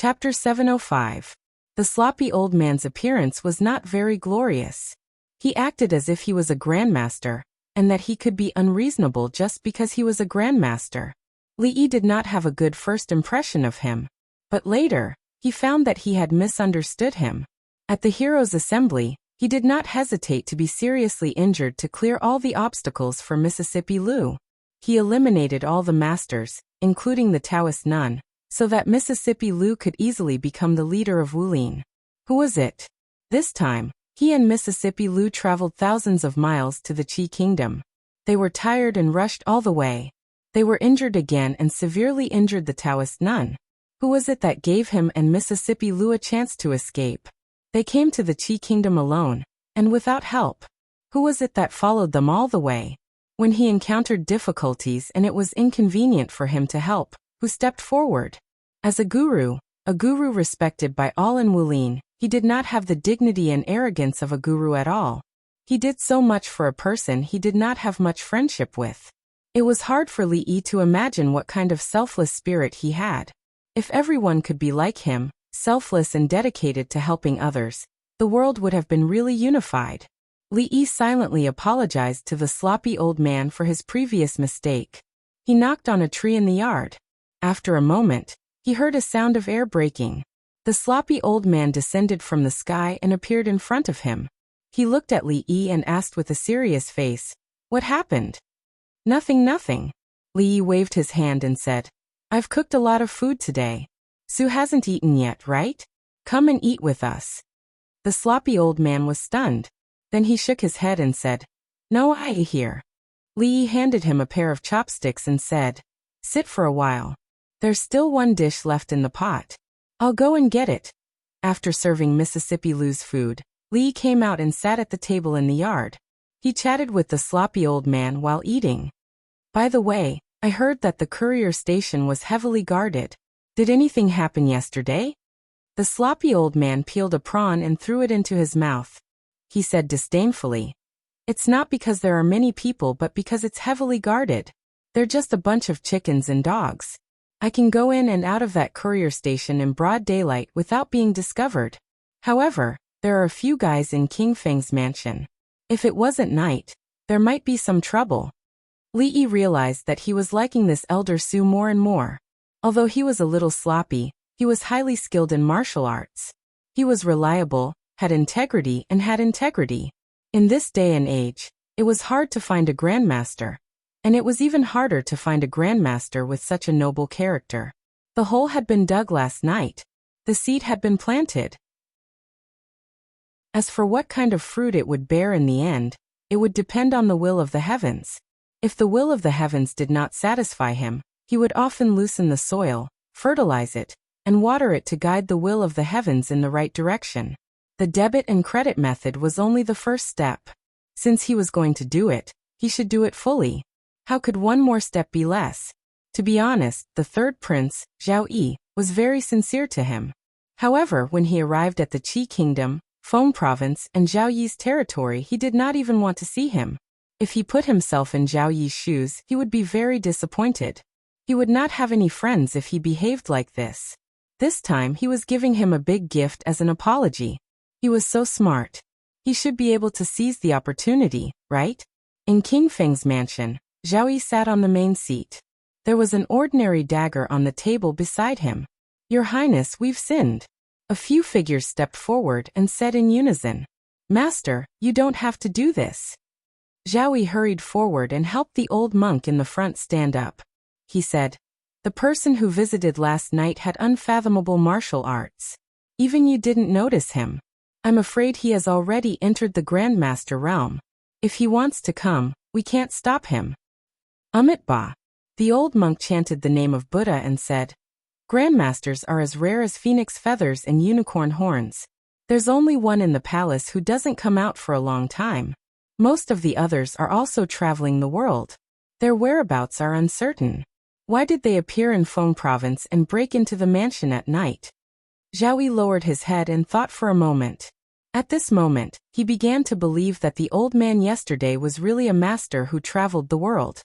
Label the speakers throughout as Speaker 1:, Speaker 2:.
Speaker 1: Chapter 705. The sloppy old man's appearance was not very glorious. He acted as if he was a grandmaster, and that he could be unreasonable just because he was a grandmaster. Li did not have a good first impression of him. But later, he found that he had misunderstood him. At the heroes' assembly, he did not hesitate to be seriously injured to clear all the obstacles for Mississippi Lu. He eliminated all the masters, including the Taoist nun, so that Mississippi Lu could easily become the leader of Wulin. Who was it? This time, he and Mississippi Lu traveled thousands of miles to the Qi Kingdom. They were tired and rushed all the way. They were injured again and severely injured the Taoist nun. Who was it that gave him and Mississippi Lu a chance to escape? They came to the Qi Kingdom alone, and without help. Who was it that followed them all the way? When he encountered difficulties and it was inconvenient for him to help, who stepped forward? As a guru respected by all in Wulin, he did not have the dignity and arrogance of a guru at all. He did so much for a person he did not have much friendship with. It was hard for Li to imagine what kind of selfless spirit he had. If everyone could be like him, selfless and dedicated to helping others, the world would have been really unified. Li silently apologized to the sloppy old man for his previous mistake. He knocked on a tree in the yard. After a moment, he heard a sound of air breaking. The sloppy old man descended from the sky and appeared in front of him. He looked at Li and asked with a serious face, "What happened?" Nothing. Li waved his hand and said, "I've cooked a lot of food today. Sue hasn't eaten yet, right? Come and eat with us." The sloppy old man was stunned. Then he shook his head and said, "No, I here." Li handed him a pair of chopsticks and said, "Sit for a while. There's still one dish left in the pot. I'll go and get it." After serving Mississippi Lu's food, Li came out and sat at the table in the yard. He chatted with the sloppy old man while eating. "By the way, I heard that the courier station was heavily guarded. Did anything happen yesterday?" The sloppy old man peeled a prawn and threw it into his mouth. He said disdainfully, "It's not because there are many people but because it's heavily guarded. They're just a bunch of chickens and dogs. I can go in and out of that courier station in broad daylight without being discovered. However, there are a few guys in King Feng's mansion. If it wasn't night, there might be some trouble." Li realized that he was liking this elder Su more and more. Although he was a little sloppy, he was highly skilled in martial arts. He was reliable, had integrity. In this day and age, it was hard to find a grandmaster. And it was even harder to find a grandmaster with such a noble character. The hole had been dug last night. The seed had been planted. As for what kind of fruit it would bear in the end, it would depend on the will of the heavens. If the will of the heavens did not satisfy him, he would often loosen the soil, fertilize it, and water it to guide the will of the heavens in the right direction. The debit and credit method was only the first step. Since he was going to do it, he should do it fully. How could one more step be less? To be honest, the third prince, Zhao Yi, was very sincere to him. However, when he arrived at the Qi Kingdom, Feng Province, and Zhao Yi's territory, he did not even want to see him. If he put himself in Zhao Yi's shoes, he would be very disappointed. He would not have any friends if he behaved like this. This time he was giving him a big gift as an apology. He was so smart. He should be able to seize the opportunity, right? In King Feng's mansion, Zhao Yi sat on the main seat. There was an ordinary dagger on the table beside him. "Your Highness, we've sinned." A few figures stepped forward and said in unison, "Master, you don't have to do this." Zhao Yi hurried forward and helped the old monk in the front stand up. He said, "The person who visited last night had unfathomable martial arts. Even you didn't notice him. I'm afraid he has already entered the Grandmaster realm. If he wants to come, we can't stop him." Ba. The old monk chanted the name of Buddha and said, "Grandmasters are as rare as phoenix feathers and unicorn horns. There's only one in the palace who doesn't come out for a long time. Most of the others are also traveling the world. Their whereabouts are uncertain. Why did they appear in Feng Province and break into the mansion at night?" Zhao Yi lowered his head and thought for a moment. At this moment, he began to believe that the old man yesterday was really a master who traveled the world.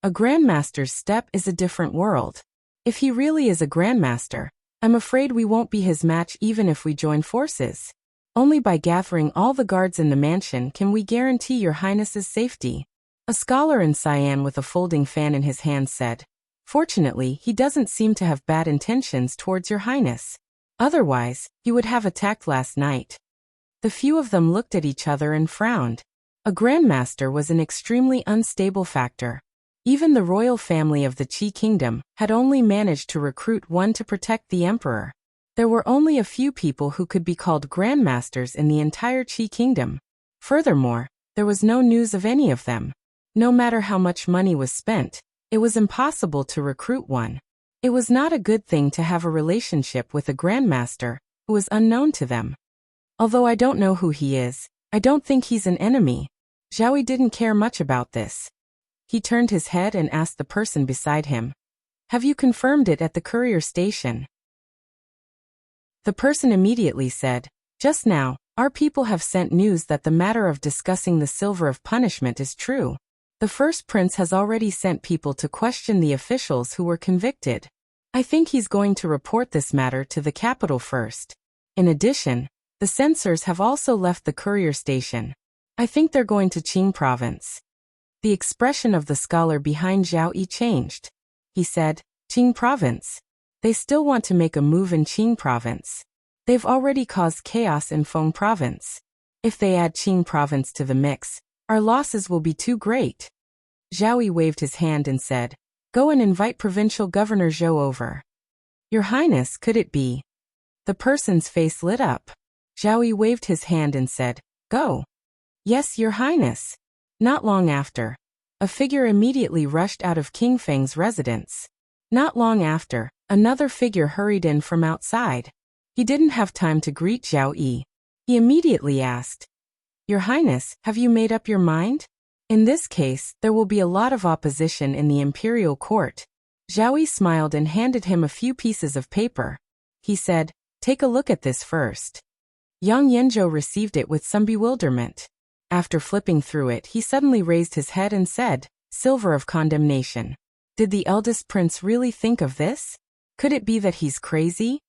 Speaker 1: A grandmaster's step is a different world. If he really is a grandmaster, I'm afraid we won't be his match even if we join forces. Only by gathering all the guards in the mansion can we guarantee your highness's safety. A scholar in cyan with a folding fan in his hand said. Fortunately, he doesn't seem to have bad intentions towards your highness. Otherwise, he would have attacked last night. The few of them looked at each other and frowned. A grandmaster was an extremely unstable factor. Even the royal family of the Qi kingdom had only managed to recruit one to protect the emperor. There were only a few people who could be called grandmasters in the entire Qi kingdom. Furthermore, there was no news of any of them. No matter how much money was spent, it was impossible to recruit one. It was not a good thing to have a relationship with a grandmaster who was unknown to them. Although I don't know who he is, I don't think he's an enemy. Zhao didn't care much about this. He turned his head and asked the person beside him. Have you confirmed it at the courier station? The person immediately said, just now, our people have sent news that the matter of discussing the silver of punishment is true. The first prince has already sent people to question the officials who were convicted. I think he's going to report this matter to the capital first. In addition, the censors have also left the courier station. I think they're going to Qing province. The expression of the scholar behind Zhao Yi changed. He said, Qing province. They still want to make a move in Qing province. They've already caused chaos in Feng province. If they add Qing province to the mix, our losses will be too great. Zhao Yi waved his hand and said, go and invite Provincial Governor Zhou over. Your Highness, could it be? The person's face lit up. Zhao Yi waved his hand and said, go. Yes, Your Highness. Not long after, a figure immediately rushed out of King Feng's residence. Not long after, another figure hurried in from outside. He didn't have time to greet Zhao Yi. He immediately asked, Your Highness, have you made up your mind? In this case, there will be a lot of opposition in the imperial court. Zhao Yi smiled and handed him a few pieces of paper. He said, take a look at this first. Yang Yanzhou received it with some bewilderment. After flipping through it, he suddenly raised his head and said, Silver of condemnation. Did the eldest prince really think of this? Could it be that he's crazy?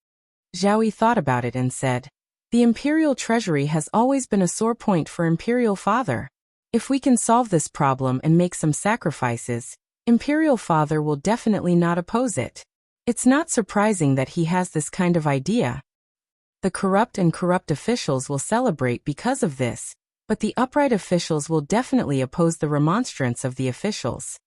Speaker 1: Zhao Yi thought about it and said, the imperial treasury has always been a sore point for imperial father. If we can solve this problem and make some sacrifices, imperial father will definitely not oppose it. It's not surprising that he has this kind of idea. The corrupt and corrupt officials will celebrate because of this, but the upright officials will definitely oppose the remonstrance of the officials.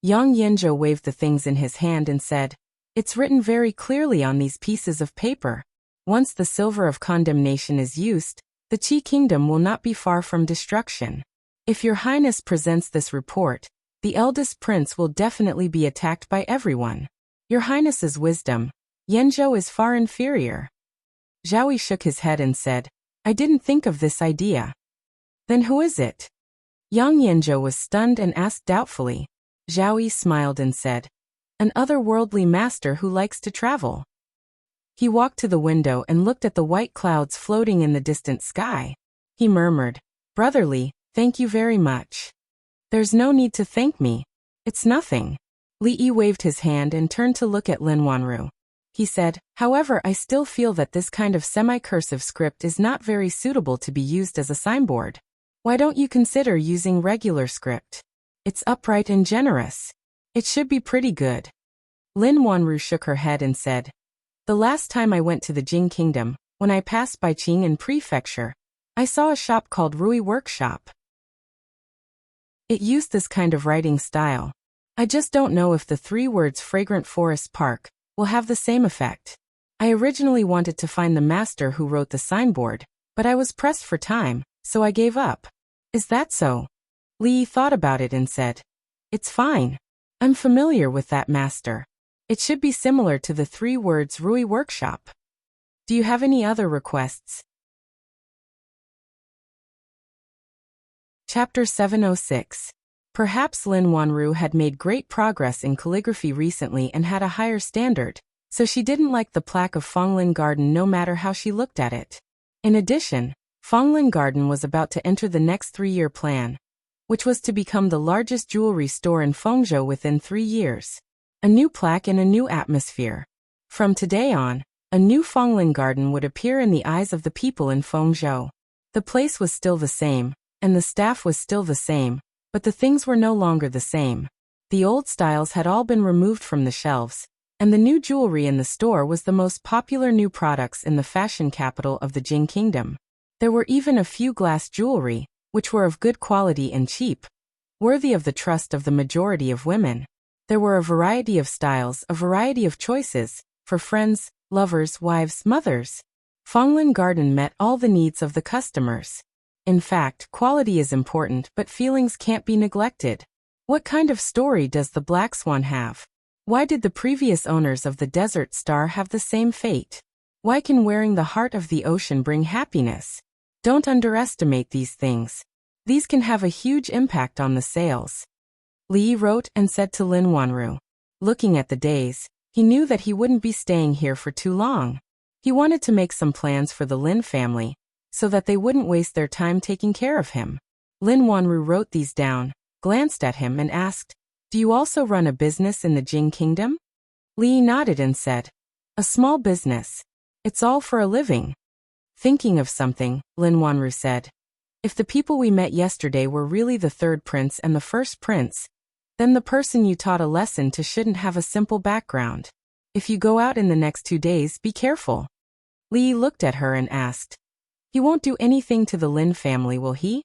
Speaker 1: Yang Yanzhou waved the things in his hand and said, it's written very clearly on these pieces of paper. Once the silver of condemnation is used, the Qi kingdom will not be far from destruction. If Your Highness presents this report, the eldest prince will definitely be attacked by everyone. Your Highness's wisdom, Yanzhou is far inferior. Zhao Yi shook his head and said, I didn't think of this idea. Then who is it? Yang Yanzhou was stunned and asked doubtfully. Zhao Yi smiled and said, an otherworldly master who likes to travel. He walked to the window and looked at the white clouds floating in the distant sky. He murmured, brotherly, thank you very much. There's no need to thank me. It's nothing. Li Yi waved his hand and turned to look at Lin Wanru. He said, however, I still feel that this kind of semi-cursive script is not very suitable to be used as a signboard. Why don't you consider using regular script? It's upright and generous. It should be pretty good. Lin Wanru shook her head and said, the last time I went to the Jing Kingdom, when I passed by Qing'an Prefecture, I saw a shop called Rui Workshop. It used this kind of writing style. I just don't know if the 3 words Fragrant Forest Park will have the same effect. I originally wanted to find the master who wrote the signboard, but I was pressed for time, so I gave up. Is that so? Li Yi thought about it and said, it's fine. I'm familiar with that master. It should be similar to the 3 words Rui Workshop. Do you have any other requests? Chapter 706. Perhaps Lin Wanru had made great progress in calligraphy recently and had a higher standard, so she didn't like the plaque of Fonglin Garden no matter how she looked at it. In addition, Fonglin Garden was about to enter the next 3-year plan, which was to become the largest jewelry store in Fengzhou within 3 years. A new plaque and a new atmosphere. From today on, A new Fenglin garden would appear in the eyes of the people in Fengzhou. The place was still the same, and the staff was still the same, but the things were no longer the same. The old styles had all been removed from the shelves, and the new jewelry in the store was the most popular new products in the fashion capital of the Jing Kingdom. There were even a few glass jewelry, which were of good quality and cheap, worthy of the trust of the majority of women. There were a variety of styles, a variety of choices, for friends, lovers, wives, mothers. Fenglin Garden met all the needs of the customers. In fact, quality is important, but feelings can't be neglected. What kind of story does the Black Swan have? Why did the previous owners of the Desert Star have the same fate? Why can wearing the heart of the ocean bring happiness? Don't underestimate these things. These can have a huge impact on the sales. Li wrote and said to Lin Wanru. Looking at the days, he knew that he wouldn't be staying here for too long. He wanted to make some plans for the Lin family, so that they wouldn't waste their time taking care of him. Lin Wanru wrote these down, glanced at him and asked, "Do you also run a business in the Jing Kingdom?" Li nodded and said, "A small business. It's all for a living." Thinking of something, Lin Wanru said, "If the people we met yesterday were really the third prince and the first prince, then the person you taught a lesson to shouldn't have a simple background. If you go out in the next 2 days, be careful." Li looked at her and asked, "He won't do anything to the Lin family, will he?"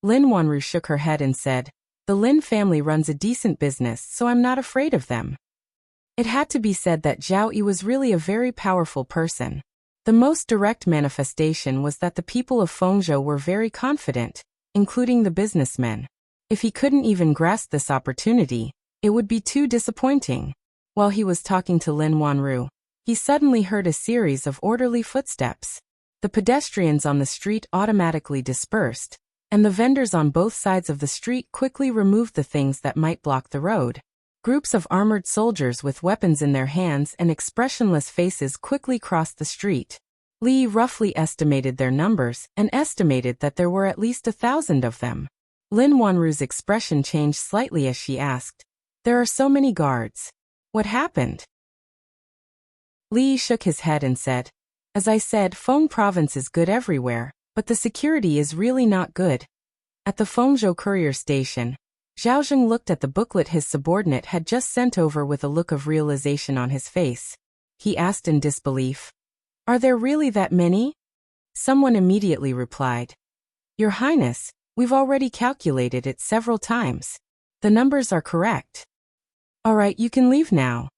Speaker 1: Lin Wanru shook her head and said, "The Lin family runs a decent business, so I'm not afraid of them." It had to be said that Zhao Yi was really a very powerful person. The most direct manifestation was that the people of Fengzhou were very confident, including the businessmen. If he couldn't even grasp this opportunity, it would be too disappointing. While he was talking to Lin Wanru, he suddenly heard a series of orderly footsteps. The pedestrians on the street automatically dispersed, and the vendors on both sides of the street quickly removed the things that might block the road. Groups of armored soldiers with weapons in their hands and expressionless faces quickly crossed the street. Li roughly estimated their numbers and estimated that there were at least 1,000 of them. Lin Wanru's expression changed slightly as she asked, "There are so many guards. What happened?" Li shook his head and said, "As I said, Feng province is good everywhere, but the security is really not good." At the Fengzhou courier station, Zhao Zheng looked at the booklet his subordinate had just sent over with a look of realization on his face. He asked in disbelief, "Are there really that many?" Someone immediately replied, "Your Highness, we've already calculated it several times. The numbers are correct." "All right, you can leave now."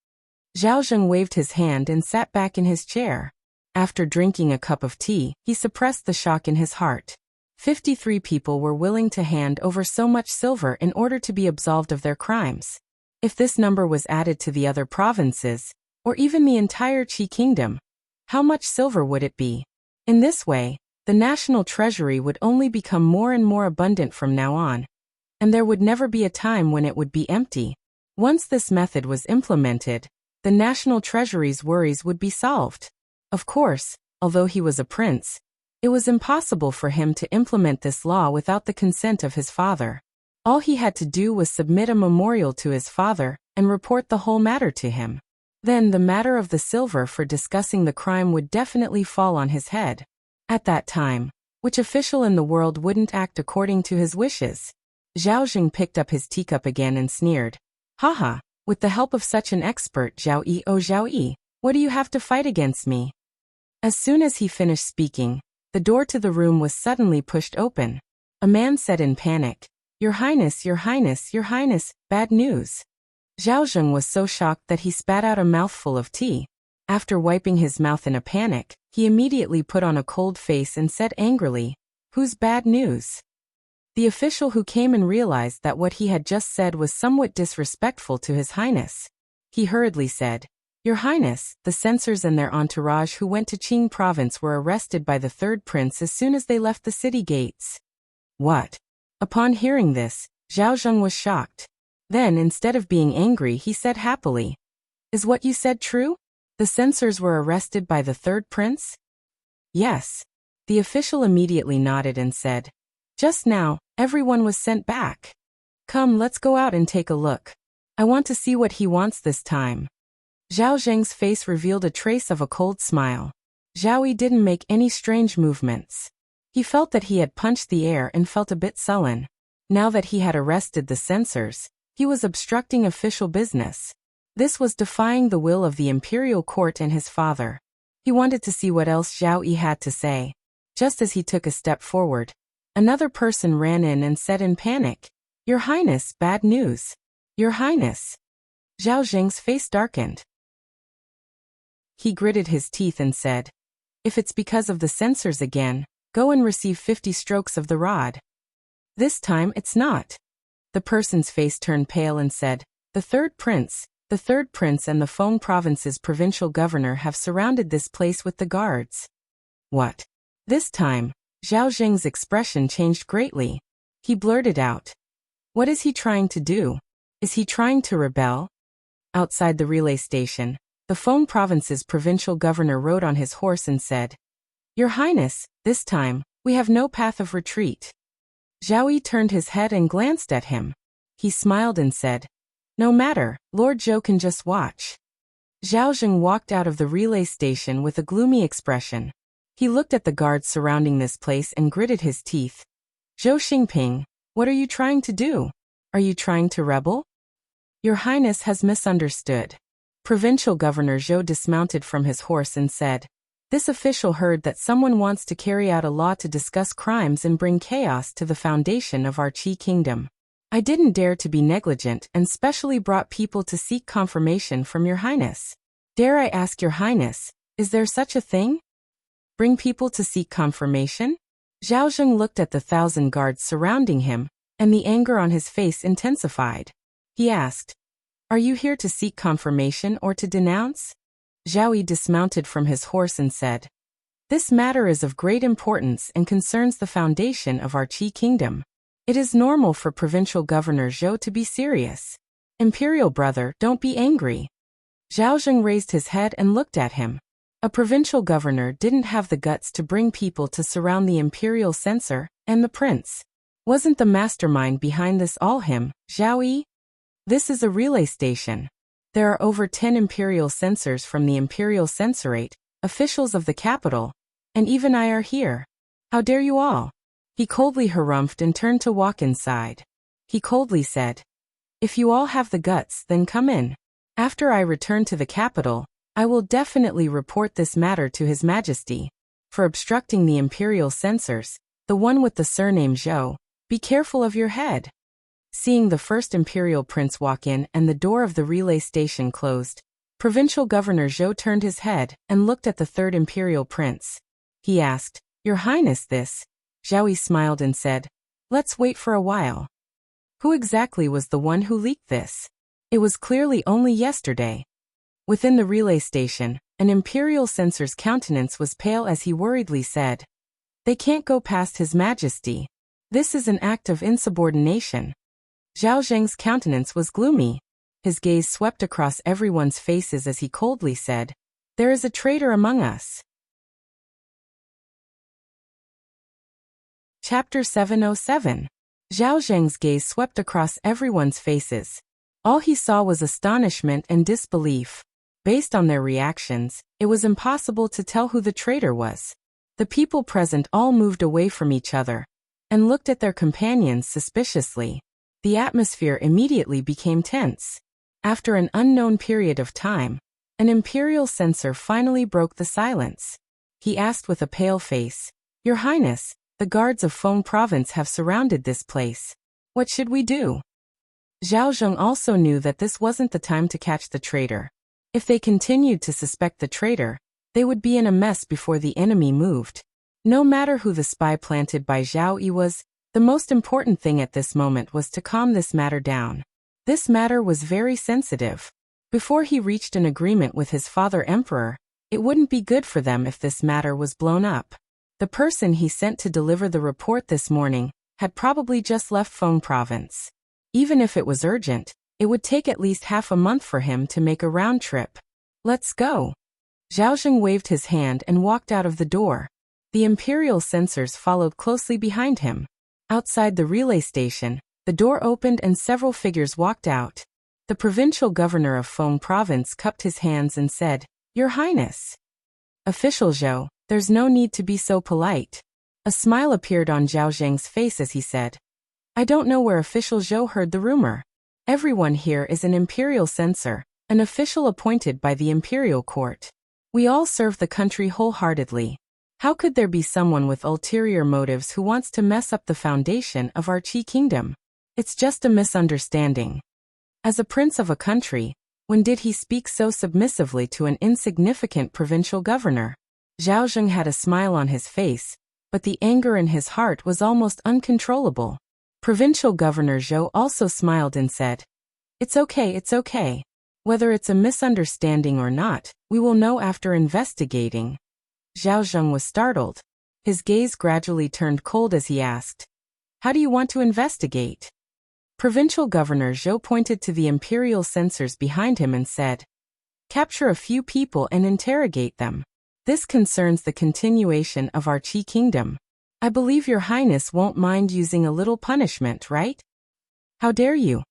Speaker 1: Zhao Zheng waved his hand and sat back in his chair. After drinking a cup of tea, he suppressed the shock in his heart. 53 people were willing to hand over so much silver in order to be absolved of their crimes. If this number was added to the other provinces, or even the entire Qi kingdom, how much silver would it be? In this way, the national treasury would only become more and more abundant from now on, and there would never be a time when it would be empty. Once this method was implemented, the national treasury's worries would be solved. Of course, although he was a prince, it was impossible for him to implement this law without the consent of his father. All he had to do was submit a memorial to his father and report the whole matter to him. Then the matter of the silver for discussing the crime would definitely fall on his head. At that time, which official in the world wouldn't act according to his wishes? Zhao Zheng picked up his teacup again and sneered. "Haha, with the help of such an expert, Zhao Yi, oh Zhao Yi, what do you have to fight against me?" As soon as he finished speaking, the door to the room was suddenly pushed open. A man said in panic, "Your Highness, Your Highness, Your Highness, bad news." Zhao Zheng was so shocked that he spat out a mouthful of tea. After wiping his mouth in a panic, he immediately put on a cold face and said angrily, "Whose bad news?" The official who came and realized that what he had just said was somewhat disrespectful to His Highness. He hurriedly said, "Your Highness, the censors and their entourage who went to Qing province were arrested by the third prince as soon as they left the city gates." What? Upon hearing this, Zhao Zheng was shocked. Then, instead of being angry, he said happily, "Is what you said true? The censors were arrested by the third prince?" "Yes." The official immediately nodded and said, "Just now, everyone was sent back. Come, let's go out and take a look. I want to see what he wants this time." Zhao Zheng's face revealed a trace of a cold smile. Zhao Yi didn't make any strange movements. He felt that he had punched the air and felt a bit sullen. Now that he had arrested the censors, he was obstructing official business. This was defying the will of the imperial court and his father. He wanted to see what else Zhao Yi had to say. Just as he took a step forward, another person ran in and said in panic, "Your Highness, bad news. Your Highness." Zhao Zheng's face darkened. He gritted his teeth and said, "If it's because of the censors again, go and receive 50 strokes of the rod." "This time it's not." The person's face turned pale and said, The third prince and the Feng province's provincial governor have surrounded this place with the guards." "What?" This time, Zhao Zheng's expression changed greatly. He blurted out, "What is he trying to do? Is he trying to rebel?" Outside the relay station, the Feng province's provincial governor rode on his horse and said, "Your Highness, this time, we have no path of retreat." Zhao Yi turned his head and glanced at him. He smiled and said, "No matter, Lord Zhou can just watch." Zhao Zheng walked out of the relay station with a gloomy expression. He looked at the guards surrounding this place and gritted his teeth. "Zhou Xingping, what are you trying to do? Are you trying to rebel?" "Your Highness has misunderstood." Provincial Governor Zhou dismounted from his horse and said, "This official heard that someone wants to carry out a law to discuss crimes and bring chaos to the foundation of our Qi kingdom. I didn't dare to be negligent and specially brought people to seek confirmation from Your Highness. Dare I ask Your Highness, is there such a thing? Bring people to seek confirmation?" Zhao Zheng looked at the 1,000 guards surrounding him, and the anger on his face intensified. He asked, "Are you here to seek confirmation or to denounce?" Zhao Yi dismounted from his horse and said, "This matter is of great importance and concerns the foundation of our Qi kingdom. It is normal for Provincial Governor Zhou to be serious. Imperial brother, don't be angry." Zhao Zheng raised his head and looked at him. A provincial governor didn't have the guts to bring people to surround the imperial censor and the prince. Wasn't the mastermind behind this all him, Zhao Yi? "This is a relay station. There are over 10 imperial censors from the imperial censorate, officials of the capital, and even I are here. How dare you all?" He coldly harumphed and turned to walk inside. He coldly said, "If you all have the guts, then come in. After I return to the capital, I will definitely report this matter to His Majesty. For obstructing the imperial censors, the one with the surname Zhou, be careful of your head." Seeing the first imperial prince walk in and the door of the relay station closed, Provincial Governor Zhou turned his head and looked at the third imperial prince. He asked, "Your Highness, this?" Zhao Yi smiled and said, "Let's wait for a while." Who exactly was the one who leaked this? It was clearly only yesterday. Within the relay station, an imperial censor's countenance was pale as he worriedly said, "They can't go past His Majesty. This is an act of insubordination." Zhao Zheng's countenance was gloomy. His gaze swept across everyone's faces as he coldly said, "There is a traitor among us." Chapter 707. Zhao Zheng's gaze swept across everyone's faces. All he saw was astonishment and disbelief. Based on their reactions, it was impossible to tell who the traitor was. The people present all moved away from each other and looked at their companions suspiciously. The atmosphere immediately became tense. After an unknown period of time, an imperial censor finally broke the silence. He asked with a pale face, "Your Highness, the guards of Feng province have surrounded this place. What should we do?" Zhao Zheng also knew that this wasn't the time to catch the traitor. If they continued to suspect the traitor, they would be in a mess before the enemy moved. No matter who the spy planted by Zhao Yi was, the most important thing at this moment was to calm this matter down. This matter was very sensitive. Before he reached an agreement with his father Emperor, it wouldn't be good for them if this matter was blown up. The person he sent to deliver the report this morning had probably just left Feng province. Even if it was urgent, it would take at least half a month for him to make a round trip. "Let's go." Zhao Zheng waved his hand and walked out of the door. The imperial censors followed closely behind him. Outside the relay station, the door opened and several figures walked out. The provincial governor of Feng province cupped his hands and said, "Your Highness." "Official Zhou, there's no need to be so polite." A smile appeared on Zhao Zheng's face as he said, "I don't know where official Zhou heard the rumor. Everyone here is an imperial censor, an official appointed by the imperial court. We all serve the country wholeheartedly. How could there be someone with ulterior motives who wants to mess up the foundation of our Qi kingdom? It's just a misunderstanding." As a prince of a country, when did he speak so submissively to an insignificant provincial governor? Zhao Zheng had a smile on his face, but the anger in his heart was almost uncontrollable. Provincial Governor Zhou also smiled and said, it's okay. Whether it's a misunderstanding or not, we will know after investigating." Zhao Zheng was startled. His gaze gradually turned cold as he asked, "How do you want to investigate?" Provincial Governor Zhou pointed to the imperial censors behind him and said, "Capture a few people and interrogate them. This concerns the continuation of our Qi kingdom. I believe your highness won't mind using a little punishment, right?" "How dare you?"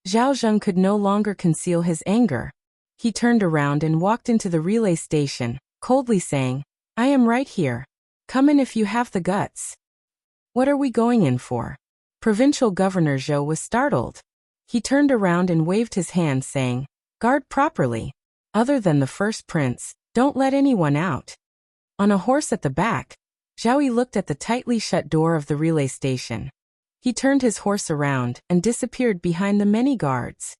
Speaker 1: Zhao Zheng could no longer conceal his anger. He turned around and walked into the relay station, coldly saying, "I am right here. Come in if you have the guts." "What are we going in for?" Provincial Governor Zhou was startled. He turned around and waved his hand saying, "Guard properly. Other than the first prince, don't let anyone out." On a horse at the back, Zhao Yi looked at the tightly shut door of the relay station. He turned his horse around and disappeared behind the many guards.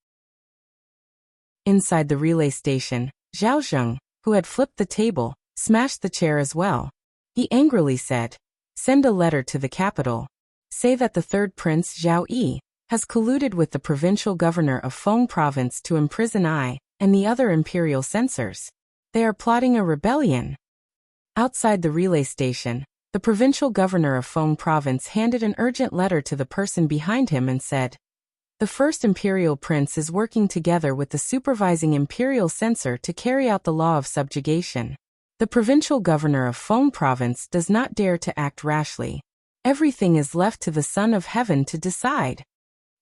Speaker 1: Inside the relay station, Zhao Zheng, who had flipped the table, smashed the chair as well. He angrily said, "Send a letter to the capital. Say that the third prince Zhao Yi has colluded with the provincial governor of Feng province to imprison I and the other imperial censors. They are plotting a rebellion." Outside the relay station, the provincial governor of Feng province handed an urgent letter to the person behind him and said, "The first imperial prince is working together with the supervising imperial censor to carry out the law of subjugation. The provincial governor of Feng province does not dare to act rashly. Everything is left to the Son of Heaven to decide."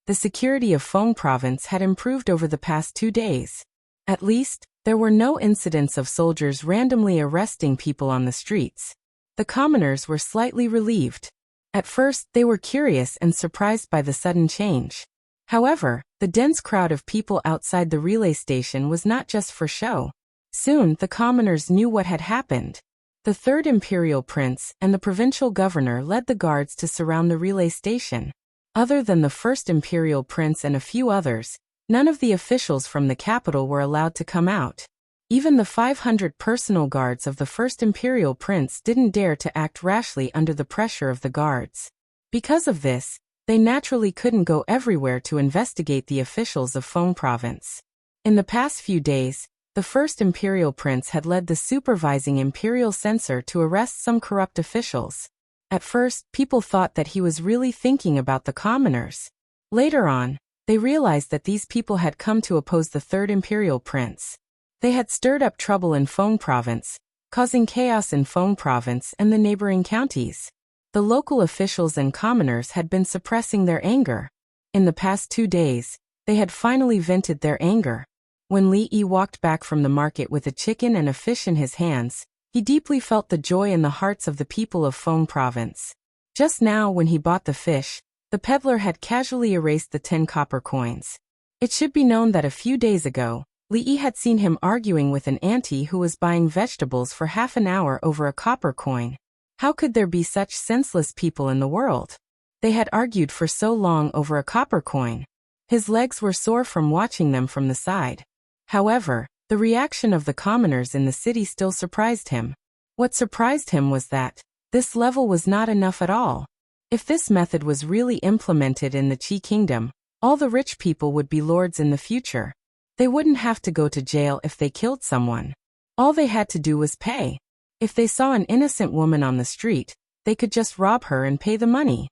Speaker 1: The security of Feng province had improved over the past 2 days. At least, there were no incidents of soldiers randomly arresting people on the streets. The commoners were slightly relieved. At first, they were curious and surprised by the sudden change. However, the dense crowd of people outside the relay station was not just for show. Soon, the commoners knew what had happened. The third imperial prince and the provincial governor led the guards to surround the relay station. Other than the first imperial prince and a few others, none of the officials from the capital were allowed to come out. Even the 500 personal guards of the first imperial prince didn't dare to act rashly under the pressure of the guards. Because of this, they naturally couldn't go everywhere to investigate the officials of Feng province. In the past few days, the first imperial prince had led the supervising imperial censor to arrest some corrupt officials. At first, people thought that he was really thinking about the commoners. Later on, they realized that these people had come to oppose the third imperial prince. They had stirred up trouble in Feng province, causing chaos in Feng province and the neighboring counties. The local officials and commoners had been suppressing their anger. In the past 2 days, they had finally vented their anger. When Li Yi walked back from the market with a chicken and a fish in his hands, he deeply felt the joy in the hearts of the people of Feng province. Just now, when he bought the fish, the peddler had casually erased the 10 copper coins. It should be known that a few days ago, Li Yi had seen him arguing with an auntie who was buying vegetables for half an hour over a copper coin. How could there be such senseless people in the world? They had argued for so long over a copper coin. His legs were sore from watching them from the side. However, the reaction of the commoners in the city still surprised him. What surprised him was that this level was not enough at all. If this method was really implemented in the Qi kingdom, all the rich people would be lords in the future. They wouldn't have to go to jail if they killed someone. All they had to do was pay. If they saw an innocent woman on the street, they could just rob her and pay the money.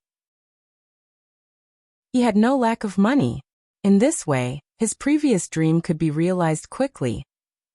Speaker 1: He had no lack of money. In this way, his previous dream could be realized quickly.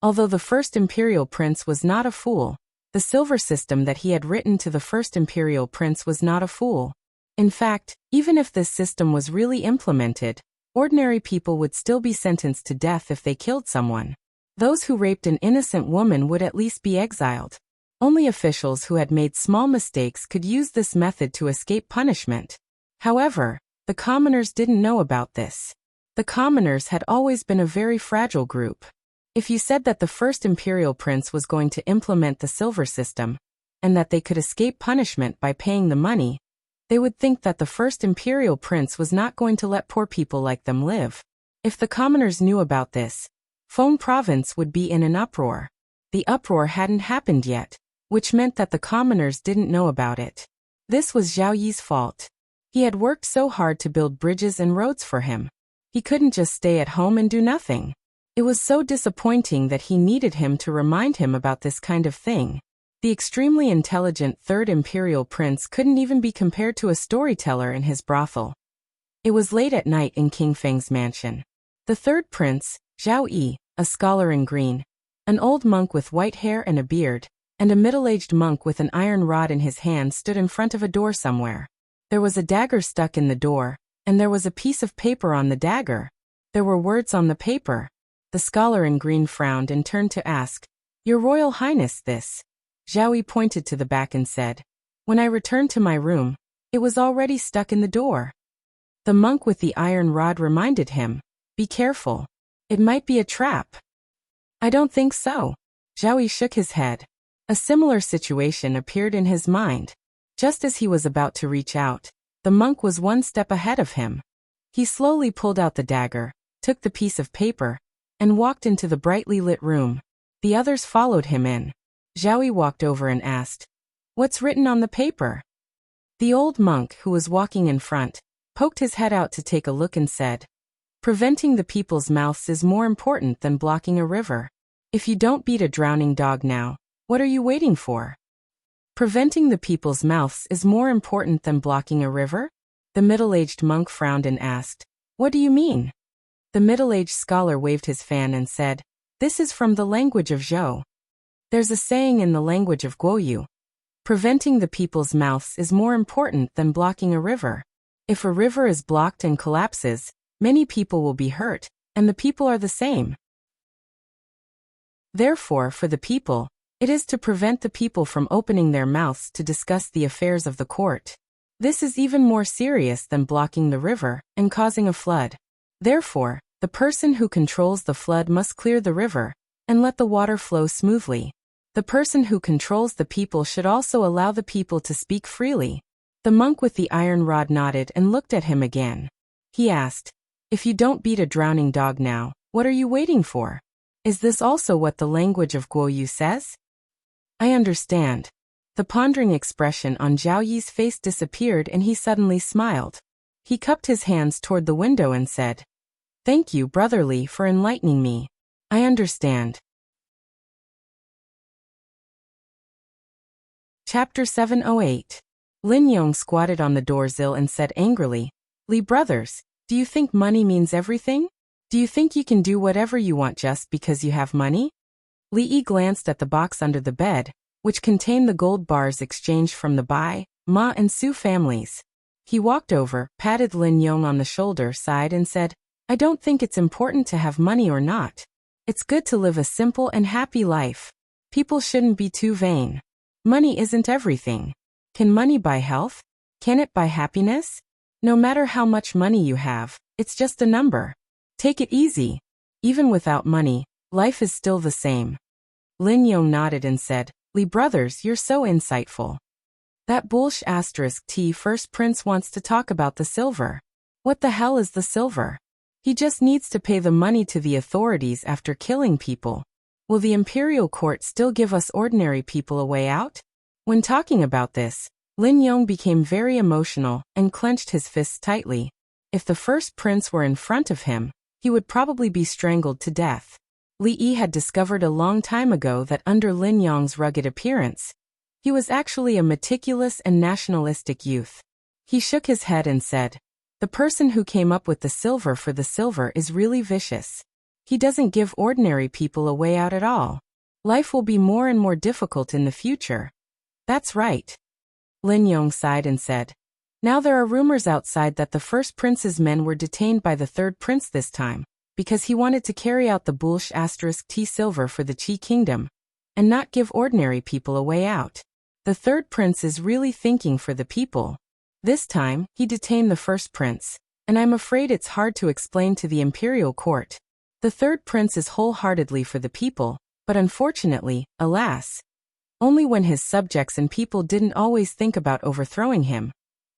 Speaker 1: Although the first imperial prince was not a fool, the silver system that he had written to the first imperial prince was not a fool. In fact, even if this system was really implemented, Ordinary people would still be sentenced to death if they killed someone. Those who raped an innocent woman would at least be exiled. Only officials who had made small mistakes could use this method to escape punishment. However, the commoners didn't know about this. The commoners had always been a very fragile group. If you said that the first imperial prince was going to implement the silver system, and that they could escape punishment by paying the money, they would think that the first imperial prince was not going to let poor people like them live. If the commoners knew about this, Feng province would be in an uproar. The uproar hadn't happened yet, which meant that the commoners didn't know about it. This was Zhao Yi's fault. He had worked so hard to build bridges and roads for him. He couldn't just stay at home and do nothing. It was so disappointing that he needed him to remind him about this kind of thing. The extremely intelligent third imperial prince couldn't even be compared to a storyteller in his brothel. It was late at night in King Feng's mansion. The third prince, Zhao Yi, a scholar in green, an old monk with white hair and a beard, and a middle-aged monk with an iron rod in his hand stood in front of a door somewhere. There was a dagger stuck in the door, and there was a piece of paper on the dagger. There were words on the paper. The scholar in green frowned and turned to ask, "Your Royal Highness, this?" Zhao Yi pointed to the back and said, "When I returned to my room, it was already stuck in the door." The monk with the iron rod reminded him, "Be careful. It might be a trap." "I don't think so." Zhao Yi shook his head. A similar situation appeared in his mind. Just as he was about to reach out, the monk was one step ahead of him. He slowly pulled out the dagger, took the piece of paper, and walked into the brightly lit room. The others followed him in. Zhao Yi walked over and asked, "What's written on the paper?" The old monk, who was walking in front, poked his head out to take a look and said, "Preventing the people's mouths is more important than blocking a river. If you don't beat a drowning dog now, what are you waiting for?" Preventing the people's mouths is more important than blocking a river? The middle-aged monk frowned and asked, "What do you mean?" The middle-aged scholar waved his fan and said, "This is from the language of Zhou. There's a saying in the language of Guoyu. Preventing the people's mouths is more important than blocking a river. If a river is blocked and collapses, many people will be hurt, and the people are the same. Therefore, for the people, it is to prevent the people from opening their mouths to discuss the affairs of the court. This is even more serious than blocking the river and causing a flood. Therefore, the person who controls the flood must clear the river and let the water flow smoothly. The person who controls the people should also allow the people to speak freely." The monk with the iron rod nodded and looked at him again. He asked, "If you don't beat a drowning dog now, what are you waiting for? Is this also what the language of Guoyu says?" "I understand." The pondering expression on Zhao Yi's face disappeared and he suddenly smiled. He cupped his hands toward the window and said, "Thank you, brotherly, for enlightening me. I understand." Chapter 708. Lin Yong squatted on the doorsill and said angrily, "Li brothers, do you think money means everything? Do you think you can do whatever you want just because you have money?" Li Yi glanced at the box under the bed, which contained the gold bars exchanged from the Bai, Ma and Su families. He walked over, patted Lin Yong on the shoulder, sighed and said, "I don't think it's important to have money or not. It's good to live a simple and happy life. People shouldn't be too vain. Money isn't everything. Can money buy health? Can it buy happiness? No matter how much money you have, it's just a number. Take it easy. Even without money, life is still the same." Lin Yong nodded and said, "Li brothers, you're so insightful. That bullsh *T first prince wants to talk about the silver. What the hell is the silver? He just needs to pay the money to the authorities after killing people. Will the imperial court still give us ordinary people a way out?" When talking about this, Lin Yong became very emotional and clenched his fists tightly. If the first prince were in front of him, he would probably be strangled to death. Li Yi had discovered a long time ago that under Lin Yong's rugged appearance, he was actually a meticulous and nationalistic youth. He shook his head and said, "The person who came up with the silver for the silver is really vicious. He doesn't give ordinary people a way out at all. Life will be more and more difficult in the future." "That's right." Lin Yong sighed and said, Now there are rumors outside that the first prince's men were detained by the third prince this time, because he wanted to carry out the Bulsh *T silver for the Qi kingdom, and not give ordinary people a way out. The third prince is really thinking for the people. This time, he detained the first prince, and I'm afraid it's hard to explain to the imperial court. The third prince is wholeheartedly for the people, but unfortunately, alas, only when his subjects and people didn't always think about overthrowing him,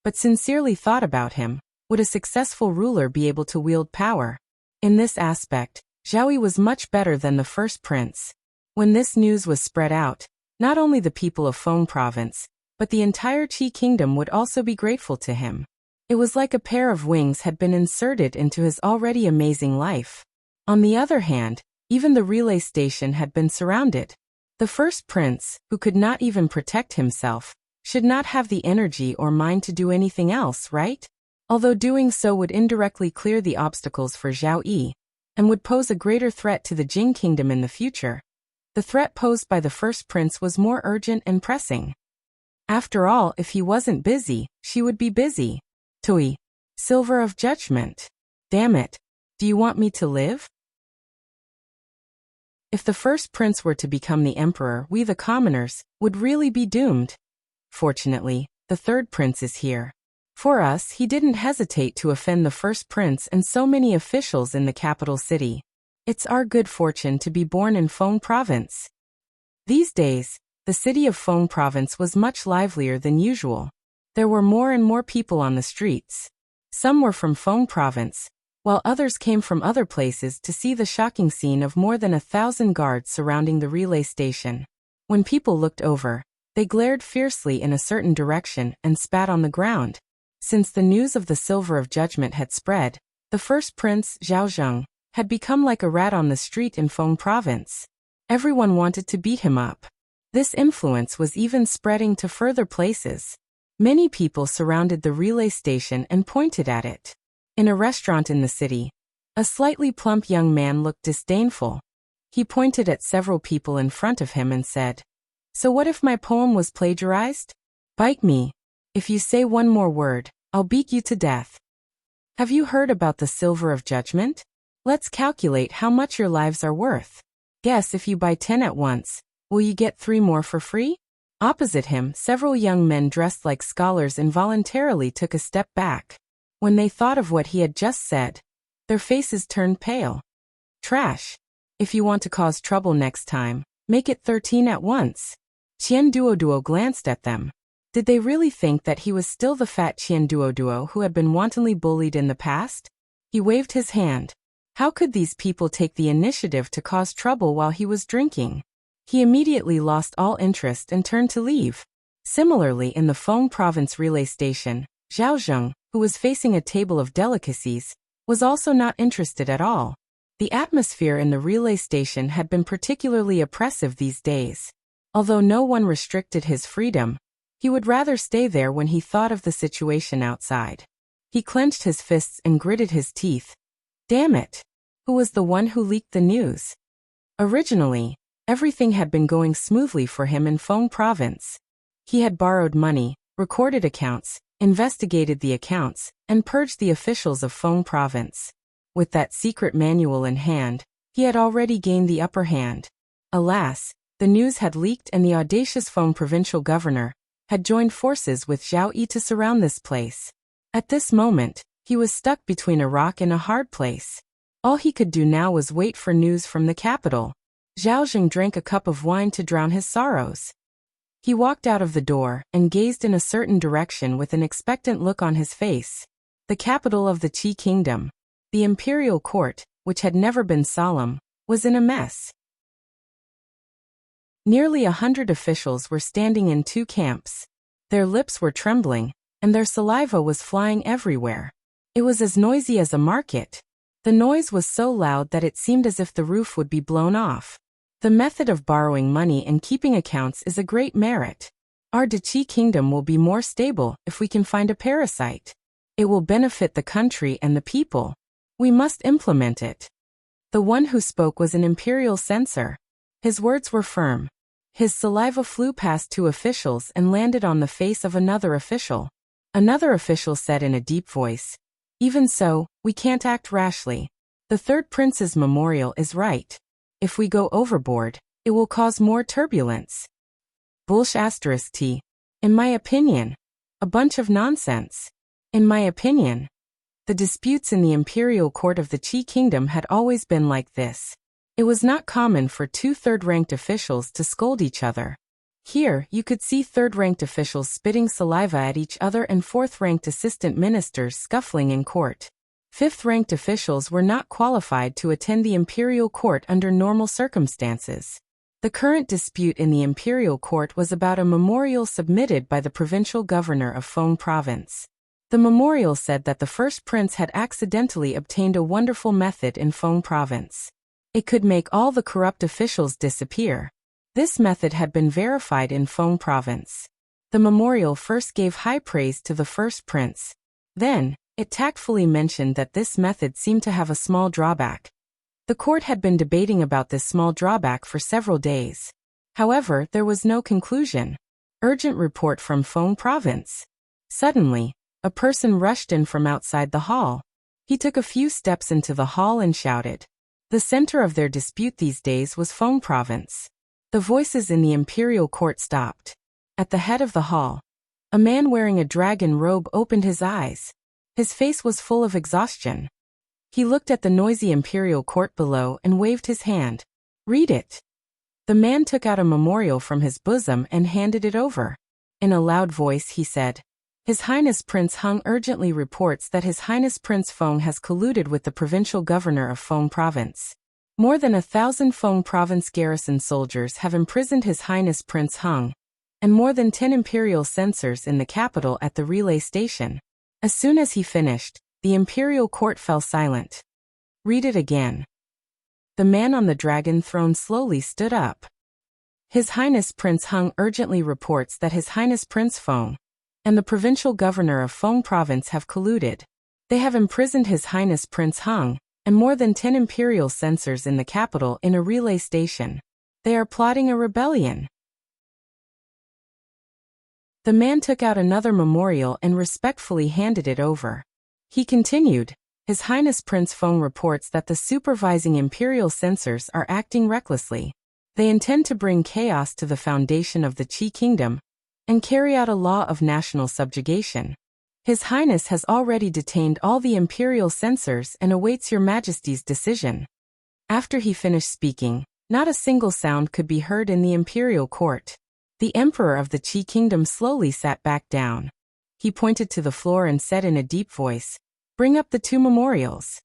Speaker 1: but sincerely thought about him, would a successful ruler be able to wield power. In this aspect, Zhao Yi was much better than the first prince. When this news was spread out, not only the people of Feng province, but the entire Qi kingdom would also be grateful to him. It was like a pair of wings had been inserted into his already amazing life. On the other hand, even the relay station had been surrounded. The first prince, who could not even protect himself, should not have the energy or mind to do anything else, right? Although doing so would indirectly clear the obstacles for Zhao Yi, and would pose a greater threat to the Jing kingdom in the future, the threat posed by the first prince was more urgent and pressing. After all, if he wasn't busy, she would be busy. Tui. Silver of Judgment. Damn it. Do you want me to live? If the first prince were to become the emperor, we the commoners would really be doomed. Fortunately, the third prince is here. For us, he didn't hesitate to offend the first prince and so many officials in the capital city. It's our good fortune to be born in Feng province. These days, the city of Feng province was much livelier than usual. There were more and more people on the streets. Some were from Feng province, while others came from other places to see the shocking scene of more than 1,000 guards surrounding the relay station. When people looked over, they glared fiercely in a certain direction and spat on the ground. Since the news of the Silver of Judgment had spread, the first prince, Zhao Zheng, had become like a rat on the street in Feng province. Everyone wanted to beat him up. This influence was even spreading to further places. Many people surrounded the relay station and pointed at it. In a restaurant in the city, a slightly plump young man looked disdainful. He pointed at several people in front of him and said, "So what if my poem was plagiarized? Bite me. If you say one more word, I'll beat you to death. Have you heard about the Silver of Judgment? Let's calculate how much your lives are worth. Guess if you buy 10 at once, will you get 3 more for free?" Opposite him, several young men dressed like scholars involuntarily took a step back. When they thought of what he had just said, their faces turned pale. Trash. If you want to cause trouble next time, make it 13 at once. Qian Duoduo glanced at them. Did they really think that he was still the fat Qian Duoduo who had been wantonly bullied in the past? He waved his hand. How could these people take the initiative to cause trouble while he was drinking? He immediately lost all interest and turned to leave. Similarly, in the Feng province relay station, Zhao Zheng, who was facing a table of delicacies, was also not interested at all. The atmosphere in the relay station had been particularly oppressive these days. Although no one restricted his freedom, he would rather stay there when he thought of the situation outside. He clenched his fists and gritted his teeth. Damn it! Who was the one who leaked the news? Originally, everything had been going smoothly for him in Feng province. He had borrowed money, recorded accounts, investigated the accounts, and purged the officials of Feng province. With that secret manual in hand, he had already gained the upper hand. Alas, the news had leaked and the audacious Feng provincial governor had joined forces with Zhao Yi to surround this place. At this moment, he was stuck between a rock and a hard place. All he could do now was wait for news from the capital. Zhao Zheng drank a cup of wine to drown his sorrows. He walked out of the door and gazed in a certain direction with an expectant look on his face. The capital of the Qi kingdom, the imperial court, which had never been solemn, was in a mess. Nearly 100 officials were standing in 2 camps. Their lips were trembling, and their saliva was flying everywhere. It was as noisy as a market. The noise was so loud that it seemed as if the roof would be blown off. The method of borrowing money and keeping accounts is a great merit. Our Qi kingdom will be more stable if we can find a parasite. It will benefit the country and the people. We must implement it. The one who spoke was an imperial censor. His words were firm. His saliva flew past 2 officials and landed on the face of another official. Another official said in a deep voice, "Even so, we can't act rashly. The third prince's memorial is right. If we go overboard, it will cause more turbulence." T. In my opinion. A bunch of nonsense. In my opinion. The disputes in the imperial court of the Qi kingdom had always been like this. It was not common for two third-ranked officials to scold each other. Here, you could see third-ranked officials spitting saliva at each other and fourth-ranked assistant ministers scuffling in court. Fifth-ranked officials were not qualified to attend the imperial court under normal circumstances. The current dispute in the imperial court was about a memorial submitted by the provincial governor of Feng province. The memorial said that the first prince had accidentally obtained a wonderful method in Feng province. It could make all the corrupt officials disappear. This method had been verified in Feng province. The memorial first gave high praise to the first prince. Then, it tactfully mentioned that this method seemed to have a small drawback. The court had been debating about this small drawback for several days. However, there was no conclusion. Urgent report from Feng province. Suddenly, a person rushed in from outside the hall. He took a few steps into the hall and shouted. The center of their dispute these days was Feng province. The voices in the imperial court stopped. At the head of the hall, a man wearing a dragon robe opened his eyes. His face was full of exhaustion. He looked at the noisy imperial court below and waved his hand. "Read it." The man took out a memorial from his bosom and handed it over. In a loud voice he said, "His Highness Prince Hung urgently reports that His Highness Prince Feng has colluded with the provincial governor of Feng province. More than 1,000 Feng province garrison soldiers have imprisoned His Highness Prince Hung, and more than 10 imperial censors in the capital at the relay station." As soon as he finished, the imperial court fell silent. "Read it again." The man on the dragon throne slowly stood up. "His Highness Prince Hung urgently reports that His Highness Prince Feng and the provincial governor of Feng province have colluded. They have imprisoned His Highness Prince Hung and more than 10 imperial censors in the capital in a relay station. They are plotting a rebellion." The man took out another memorial and respectfully handed it over. He continued, "His Highness Prince Feng reports that the supervising imperial censors are acting recklessly. They intend to bring chaos to the foundation of the Qi kingdom and carry out a law of national subjugation. His Highness has already detained all the imperial censors and awaits Your Majesty's decision." After he finished speaking, not a single sound could be heard in the imperial court. The emperor of the Qi kingdom slowly sat back down. He pointed to the floor and said in a deep voice, "Bring up the two memorials."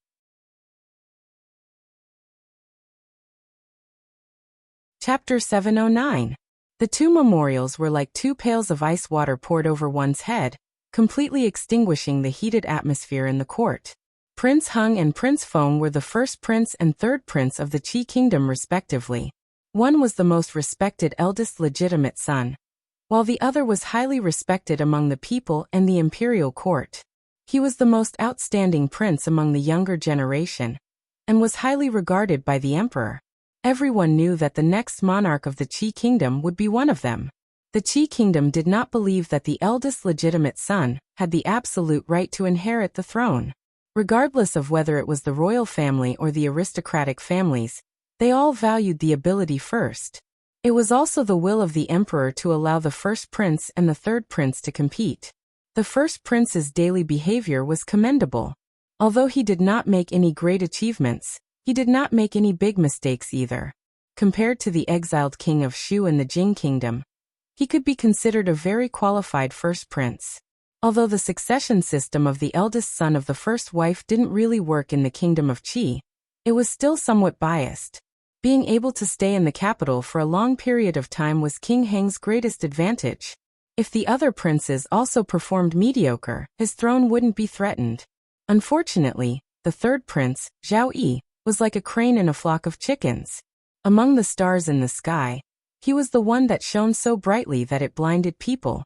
Speaker 1: Chapter 709. The two memorials were like two pails of ice water poured over one's head, completely extinguishing the heated atmosphere in the court. Prince Hung and Prince Feng were the first prince and third prince of the Qi kingdom respectively. One was the most respected eldest legitimate son, while the other was highly respected among the people and the imperial court. He was the most outstanding prince among the younger generation, and was highly regarded by the emperor. Everyone knew that the next monarch of the Qi kingdom would be one of them. The Qi kingdom did not believe that the eldest legitimate son had the absolute right to inherit the throne. Regardless of whether it was the royal family or the aristocratic families, they all valued the ability first. It was also the will of the emperor to allow the first prince and the third prince to compete. The first prince's daily behavior was commendable. Although he did not make any great achievements, he did not make any big mistakes either. Compared to the exiled king of Shu and the Jing kingdom, he could be considered a very qualified first prince. Although the succession system of the eldest son of the first wife didn't really work in the kingdom of Qi, it was still somewhat biased. Being able to stay in the capital for a long period of time was King Heng's greatest advantage. If the other princes also performed mediocre, his throne wouldn't be threatened. Unfortunately, the third prince, Zhao Yi, was like a crane in a flock of chickens. Among the stars in the sky, he was the one that shone so brightly that it blinded people.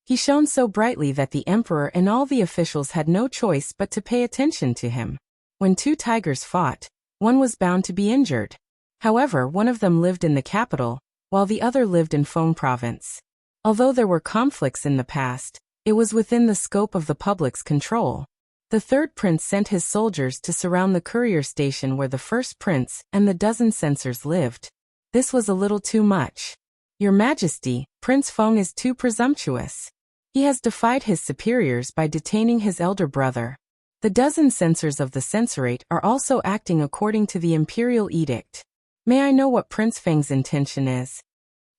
Speaker 1: He shone so brightly that the emperor and all the officials had no choice but to pay attention to him. When two tigers fought, one was bound to be injured. However, one of them lived in the capital, while the other lived in Feng province. Although there were conflicts in the past, It was within the scope of the public's control. The third prince sent his soldiers to surround the courier station where the first prince and the dozen censors lived. This was a little too much. Your Majesty, Prince Feng is too presumptuous. He has defied his superiors by detaining his elder brother. The dozen censors of the censorate are also acting according to the imperial edict. May I know what Prince Feng's intention is?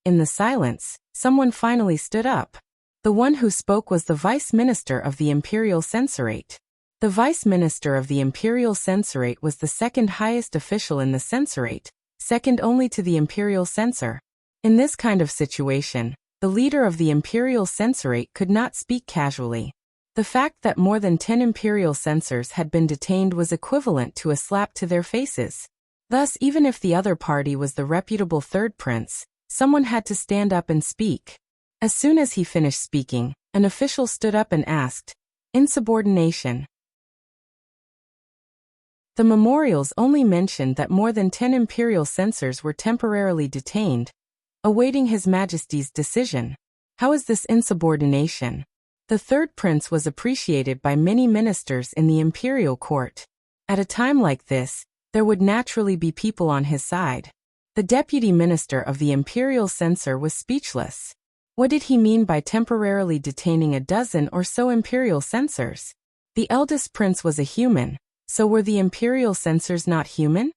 Speaker 1: In the silence, someone finally stood up. The one who spoke was the vice minister of the imperial censorate. The vice minister of the imperial censorate was the second highest official in the censorate, second only to the imperial censor. In this kind of situation, the leader of the imperial censorate could not speak casually. The fact that more than 10 imperial censors had been detained was equivalent to a slap to their faces. Thus, even if the other party was the reputable third prince, someone had to stand up and speak. As soon as he finished speaking, an official stood up and asked, "Insubordination." The memorials only mentioned that more than 10 imperial censors were temporarily detained, awaiting His Majesty's decision. How is this insubordination? The third prince was appreciated by many ministers in the imperial court. At a time like this, there would naturally be people on his side. The deputy minister of the imperial censor was speechless. What did he mean by temporarily detaining a dozen or so imperial censors? The eldest prince was a human, so were the imperial censors not human?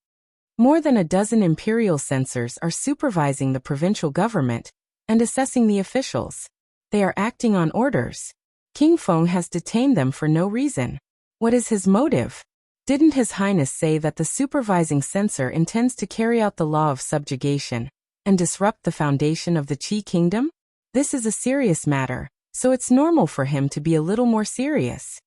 Speaker 1: More than a dozen imperial censors are supervising the provincial government and assessing the officials. They are acting on orders. King Feng has detained them for no reason. What is his motive? Didn't His Highness say that the supervising censor intends to carry out the law of subjugation and disrupt the foundation of the Qi kingdom? This is a serious matter, so it's normal for him to be a little more serious.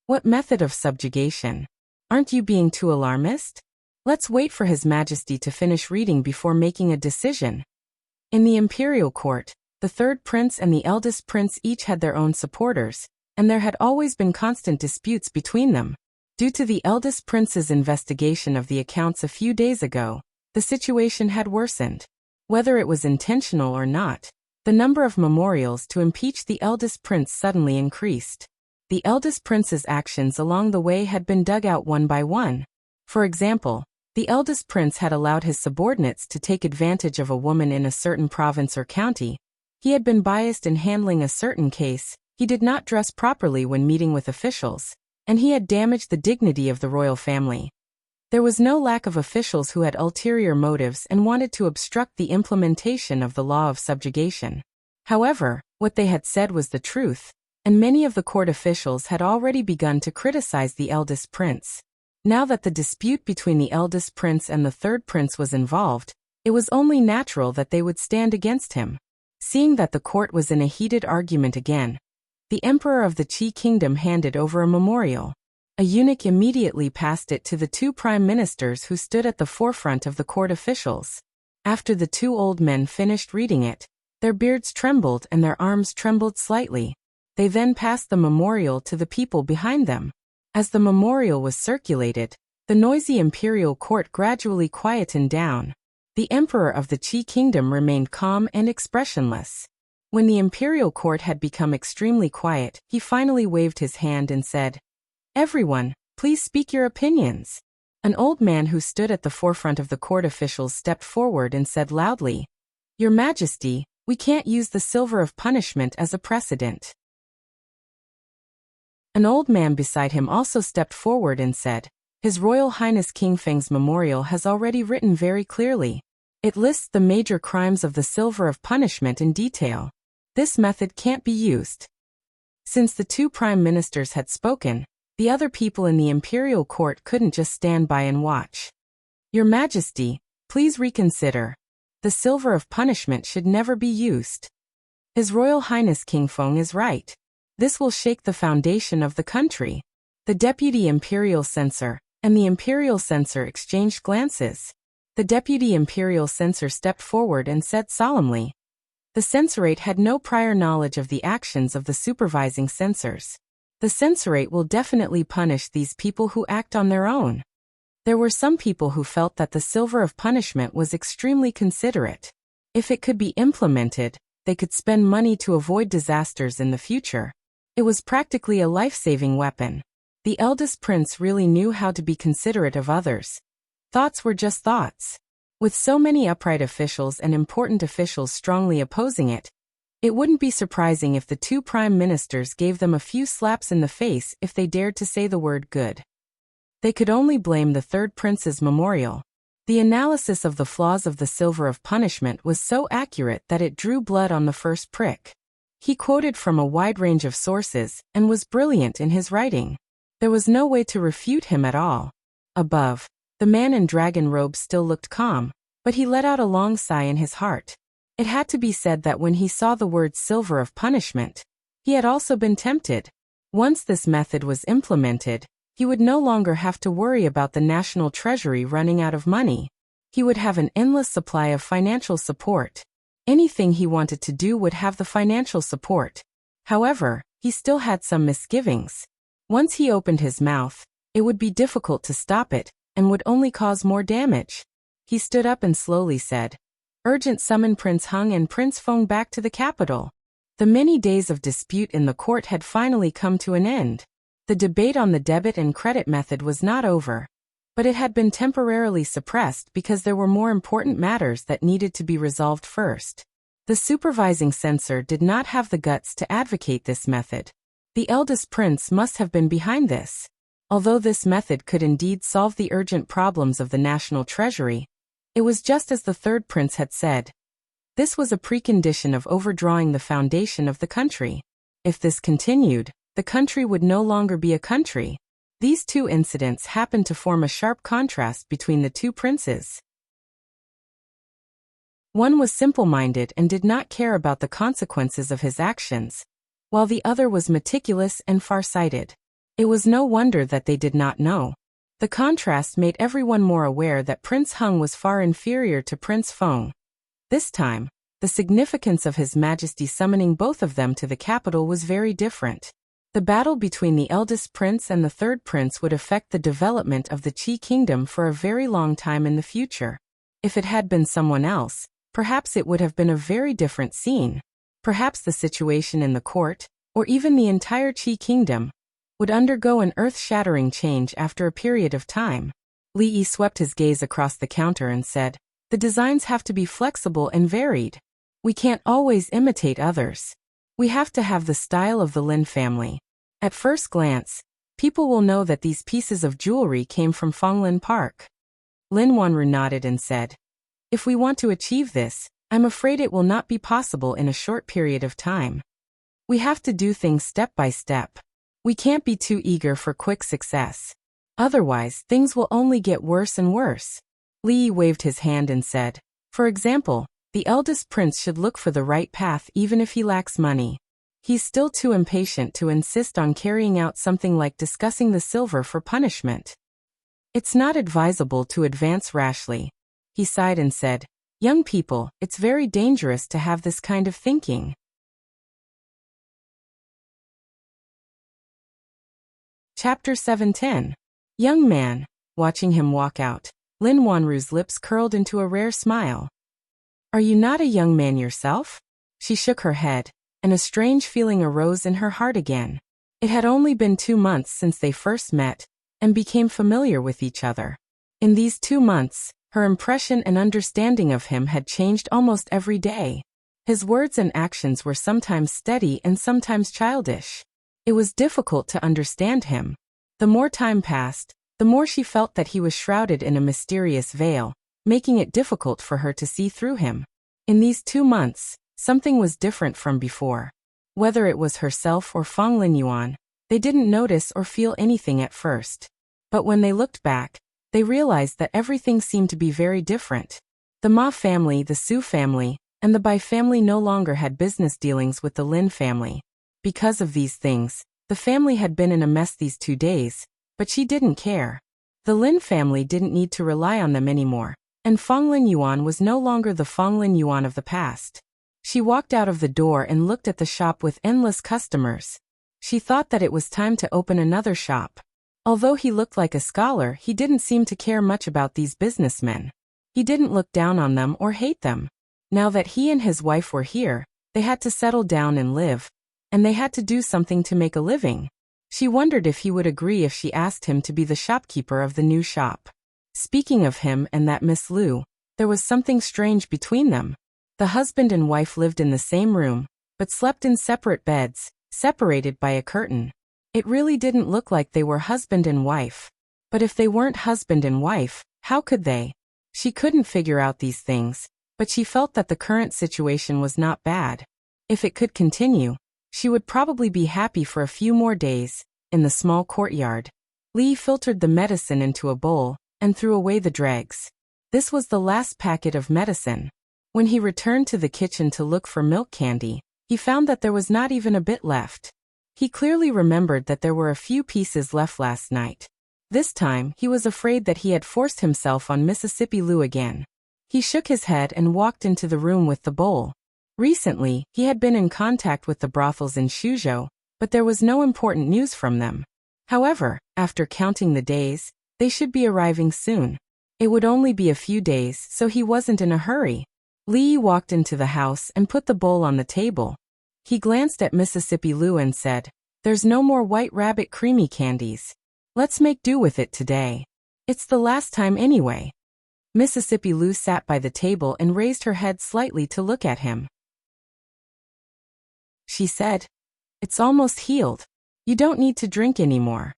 Speaker 1: What method of subjugation? Aren't you being too alarmist? Let's wait for His Majesty to finish reading before making a decision. In the imperial court, the third prince and the eldest prince each had their own supporters, and there had always been constant disputes between them. Due to the eldest prince's investigation of the accounts a few days ago, the situation had worsened. Whether it was intentional or not, the number of memorials to impeach the eldest prince suddenly increased. The eldest prince's actions along the way had been dug out one by one. For example, the eldest prince had allowed his subordinates to take advantage of a woman in a certain province or county. He had been biased in handling a certain case, he did not dress properly when meeting with officials, and he had damaged the dignity of the royal family. There was no lack of officials who had ulterior motives and wanted to obstruct the implementation of the law of subjugation. However, what they had said was the truth, and many of the court officials had already begun to criticize the eldest prince. Now that the dispute between the eldest prince and the third prince was involved, it was only natural that they would stand against him. Seeing that the court was in a heated argument again, the emperor of the Qi kingdom handed over a memorial. A eunuch immediately passed it to the two prime ministers who stood at the forefront of the court officials. After the two old men finished reading it, their beards trembled and their arms trembled slightly. They then passed the memorial to the people behind them. As the memorial was circulated, the noisy imperial court gradually quietened down. The emperor of the Qi kingdom remained calm and expressionless. When the imperial court had become extremely quiet, he finally waved his hand and said, "Everyone, please speak your opinions." An old man who stood at the forefront of the court officials stepped forward and said loudly, "Your Majesty, we can't use the silver of punishment as a precedent." An old man beside him also stepped forward and said, "His Royal Highness King Feng's memorial has already written very clearly. It lists the major crimes of the silver of punishment in detail. This method can't be used." Since the two prime ministers had spoken, the other people in the imperial court couldn't just stand by and watch. "Your Majesty, please reconsider. The silver of punishment should never be used. His Royal Highness King Feng is right. This will shake the foundation of the country." The deputy imperial censor and the imperial censor exchanged glances. The deputy imperial censor stepped forward and said solemnly, "The censorate had no prior knowledge of the actions of the supervising censors. The censorate will definitely punish these people who act on their own." There were some people who felt that the silver of punishment was extremely considerate. If it could be implemented, they could spend money to avoid disasters in the future. It was practically a life-saving weapon. The eldest prince really knew how to be considerate of others. Thoughts were just thoughts. With so many upright officials and important officials strongly opposing it, it wouldn't be surprising if the two prime ministers gave them a few slaps in the face if they dared to say the word good. They could only blame the third prince's memorial. The analysis of the flaws of the silver of punishment was so accurate that it drew blood on the first prick. He quoted from a wide range of sources and was brilliant in his writing. There was no way to refute him at all. Above, the man in dragon robes still looked calm, but he let out a long sigh in his heart. It had to be said that when he saw the word silver of punishment, he had also been tempted. Once this method was implemented, he would no longer have to worry about the national treasury running out of money. He would have an endless supply of financial support. Anything he wanted to do would have the financial support. However, he still had some misgivings. Once he opened his mouth, it would be difficult to stop it, and would only cause more damage. He stood up and slowly said, "Urgent summon Prince Hung and Prince Feng back to the capital." The many days of dispute in the court had finally come to an end. The debate on the debit and credit method was not over, but it had been temporarily suppressed because there were more important matters that needed to be resolved first. The supervising censor did not have the guts to advocate this method. The eldest prince must have been behind this. Although this method could indeed solve the urgent problems of the national treasury, it was just as the third prince had said. This was a precondition of overdrawing the foundation of the country. If this continued, the country would no longer be a country. These two incidents happened to form a sharp contrast between the two princes. One was simple-minded and did not care about the consequences of his actions, while the other was meticulous and far-sighted. It was no wonder that they did not know. The contrast made everyone more aware that Prince Hung was far inferior to Prince Feng. This time, the significance of His Majesty summoning both of them to the capital was very different. The battle between the eldest prince and the third prince would affect the development of the Qi kingdom for a very long time in the future. If it had been someone else, perhaps it would have been a very different scene. Perhaps the situation in the court, or even the entire Qi kingdom, would undergo an earth-shattering change after a period of time. Li Yi swept his gaze across the counter and said, "The designs have to be flexible and varied. We can't always imitate others. We have to have the style of the Lin family. At first glance, people will know that these pieces of jewelry came from Fonglin Park." Lin Wanru nodded and said, "If we want to achieve this, I'm afraid it will not be possible in a short period of time. We have to do things step by step. We can't be too eager for quick success. Otherwise, things will only get worse and worse." Li Yi waved his hand and said, "For example, the eldest prince should look for the right path even if he lacks money. He's still too impatient to insist on carrying out something like discussing the silver for punishment. It's not advisable to advance rashly." He sighed and said, "Young people, it's very dangerous to have this kind of thinking." Chapter 710. Young man. Watching him walk out, Lin Wanru's lips curled into a rare smile. "Are you not a young man yourself?" She shook her head, and a strange feeling arose in her heart again. It had only been 2 months since they first met, and became familiar with each other. In these 2 months, her impression and understanding of him had changed almost every day. His words and actions were sometimes steady and sometimes childish. It was difficult to understand him. The more time passed, the more she felt that he was shrouded in a mysterious veil, making it difficult for her to see through him. In these 2 months, something was different from before. Whether it was herself or Fonglin Yuan, they didn't notice or feel anything at first. But when they looked back, they realized that everything seemed to be very different. The Ma family, the Su family, and the Bai family no longer had business dealings with the Lin family. Because of these things, the family had been in a mess these 2 days, but she didn't care. The Lin family didn't need to rely on them anymore, and Fonglin Yuan was no longer the Fonglin Yuan of the past. She walked out of the door and looked at the shop with endless customers. She thought that it was time to open another shop. Although he looked like a scholar, he didn't seem to care much about these businessmen. He didn't look down on them or hate them. Now that he and his wife were here, they had to settle down and live. and they had to do something to make a living. She wondered if he would agree if she asked him to be the shopkeeper of the new shop. Speaking of him and that Miss Liu, there was something strange between them. The husband and wife lived in the same room, but slept in separate beds, separated by a curtain. It really didn't look like they were husband and wife. But if they weren't husband and wife, how could they? She couldn't figure out these things, but she felt that the current situation was not bad. If it could continue, she would probably be happy for a few more days. In the small courtyard, Li filtered the medicine into a bowl and threw away the dregs. This was the last packet of medicine. When he returned to the kitchen to look for milk candy, he found that there was not even a bit left. He clearly remembered that there were a few pieces left last night. This time, he was afraid that he had forced himself on Mississippi Liu again. He shook his head and walked into the room with the bowl. Recently, he had been in contact with the brothels in Suzhou, but there was no important news from them. However, after counting the days, they should be arriving soon. It would only be a few days, so he wasn't in a hurry. Li walked into the house and put the bowl on the table. He glanced at Mississippi Liu and said, "There's no more White Rabbit creamy candies. Let's make do with it today. It's the last time anyway." Mississippi Liu sat by the table and raised her head slightly to look at him. She said, "It's almost healed. You don't need to drink anymore."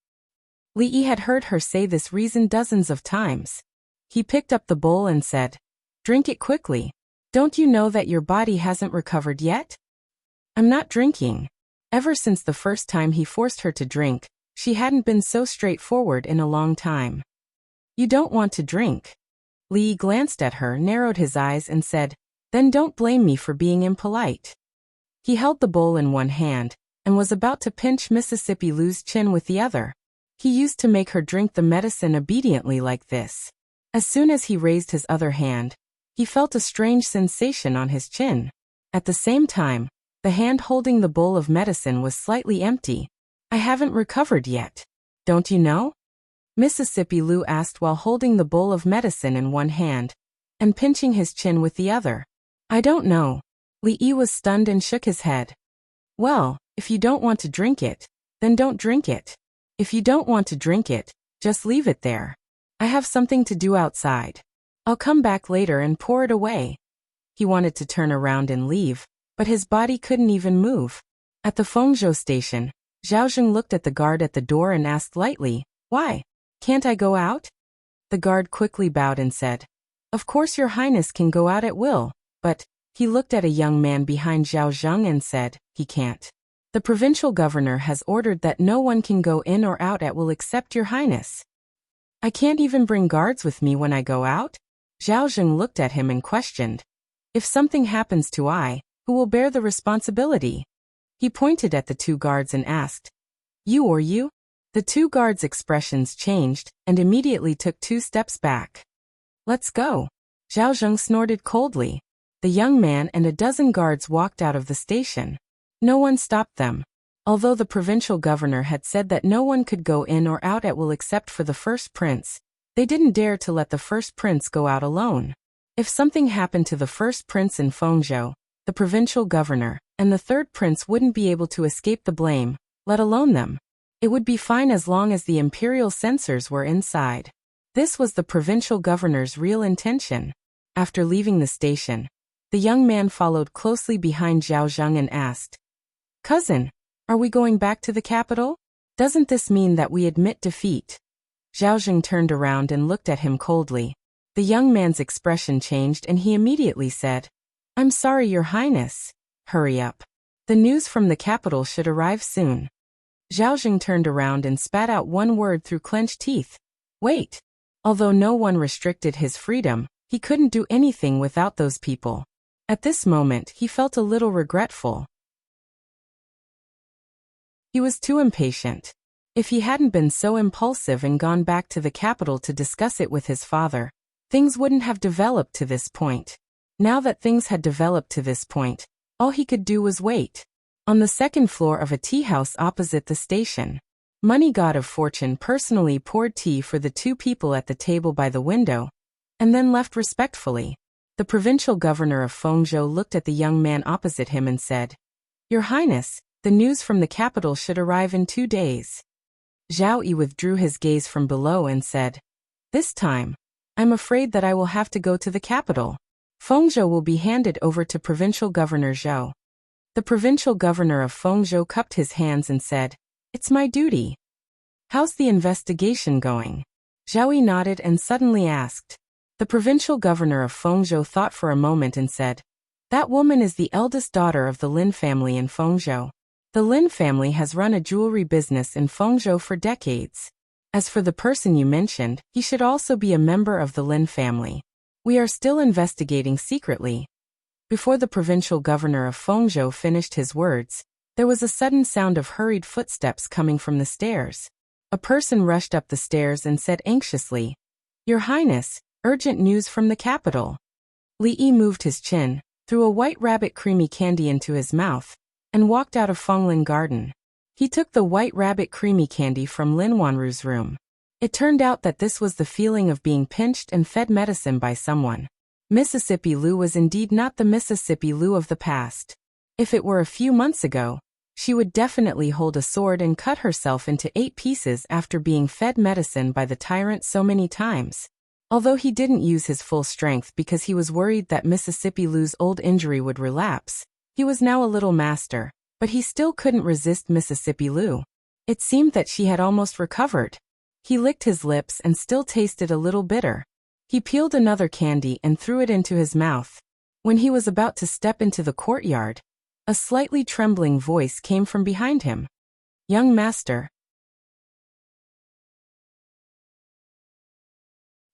Speaker 1: Li had heard her say this reason dozens of times. He picked up the bowl and said, "Drink it quickly. Don't you know that your body hasn't recovered yet?" "I'm not drinking." Ever since the first time he forced her to drink, she hadn't been so straightforward in a long time. "You don't want to drink." Li glanced at her, narrowed his eyes and said, "Then don't blame me for being impolite." He held the bowl in one hand and was about to pinch Mississippi Liu's chin with the other. He used to make her drink the medicine obediently like this. As soon as he raised his other hand, he felt a strange sensation on his chin. At the same time, the hand holding the bowl of medicine was slightly empty. "I haven't recovered yet. Don't you know?" Mississippi Liu asked while holding the bowl of medicine in one hand and pinching his chin with the other. "I don't know." Li was stunned and shook his head. "Well, if you don't want to drink it, then don't drink it. If you don't want to drink it, just leave it there. I have something to do outside. I'll come back later and pour it away." He wanted to turn around and leave, but his body couldn't even move. At the Fengzhou station, Zhaozheng looked at the guard at the door and asked lightly, "Why? Can't I go out?" The guard quickly bowed and said, "Of course your highness can go out at will, but..." He looked at a young man behind Zhaozheng and said, "He can't. The provincial governor has ordered that no one can go in or out at will except your highness." "I can't even bring guards with me when I go out?" Zhaozheng looked at him and questioned, "If something happens to I, who will bear the responsibility?" He pointed at the two guards and asked, "You or you?" The two guards' expressions changed and immediately took 2 steps back. "Let's go." Zhaozheng snorted coldly. The young man and a dozen guards walked out of the station. No one stopped them. Although the provincial governor had said that no one could go in or out at will except for the first prince, they didn't dare to let the first prince go out alone. If something happened to the first prince in Fengzhou, the provincial governor, and the third prince wouldn't be able to escape the blame, let alone them. It would be fine as long as the imperial censors were inside. This was the provincial governor's real intention. After leaving the station, the young man followed closely behind Zhaozheng and asked, "Cousin, are we going back to the capital? Doesn't this mean that we admit defeat?" Zhaozheng turned around and looked at him coldly. The young man's expression changed and he immediately said, "I'm sorry, Your Highness. Hurry up. The news from the capital should arrive soon." Zhaozheng turned around and spat out one word through clenched teeth. "Wait." Although no one restricted his freedom, he couldn't do anything without those people. At this moment, he felt a little regretful. He was too impatient. If he hadn't been so impulsive and gone back to the capital to discuss it with his father, things wouldn't have developed to this point. Now that things had developed to this point, all he could do was wait. On the second floor of a tea house opposite the station, Money God of Fortune personally poured tea for the 2 people at the table by the window, and then left respectfully. The provincial governor of Fengzhou looked at the young man opposite him and said, "Your Highness, The news from the capital should arrive in 2 days. Zhao Yi withdrew his gaze from below and said, "This time, I'm afraid that I will have to go to the capital. Fengzhou will be handed over to Provincial Governor Zhou." The provincial governor of Fengzhou cupped his hands and said, "It's my duty." "How's the investigation going?" Zhao Yi nodded and suddenly asked. The provincial governor of Fengzhou thought for a moment and said, "That woman is the eldest daughter of the Lin family in Fengzhou. The Lin family has run a jewelry business in Fengzhou for decades. As for the person you mentioned, he should also be a member of the Lin family. We are still investigating secretly." Before the provincial governor of Fengzhou finished his words, there was a sudden sound of hurried footsteps coming from the stairs. A person rushed up the stairs and said anxiously, "Your Highness, urgent news from the capital." Li Yi moved his chin, threw a white rabbit creamy candy into his mouth, and walked out of Fenglin Garden. He took the white rabbit creamy candy from Lin Wanru's room. It turned out that this was the feeling of being pinched and fed medicine by someone. Mississippi Lu was indeed not the Mississippi Lu of the past. If it were a few months ago, she would definitely hold a sword and cut herself into 8 pieces after being fed medicine by the tyrant so many times. Although he didn't use his full strength because he was worried that Mississippi Lu's old injury would relapse, he was now a little master, but he still couldn't resist Mississippi Lu. It seemed that she had almost recovered. He licked his lips and still tasted a little bitter. He peeled another candy and threw it into his mouth. When he was about to step into the courtyard, a slightly trembling voice came from behind him. "Young master."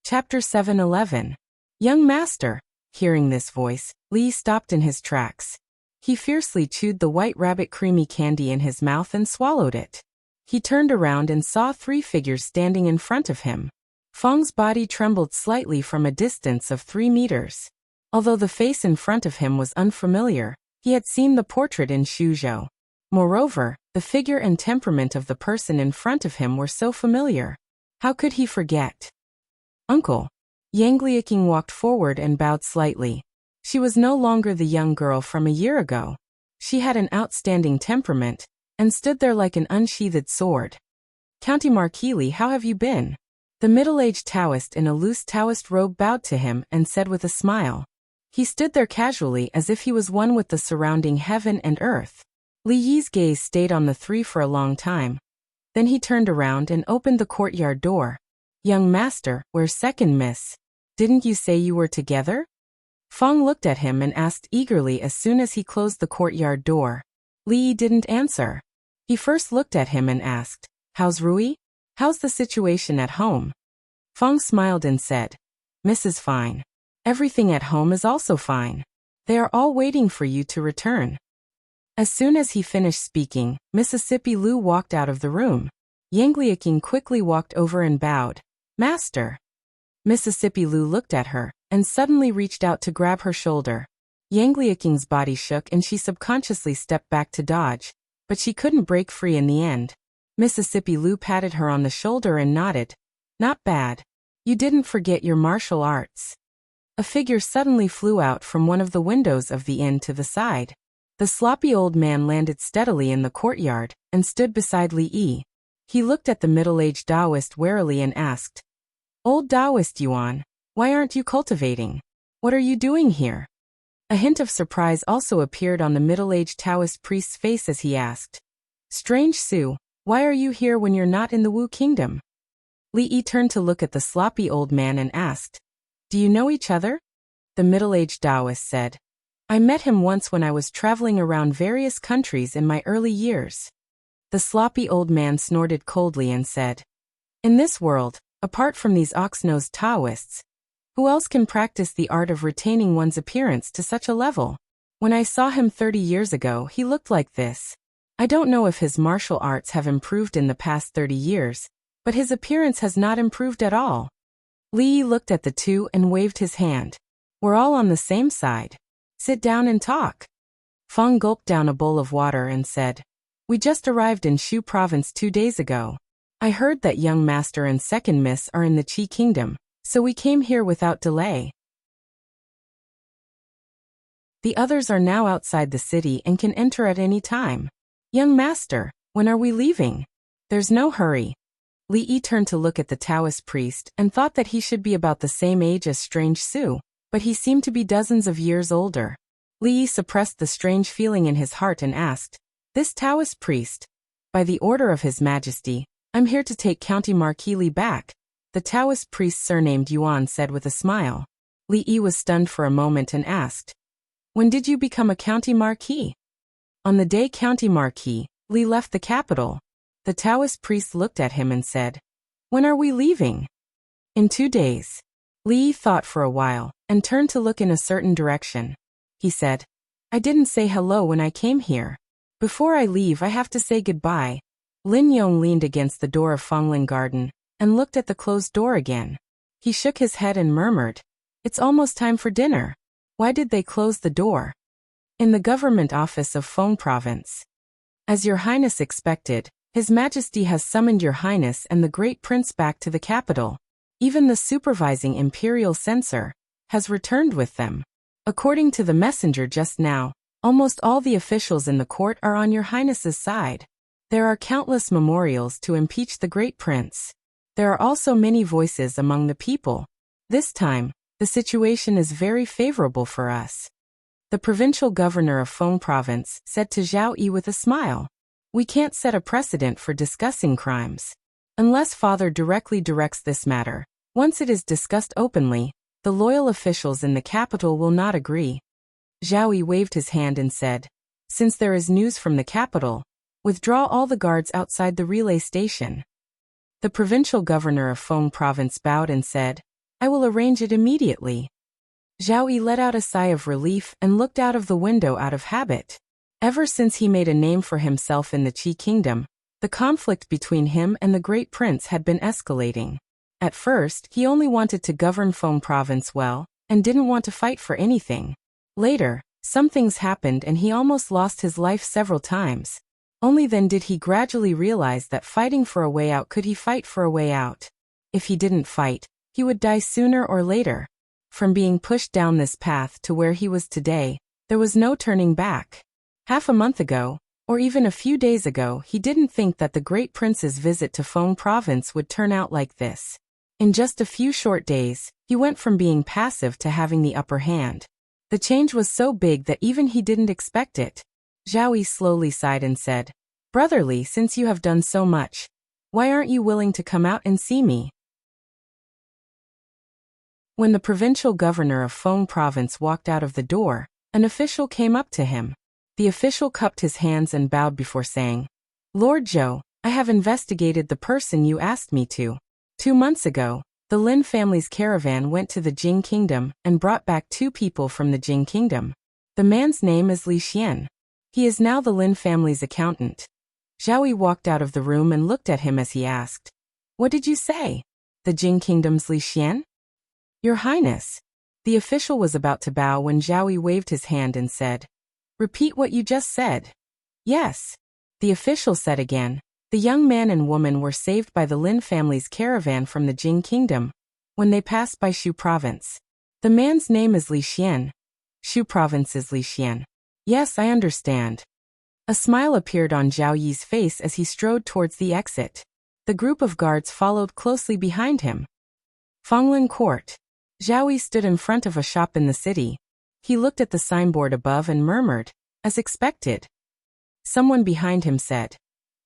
Speaker 1: Chapter 7:11. Young master. Hearing this voice, Li stopped in his tracks. He fiercely chewed the white rabbit creamy candy in his mouth and swallowed it. He turned around and saw 3 figures standing in front of him. Feng's body trembled slightly from a distance of 3 meters. Although the face in front of him was unfamiliar, he had seen the portrait in Shuzhou. Moreover, the figure and temperament of the person in front of him were so familiar. How could he forget? "Uncle." Yang Liaking walked forward and bowed slightly. She was no longer the young girl from a year ago. She had an outstanding temperament, and stood there like an unsheathed sword. "County Marquis, how have you been?" The middle-aged Taoist in a loose Taoist robe bowed to him and said with a smile. He stood there casually as if he was one with the surrounding heaven and earth. Li Yi's gaze stayed on the 3 for a long time. Then he turned around and opened the courtyard door. "Young master, where's second miss? Didn't you say you were together?" Feng looked at him and asked eagerly as soon as he closed the courtyard door. Li Yi didn't answer. He first looked at him and asked, "How's Rui? How's the situation at home?" Feng smiled and said, "Miss is fine. Everything at home is also fine. They are all waiting for you to return." As soon as he finished speaking, Mississippi Lu walked out of the room. Yang Liaking quickly walked over and bowed. "Master." Mississippi Lu looked at her, and suddenly reached out to grab her shoulder. Yang Liaking's body shook and she subconsciously stepped back to dodge, but she couldn't break free in the end. Mississippi Lu patted her on the shoulder and nodded. "Not bad. You didn't forget your martial arts." A figure suddenly flew out from one of the windows of the inn to the side. The sloppy old man landed steadily in the courtyard, and stood beside Li Yi. He looked at the middle-aged Taoist warily and asked, "Old Taoist Yuan, why aren't you cultivating? What are you doing here?" A hint of surprise also appeared on the middle-aged Taoist priest's face as he asked, "Strange Su, why are you here when you're not in the Wu Kingdom?" Li Yi turned to look at the sloppy old man and asked, "Do you know each other?" The middle-aged Taoist said, "I met him once when I was traveling around various countries in my early years." The sloppy old man snorted coldly and said, "In this world, apart from these ox-nosed Taoists, who else can practice the art of retaining one's appearance to such a level? When I saw him 30 years ago, he looked like this. I don't know if his martial arts have improved in the past 30 years, but his appearance has not improved at all." Li Yi looked at the 2 and waved his hand. "We're all on the same side. Sit down and talk." Feng gulped down a bowl of water and said, "We just arrived in Shu province 2 days ago. I heard that young master and second miss are in the Qi kingdom, so we came here without delay. The others are now outside the city and can enter at any time. Young master, when are we leaving? There's no hurry. Li Yi turned to look at the Taoist priest and thought that he should be about the same age as strange Su, but he seemed to be dozens of years older. Li Yi suppressed the strange feeling in his heart and asked, "This Taoist priest? By the order of His Majesty, I'm here to take County Marquis Li back," the Taoist priest surnamed Yuan said with a smile. Li Yi was stunned for a moment and asked, "When did you become a county marquis?" "On the day County Marquis Li left the capital." The Taoist priest looked at him and said, "When are we leaving?" "In 2 days." Li Yi thought for a while and turned to look in a certain direction. He said, "I didn't say hello when I came here. Before I leave I have to say goodbye." Lin Yong leaned against the door of Fenglin Garden and looked at the closed door again. He shook his head and murmured, "It's almost time for dinner. Why did they close the door?" "In the government office of Feng Province. As Your Highness expected, His Majesty has summoned Your Highness and the Great Prince back to the capital. Even the supervising imperial censor has returned with them. According to the messenger just now, almost all the officials in the court are on Your Highness's side. There are countless memorials to impeach the Great Prince. There are also many voices among the people. This time, the situation is very favorable for us." The provincial governor of Feng Province said to Zhao Yi with a smile, "We can't set a precedent for discussing crimes. Unless Father directly directs this matter, once it is discussed openly, the loyal officials in the capital will not agree." Zhao Yi waved his hand and said, "Since there is news from the capital, withdraw all the guards outside the relay station." The provincial governor of Feng Province bowed and said, "I will arrange it immediately." Zhao Yi let out a sigh of relief and looked out of the window out of habit. Ever since he made a name for himself in the Qi Kingdom, the conflict between him and the Great Prince had been escalating. At first, he only wanted to govern Feng Province well, and didn't want to fight for anything. Later, some things happened and he almost lost his life several times. Only then did he gradually realize that fighting for a way out, could he fight for a way out? If he didn't fight, he would die sooner or later. From being pushed down this path to where he was today, there was no turning back. Half a month ago, or even a few days ago, he didn't think that the Great Prince's visit to Feng Province would turn out like this. In just a few short days, he went from being passive to having the upper hand. The change was so big that even he didn't expect it. Zhao Yi slowly sighed and said, "Brotherly, since you have done so much, why aren't you willing to come out and see me?" When the provincial governor of Feng Province walked out of the door, an official came up to him. The official cupped his hands and bowed before saying, "Lord Zhou, I have investigated the person you asked me to. 2 months ago, the Lin family's caravan went to the Jing Kingdom and brought back 2 people from the Jing Kingdom. The man's name is Li Xian. He is now the Lin family's accountant." Zhao Yi walked out of the room and looked at him as he asked, "What did you say? The Jing Kingdom's Li Xian?" "Your Highness." The official was about to bow when Zhao Yi waved his hand and said, "Repeat what you just said." "Yes." The official said again, "The young man and woman were saved by the Lin family's caravan from the Jing Kingdom when they passed by Shu Province. The man's name is Li Xian. Shu Province is Li Xian." "Yes, I understand." A smile appeared on Zhao Yi's face as he strode towards the exit. The group of guards followed closely behind him. Fenglin Court. Zhao Yi stood in front of a shop in the city. He looked at the signboard above and murmured, as expected. Someone behind him said,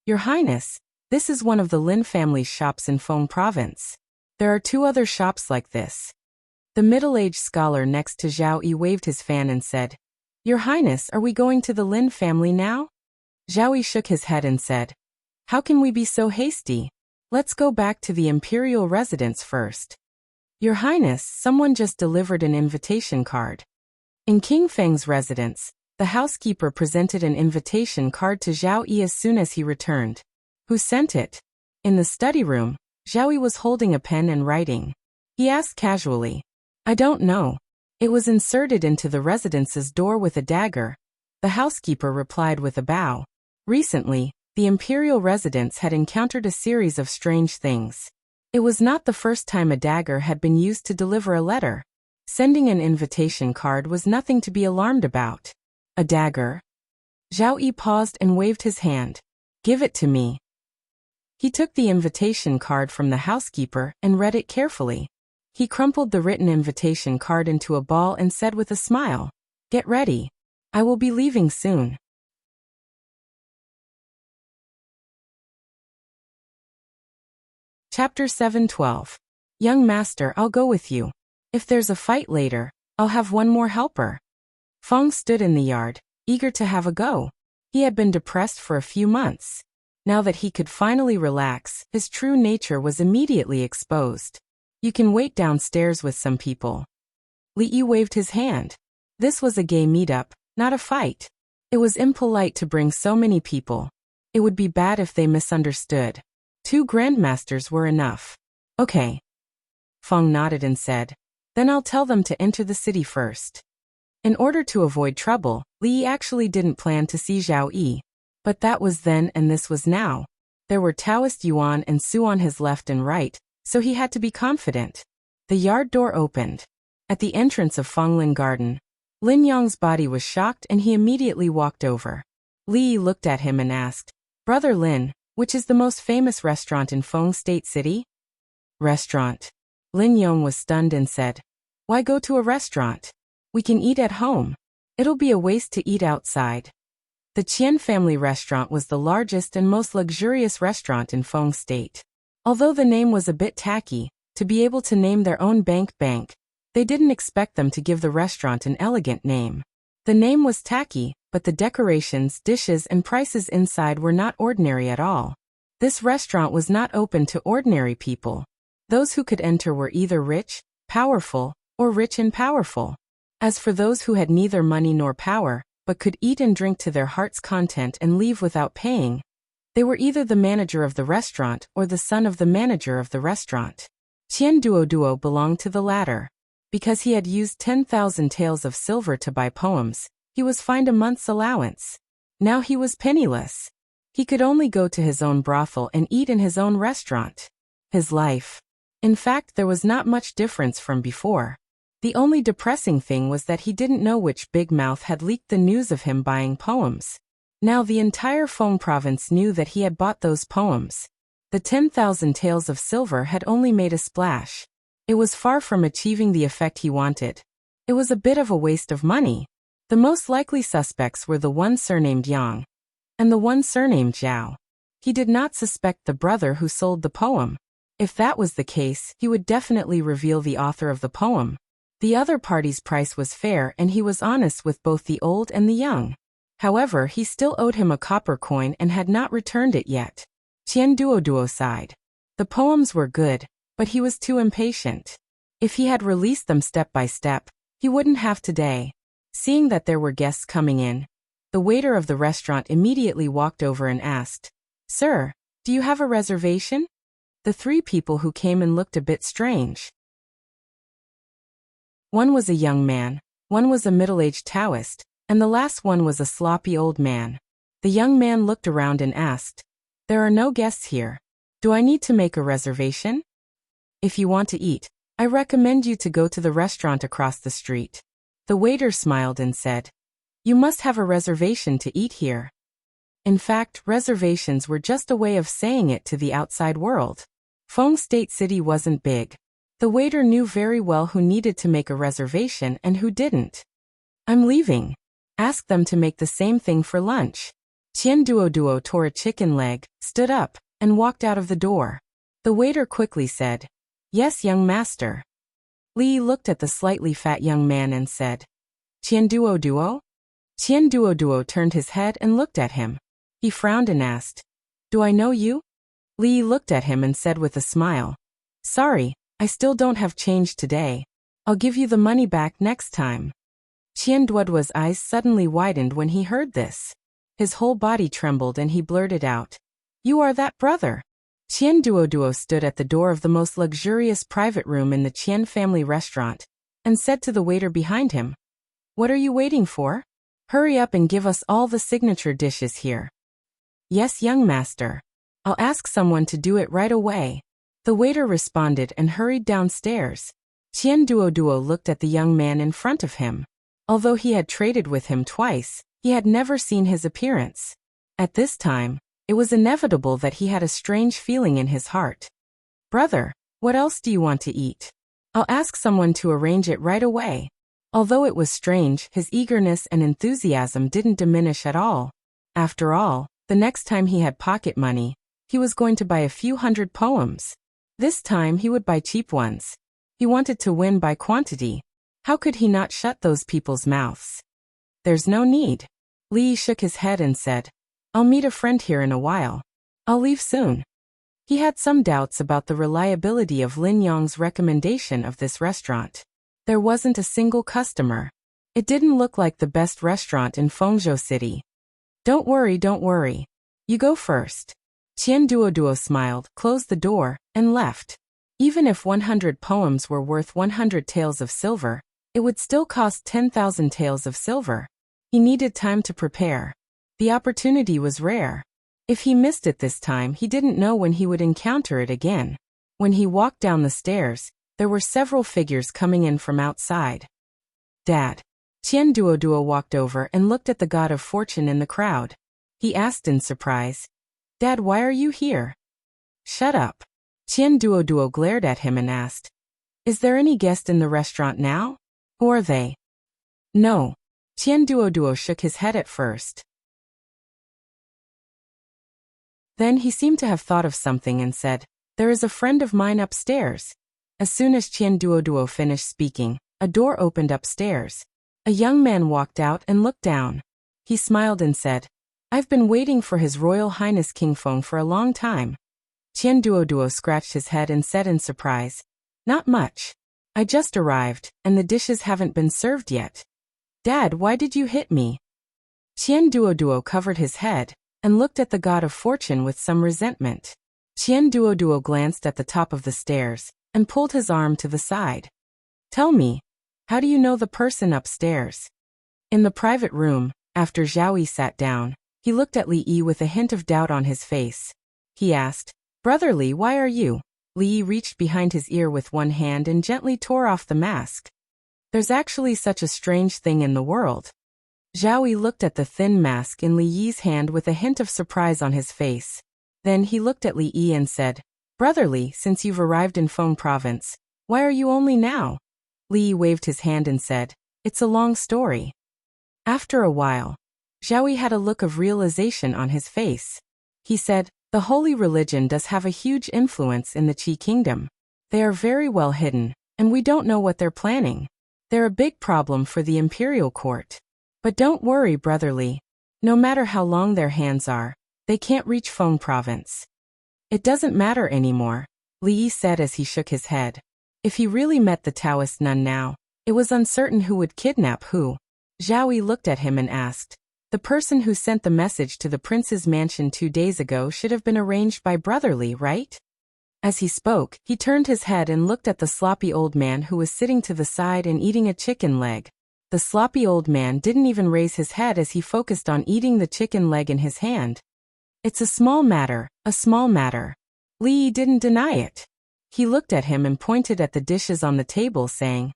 Speaker 1: "Your Highness, this is one of the Lin family's shops in Feng Province. There are 2 other shops like this." The middle-aged scholar next to Zhao Yi waved his fan and said, "Your Highness, are we going to the Lin family now?" Zhao Yi shook his head and said, "How can we be so hasty? Let's go back to the imperial residence first." "Your Highness, someone just delivered an invitation card." In King Feng's residence, the housekeeper presented an invitation card to Zhao Yi as soon as he returned. "Who sent it?" In the study room, Zhao Yi was holding a pen and writing. He asked casually, "I don't know. It was inserted into the residence's door with a dagger." The housekeeper replied with a bow. Recently, the imperial residence had encountered a series of strange things. It was not the first time a dagger had been used to deliver a letter. Sending an invitation card was nothing to be alarmed about. A dagger? Zhao Yi paused and waved his hand. Give it to me. He took the invitation card from the housekeeper and read it carefully. He crumpled the written invitation card into a ball and said with a smile, Get ready. I will be leaving soon. Chapter 7:12. Young master, I'll go with you. If there's a fight later, I'll have one more helper. Feng stood in the yard, eager to have a go. He had been depressed for a few months. Now that he could finally relax, his true nature was immediately exposed. You can wait downstairs with some people. Li Yi waved his hand. This was a gay meetup, not a fight. It was impolite to bring so many people. It would be bad if they misunderstood. 2 grandmasters were enough. Okay. Feng nodded and said, Then I'll tell them to enter the city first. In order to avoid trouble, Li Yi actually didn't plan to see Zhao Yi. But that was then and this was now. There were Taoist Yuan and Su on his left and right, so he had to be confident. The yard door opened. At the entrance of Fenglin Garden, Lin Yong's body was shocked and he immediately walked over. Li Yi looked at him and asked, Brother Lin, which is the most famous restaurant in Feng State City? Restaurant. Lin Yong was stunned and said, Why go to a restaurant? We can eat at home. It'll be a waste to eat outside. The Qian family restaurant was the largest and most luxurious restaurant in Feng State. Although the name was a bit tacky, to be able to name their own bank, they didn't expect them to give the restaurant an elegant name. The name was tacky, but the decorations, dishes and prices inside were not ordinary at all. This restaurant was not open to ordinary people. Those who could enter were either rich, powerful, or rich and powerful. As for those who had neither money nor power, but could eat and drink to their heart's content and leave without paying, they were either the manager of the restaurant or the son of the manager of the restaurant. Qian Duo belonged to the latter. Because he had used 10,000 taels of silver to buy poems, he was fined a month's allowance. Now he was penniless. He could only go to his own brothel and eat in his own restaurant. His life. In fact, there was not much difference from before. The only depressing thing was that he didn't know which big mouth had leaked the news of him buying poems. Now the entire Feng province knew that he had bought those poems. The 10,000 taels of silver had only made a splash. It was far from achieving the effect he wanted. It was a bit of a waste of money. The most likely suspects were the one surnamed Yang and the one surnamed Zhao. He did not suspect the brother who sold the poem. If that was the case, he would definitely reveal the author of the poem. The other party's price was fair and he was honest with both the old and the young. However, he still owed him a copper coin and had not returned it yet. Qian Duo sighed. The poems were good, but he was too impatient. If he had released them step by step, he wouldn't have today. Seeing that there were guests coming in, the waiter of the restaurant immediately walked over and asked, Sir, do you have a reservation? The 3 people who came in looked a bit strange. One was a young man, one was a middle-aged Taoist, and the last one was a sloppy old man. The young man looked around and asked, There are no guests here. Do I need to make a reservation? If you want to eat, I recommend you to go to the restaurant across the street. The waiter smiled and said, You must have a reservation to eat here. In fact, reservations were just a way of saying it to the outside world. Feng State City wasn't big. The waiter knew very well who needed to make a reservation and who didn't. I'm leaving. Ask them to make the same thing for lunch. Qian Duo tore a chicken leg, stood up, and walked out of the door. The waiter quickly said, Yes, young master. Li looked at the slightly fat young man and said, Qian Duo? Qian Duo turned his head and looked at him. He frowned and asked, Do I know you? Li looked at him and said with a smile, Sorry, I still don't have change today. I'll give you the money back next time. Qian Duo's eyes suddenly widened when he heard this. His whole body trembled and he blurted out, You are that brother. Qian Duo stood at the door of the most luxurious private room in the Qian family restaurant and said to the waiter behind him, What are you waiting for? Hurry up and give us all the signature dishes here. Yes, young master. I'll ask someone to do it right away. The waiter responded and hurried downstairs. Qian Duo looked at the young man in front of him. Although he had traded with him twice, He had never seen his appearance. At this time, it was inevitable that he had a strange feeling in his heart. Brother, what else do you want to eat? I'll ask someone to arrange it right away. Although it was strange, his eagerness and enthusiasm didn't diminish at all. After all, the next time he had pocket money, he was going to buy a few hundred poems. This time he would buy cheap ones. He wanted to win by quantity. How could he not shut those people's mouths? There's no need. Li Yi shook his head and said, I'll meet a friend here in a while. I'll leave soon. He had some doubts about the reliability of Lin Yang's recommendation of this restaurant. There wasn't a single customer. It didn't look like the best restaurant in Fengzhou City. Don't worry. You go first. Qian Duoduo smiled, closed the door, and left. Even if 100 poems were worth 100 taels of silver, it would still cost 10,000 taels of silver. He needed time to prepare. The opportunity was rare. If he missed it this time, he didn't know when he would encounter it again. When he walked down the stairs, there were several figures coming in from outside. Dad. Qian Duoduo walked over and looked at the god of fortune in the crowd. He asked in surprise, Dad, why are you here? Shut up. Qian Duoduo glared at him and asked, Is there any guest in the restaurant now? Who are they? No. Qian Duoduo shook his head at first. Then he seemed to have thought of something and said, There is a friend of mine upstairs. As soon as Qian Duoduo finished speaking, a door opened upstairs. A young man walked out and looked down. He smiled and said, I've been waiting for His Royal Highness King Feng for a long time. Qian Duoduo scratched his head and said in surprise, Not much. I just arrived, and the dishes haven't been served yet. Dad, why did you hit me? Qian Duoduo covered his head and looked at the god of fortune with some resentment. Qian Duoduo glanced at the top of the stairs and pulled his arm to the side. Tell me, how do you know the person upstairs? In the private room, after Zhao Yi sat down, he looked at Li Yi with a hint of doubt on his face. He asked, Brother Li, why are you? Li Yi reached behind his ear with one hand and gently tore off the mask. There's actually such a strange thing in the world. Zhao Yi looked at the thin mask in Li Yi's hand with a hint of surprise on his face. Then he looked at Li Yi and said, Brother Li, since you've arrived in Feng Province, why are you only now? Li Yi waved his hand and said, It's a long story. After a while, Zhao Yi had a look of realization on his face. He said, The holy religion does have a huge influence in the Qi kingdom. They are very well hidden, and we don't know what they're planning. They're a big problem for the imperial court. But don't worry, Brother Li. No matter how long their hands are, they can't reach Feng Province. It doesn't matter anymore, Li Yi said as he shook his head. If he really met the Taoist nun now, it was uncertain who would kidnap who. Zhao Yi looked at him and asked, The person who sent the message to the prince's mansion 2 days ago should have been arranged by Brother Li, right? As he spoke, he turned his head and looked at the sloppy old man who was sitting to the side and eating a chicken leg. The sloppy old man didn't even raise his head as he focused on eating the chicken leg in his hand. It's a small matter, a small matter. Li Yi didn't deny it. He looked at him and pointed at the dishes on the table saying,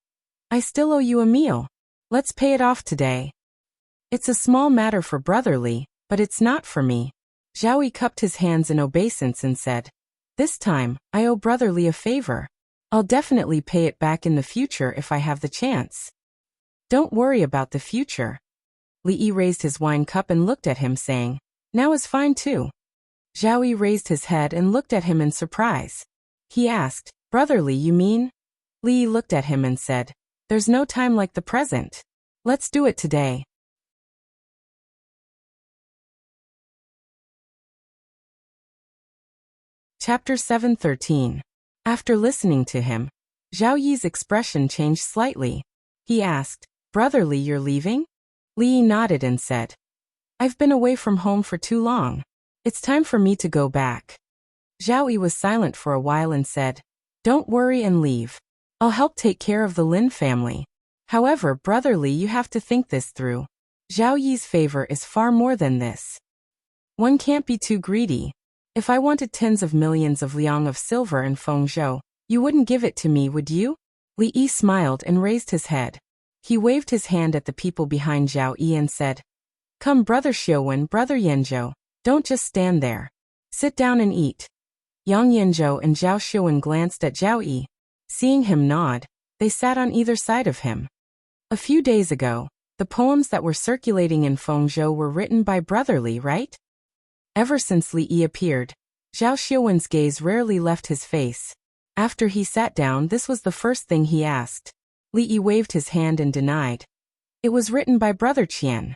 Speaker 1: I still owe you a meal. Let's pay it off today. It's a small matter for Brother Li, but it's not for me. Zhao Yi cupped his hands in obeisance and said, This time, I owe Brother Li a favor. I'll definitely pay it back in the future if I have the chance. Don't worry about the future. Li Yi raised his wine cup and looked at him saying, Now is fine too. Zhao Yi raised his head and looked at him in surprise. He asked, Brother Li, you mean? Li Yi looked at him and said, There's no time like the present. Let's do it today. Chapter 7:13. After listening to him, Zhao Yi's expression changed slightly. He asked, Brother Li, you're leaving? Li Yi nodded and said, I've been away from home for too long. It's time for me to go back. Zhao Yi was silent for a while and said, Don't worry and leave. I'll help take care of the Lin family. However, Brother Li, you have to think this through. Zhao Yi's favor is far more than this. One can't be too greedy. If I wanted tens of millions of liang of silver in Fengzhou, you wouldn't give it to me, would you? Li Yi smiled and raised his head. He waved his hand at the people behind Zhao Yi and said, Come, Brother Xiaowen, Brother Yanzhou, don't just stand there. Sit down and eat. Yang Yanzhou and Zhao Xiaowen glanced at Zhao Yi. Seeing him nod, they sat on either side of him. A few days ago, the poems that were circulating in Fengzhou were written by Brother Li, right? Ever since Li Yi appeared, Zhao Xiaowen's gaze rarely left his face. After he sat down, this was the first thing he asked. Li Yi waved his hand and denied. It was written by Brother Qian.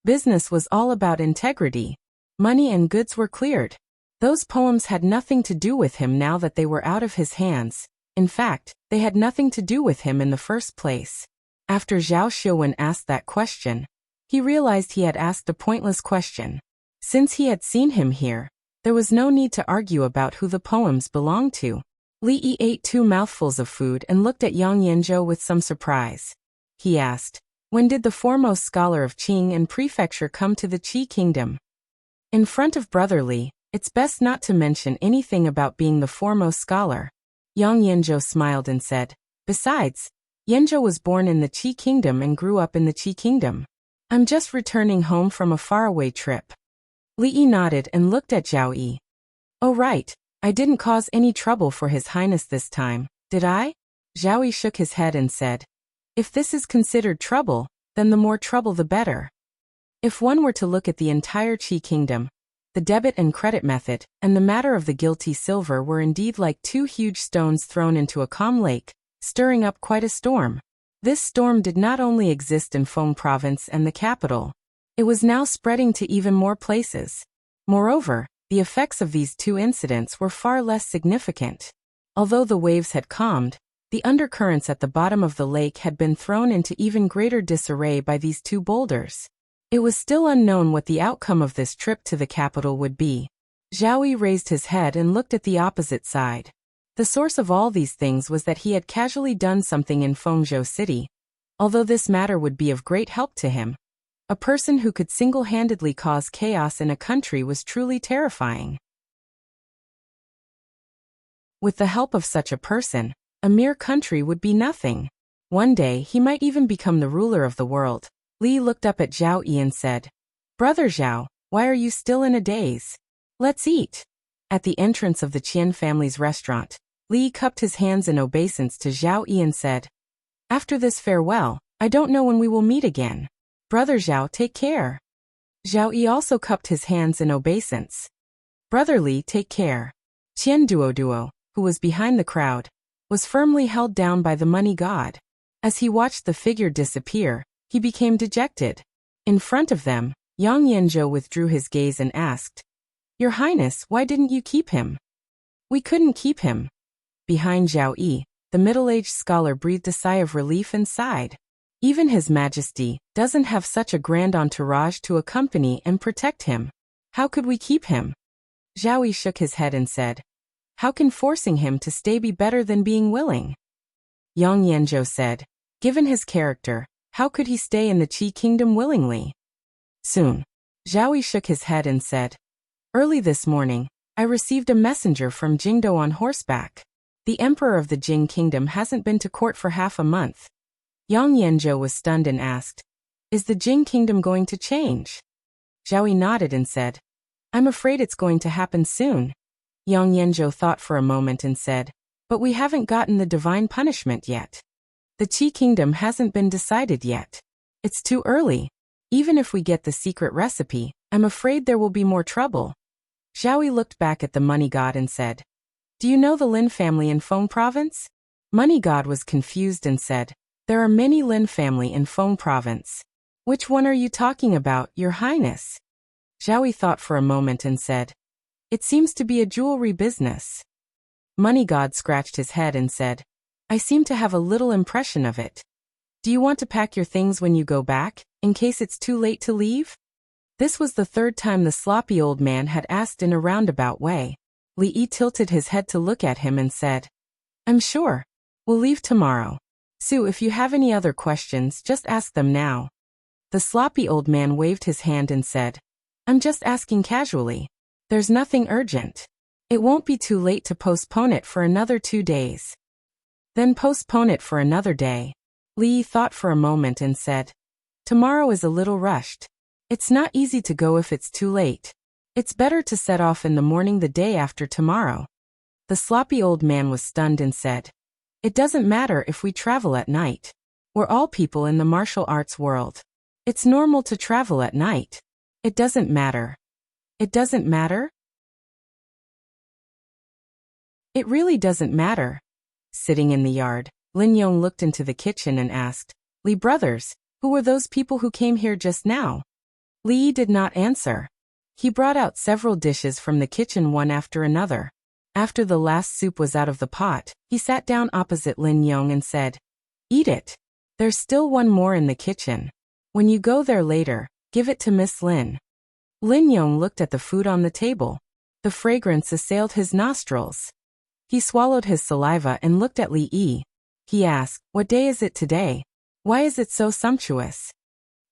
Speaker 1: Business was all about integrity. Money and goods were cleared. Those poems had nothing to do with him now that they were out of his hands. In fact, they had nothing to do with him in the first place. After Zhao Xiaowen asked that question, he realized he had asked a pointless question. Since he had seen him here, there was no need to argue about who the poems belonged to. Li Yi ate 2 mouthfuls of food and looked at Yang Yanzhou with some surprise. He asked, when did the foremost scholar of Qing and prefecture come to the Qi kingdom? In front of Brother Li, it's best not to mention anything about being the foremost scholar. Yang Yanzhou smiled and said, besides, Yanzhou was born in the Qi kingdom and grew up in the Qi kingdom. I'm just returning home from a faraway trip. Li Yi nodded and looked at Zhao Yi. Oh right, I didn't cause any trouble for His Highness this time, did I? Zhao Yi shook his head and said, if this is considered trouble, then the more trouble the better. If one were to look at the entire Qi kingdom, the debit and credit method, and the matter of the guilty silver were indeed like 2 huge stones thrown into a calm lake, stirring up quite a storm. This storm did not only exist in Feng province and the capital. It was now spreading to even more places. Moreover, the effects of these 2 incidents were far less significant. Although the waves had calmed, the undercurrents at the bottom of the lake had been thrown into even greater disarray by these 2 boulders. It was still unknown what the outcome of this trip to the capital would be. Zhao Yi raised his head and looked at the opposite side. The source of all these things was that he had casually done something in Fengzhou City. Although this matter would be of great help to him, a person who could single-handedly cause chaos in a country was truly terrifying. With the help of such a person, a mere country would be nothing. One day he might even become the ruler of the world. Li looked up at Zhao Yi and said, Brother Zhao, why are you still in a daze? Let's eat. At the entrance of the Qian family's restaurant, Li cupped his hands in obeisance to Zhao Yi and said, after this farewell, I don't know when we will meet again. Brother Zhao, take care. Zhao Yi also cupped his hands in obeisance. Brother Li, take care. Qian Duo, who was behind the crowd, was firmly held down by the money god. As he watched the figure disappear, he became dejected. In front of them, Yang Yanzhou withdrew his gaze and asked, Your Highness, why didn't you keep him? We couldn't keep him. Behind Zhao Yi, the middle-aged scholar breathed a sigh of relief and sighed. Even His Majesty doesn't have such a grand entourage to accompany and protect him. How could we keep him? Zhao Yi shook his head and said, How can forcing him to stay be better than being willing? Yang Yanzhou said, Given his character, how could he stay in the Qi kingdom willingly? Soon, Zhao Yi shook his head and said, Early this morning, I received a messenger from Jingdou on horseback. The emperor of the Jing kingdom hasn't been to court for half a month. Yang Yanzhou was stunned and asked, Is the Jing kingdom going to change? Zhao Yi nodded and said, I'm afraid it's going to happen soon. Yang Yanzhou thought for a moment and said, But we haven't gotten the divine punishment yet. The Qi kingdom hasn't been decided yet. It's too early. Even if we get the secret recipe, I'm afraid there will be more trouble. Zhao Yi looked back at the money god and said, Do you know the Lin family in Feng province? Money god was confused and said, There are many Lin family in Feng province. Which one are you talking about, Your Highness? Zhao Yi thought for a moment and said, It seems to be a jewelry business. Money god scratched his head and said, I seem to have a little impression of it. Do you want to pack your things when you go back, in case it's too late to leave? This was the 3rd time the sloppy old man had asked in a roundabout way. Li Yi tilted his head to look at him and said, I'm sure. We'll leave tomorrow. Sue, if you have any other questions, just ask them now. The sloppy old man waved his hand and said, I'm just asking casually. There's nothing urgent. It won't be too late to postpone it for another 2 days. Then postpone it for another day. Li Yi thought for a moment and said, Tomorrow is a little rushed. It's not easy to go if it's too late. It's better to set off in the morning the day after tomorrow. The sloppy old man was stunned and said, "It doesn't matter if we travel at night. We're all people in the martial arts world. It's normal to travel at night. It doesn't matter." It doesn't matter? It really doesn't matter. Sitting in the yard, Lin Yong looked into the kitchen and asked, "Li brothers, who were those people who came here just now?" Li did not answer. He brought out several dishes from the kitchen one after another. After the last soup was out of the pot, he sat down opposite Lin Yong and said, "Eat it. There's still one more in the kitchen. When you go there later, give it to Miss Lin." Lin Yong looked at the food on the table. The fragrance assailed his nostrils. He swallowed his saliva and looked at Li Yi. He asked, "What day is it today? Why is it so sumptuous?"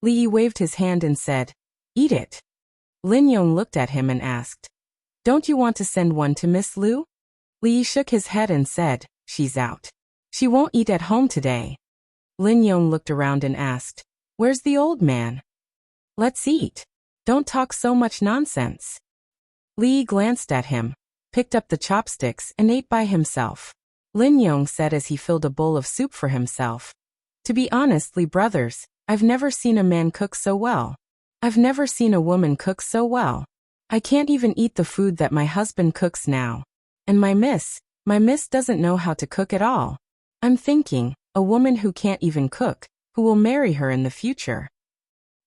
Speaker 1: Li Yi waved his hand and said, "Eat it." Lin Yong looked at him and asked, "Don't you want to send one to Miss Lu?" Li Yi shook his head and said, "She's out. She won't eat at home today." Lin Yong looked around and asked, "Where's the old man? Let's eat. Don't talk so much nonsense." Li Yi glanced at him, picked up the chopsticks and ate by himself. Lin Yong said as he filled a bowl of soup for himself, "To be honest, Li brothers, I've never seen a man cook so well. I've never seen a woman cook so well. I can't even eat the food that my husband cooks now. And my miss doesn't know how to cook at all. I'm thinking, a woman who can't even cook, who will marry her in the future."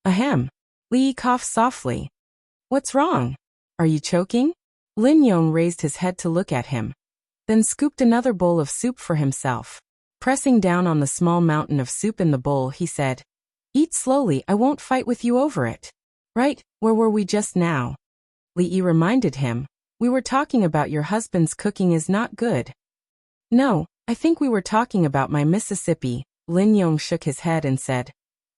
Speaker 1: Ahem. Li Yi coughed softly. "What's wrong? Are you choking?" Lin Yong raised his head to look at him, then scooped another bowl of soup for himself. Pressing down on the small mountain of soup in the bowl, he said, "Eat slowly, I won't fight with you over it." "Right, where were we just now?" Li Yi reminded him, "We were talking about your husband's cooking is not good." "No, I think we were talking about my Mississippi." Lin Yong shook his head and said,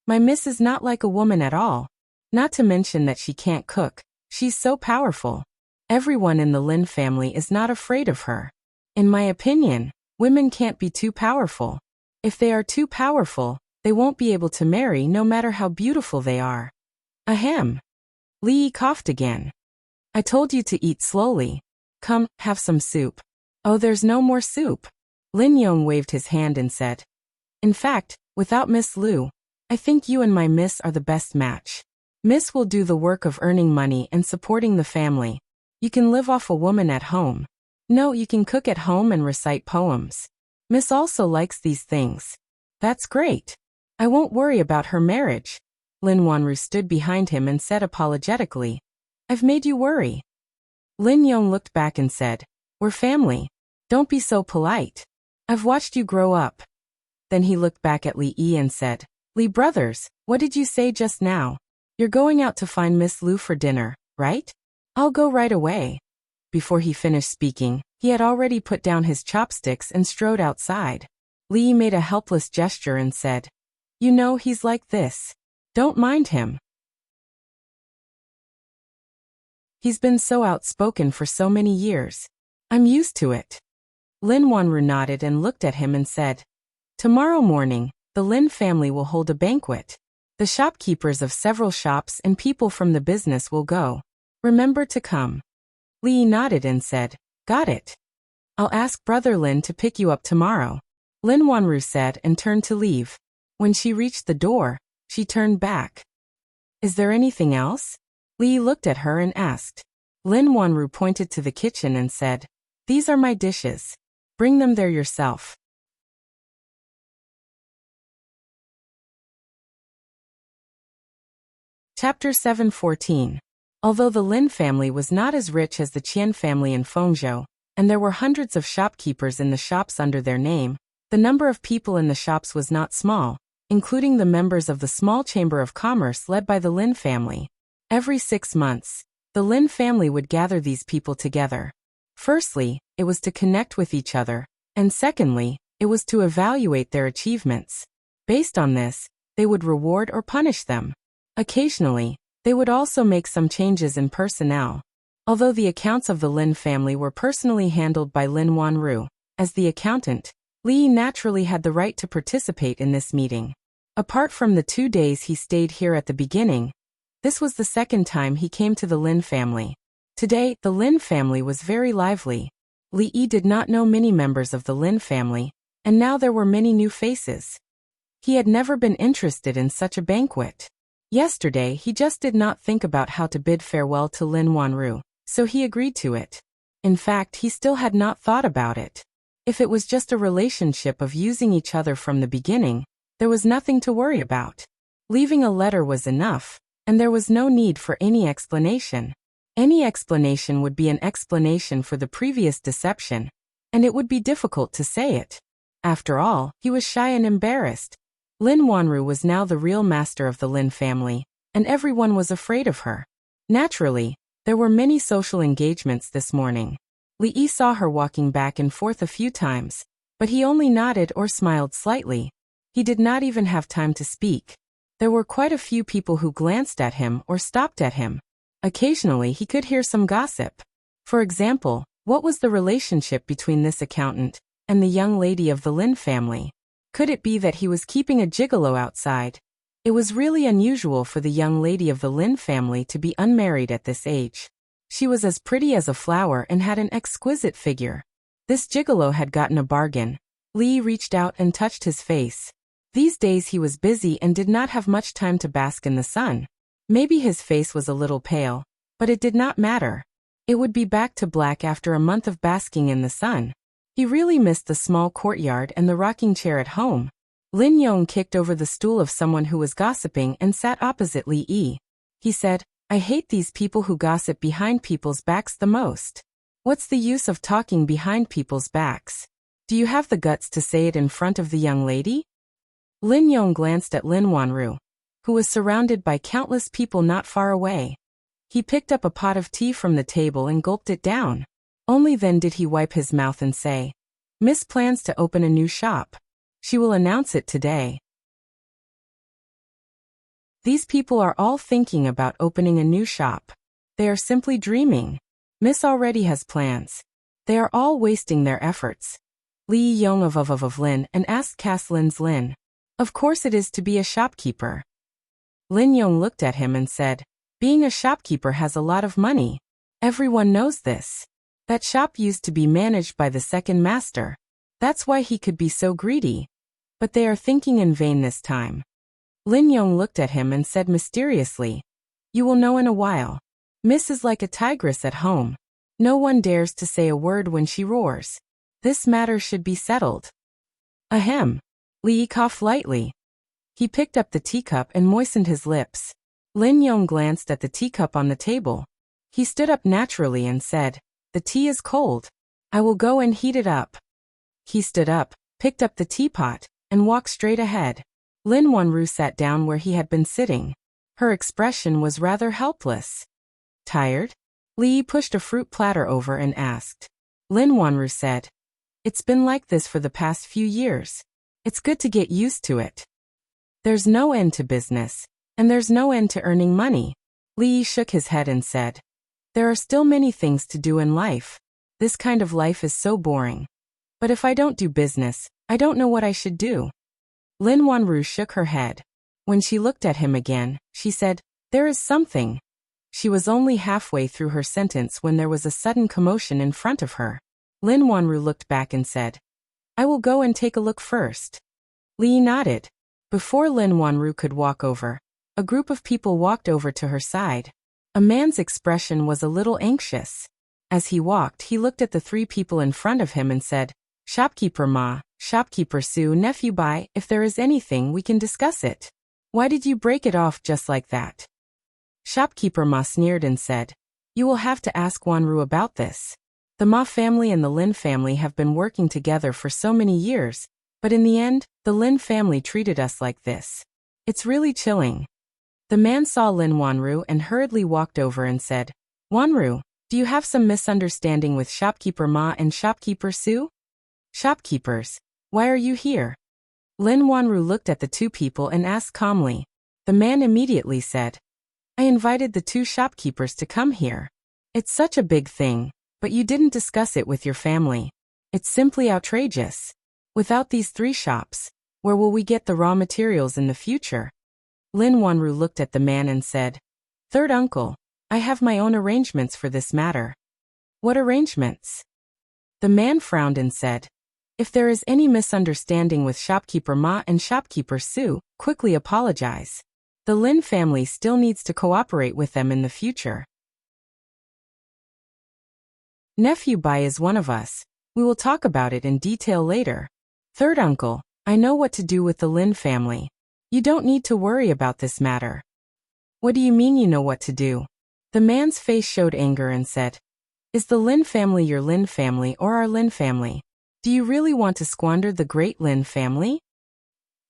Speaker 1: "My miss is not like a woman at all. Not to mention that she can't cook. She's so powerful. Everyone in the Lin family is not afraid of her. In my opinion, women can't be too powerful. If they are too powerful, they won't be able to marry no matter how beautiful they are." Ahem. Li Yi coughed again. "I told you to eat slowly. Come, have some soup." "Oh, there's no more soup." Lin Yong waved his hand and said, "In fact, without Miss Lu, I think you and my miss are the best match. Miss will do the work of earning money and supporting the family. You can live off a woman at home. No, you can cook at home and recite poems. Miss also likes these things. That's great. I won't worry about her marriage." Lin Wanru stood behind him and said apologetically, "I've made you worry." Lin Yong looked back and said, "We're family. Don't be so polite. I've watched you grow up." Then he looked back at Li Yi and said, "Li brothers, what did you say just now? You're going out to find Miss Lu for dinner, right?" "I'll go right away." Before he finished speaking, he had already put down his chopsticks and strode outside. Li Yi made a helpless gesture and said, "You know, he's like this. Don't mind him. He's been so outspoken for so many years. I'm used to it." Lin Wanru nodded and looked at him and said, "Tomorrow morning, the Lin family will hold a banquet. The shopkeepers of several shops and people from the business will go. Remember to come." Li Yi nodded and said, "Got it. I'll ask Brother Lin to pick you up tomorrow." Lin Wanru said and turned to leave. When she reached the door, she turned back. "Is there anything else?" Li Yi looked at her and asked. Lin Wanru pointed to the kitchen and said, "These are my dishes. Bring them there yourself." Chapter 7:14. Although the Lin family was not as rich as the Qian family in Fengzhou, and there were hundreds of shopkeepers in the shops under their name, the number of people in the shops was not small, including the members of the small chamber of commerce led by the Lin family. Every 6 months, the Lin family would gather these people together. Firstly, it was to connect with each other, and secondly, it was to evaluate their achievements. Based on this, they would reward or punish them. Occasionally, they would also make some changes in personnel. Although the accounts of the Lin family were personally handled by Lin Wanru, as the accountant, Li Yi naturally had the right to participate in this meeting. Apart from the 2 days he stayed here at the beginning, This was the second time he came to the Lin family. Today, the Lin family was very lively. Li Yi did not know many members of the Lin family, and now there were many new faces. He had never been interested in such a banquet. Yesterday, he just did not think about how to bid farewell to Lin Wanru, so he agreed to it. In fact, he still had not thought about it. If it was just a relationship of using each other from the beginning, there was nothing to worry about. Leaving a letter was enough, and there was no need for any explanation. Any explanation would be an explanation for the previous deception, and it would be difficult to say it. After all, he was shy and embarrassed. Lin Wanru was now the real master of the Lin family, and everyone was afraid of her. Naturally, there were many social engagements this morning. Li Yi saw her walking back and forth a few times, but he only nodded or smiled slightly. He did not even have time to speak. There were quite a few people who glanced at him or stopped at him. Occasionally he could hear some gossip. For example, what was the relationship between this accountant and the young lady of the Lin family? Could it be that he was keeping a gigolo outside? It was really unusual for the young lady of the Lin family to be unmarried at this age. She was as pretty as a flower and had an exquisite figure. This gigolo had gotten a bargain. Li reached out and touched his face. These days he was busy and did not have much time to bask in the sun. Maybe his face was a little pale, but it did not matter. It would be back to black after a month of basking in the sun. He really missed the small courtyard and the rocking chair at home. Lin Yong kicked over the stool of someone who was gossiping and sat opposite Li Yi. He said, "I hate these people who gossip behind people's backs the most. What's the use of talking behind people's backs? Do you have the guts to say it in front of the young lady?" Lin Yong glanced at Lin Wanru, who was surrounded by countless people not far away. He picked up a pot of tea from the table and gulped it down. Only then did he wipe his mouth and say, "Miss plans to open a new shop. She will announce it today." These people are all thinking about opening a new shop. They are simply dreaming. Miss already has plans. They are all wasting their efforts. Li Yong of Lin and asked Cass Lin's Lin. "Of course it is to be a shopkeeper." Lin Yong looked at him and said, "Being a shopkeeper has a lot of money. Everyone knows this. That shop used to be managed by the second master. That's why he could be so greedy. But they are thinking in vain this time." Lin Yong looked at him and said mysteriously, "You will know in a while. Miss is like a tigress at home. No one dares to say a word when she roars. This matter should be settled." Ahem. Li coughed lightly. He picked up the teacup and moistened his lips. Lin Yong glanced at the teacup on the table. He stood up naturally and said, "The tea is cold. I will go and heat it up." He stood up, picked up the teapot, and walked straight ahead. Lin Wanru sat down where he had been sitting. Her expression was rather helpless. "Tired?" Li pushed a fruit platter over and asked. Lin Wanru said, "It's been like this for the past few years. It's good to get used to it. There's no end to business, and there's no end to earning money." Li shook his head and said, "There are still many things to do in life. This kind of life is so boring. But if I don't do business, I don't know what I should do." Lin Wanru shook her head. When she looked at him again, she said, "There is something." She was only halfway through her sentence when there was a sudden commotion in front of her. Lin Wanru looked back and said, "I will go and take a look first." Li nodded. Before Lin Wanru could walk over, a group of people walked over to her side. A man's expression was a little anxious. As he walked, he looked at the three people in front of him and said, "Shopkeeper Ma, Shopkeeper Su, Nephew Bai, if there is anything we can discuss it. Why did you break it off just like that?" Shopkeeper Ma sneered and said, "You will have to ask Wanru about this. The Ma family and the Lin family have been working together for so many years, but in the end, the Lin family treated us like this. It's really chilling." The man saw Lin Wanru and hurriedly walked over and said, "Wanru, do you have some misunderstanding with Shopkeeper Ma and Shopkeeper Su? Shopkeepers, why are you here?" Lin Wanru looked at the two people and asked calmly. The man immediately said, "I invited the two shopkeepers to come here. It's such a big thing, but you didn't discuss it with your family. It's simply outrageous. Without these three shops, where will we get the raw materials in the future?" Lin Wanru looked at the man and said, Third uncle, I have my own arrangements for this matter. What arrangements? The man frowned and said, if there is any misunderstanding with shopkeeper Ma and shopkeeper Sue, quickly apologize. The Lin family still needs to cooperate with them in the future. Nephew Bai is one of us. We will talk about it in detail later. Third uncle, I know what to do with the Lin family. You don't need to worry about this matter. What do you mean you know what to do? The man's face showed anger and said, is the Lin family your Lin family or our Lin family? Do you really want to squander the great Lin family?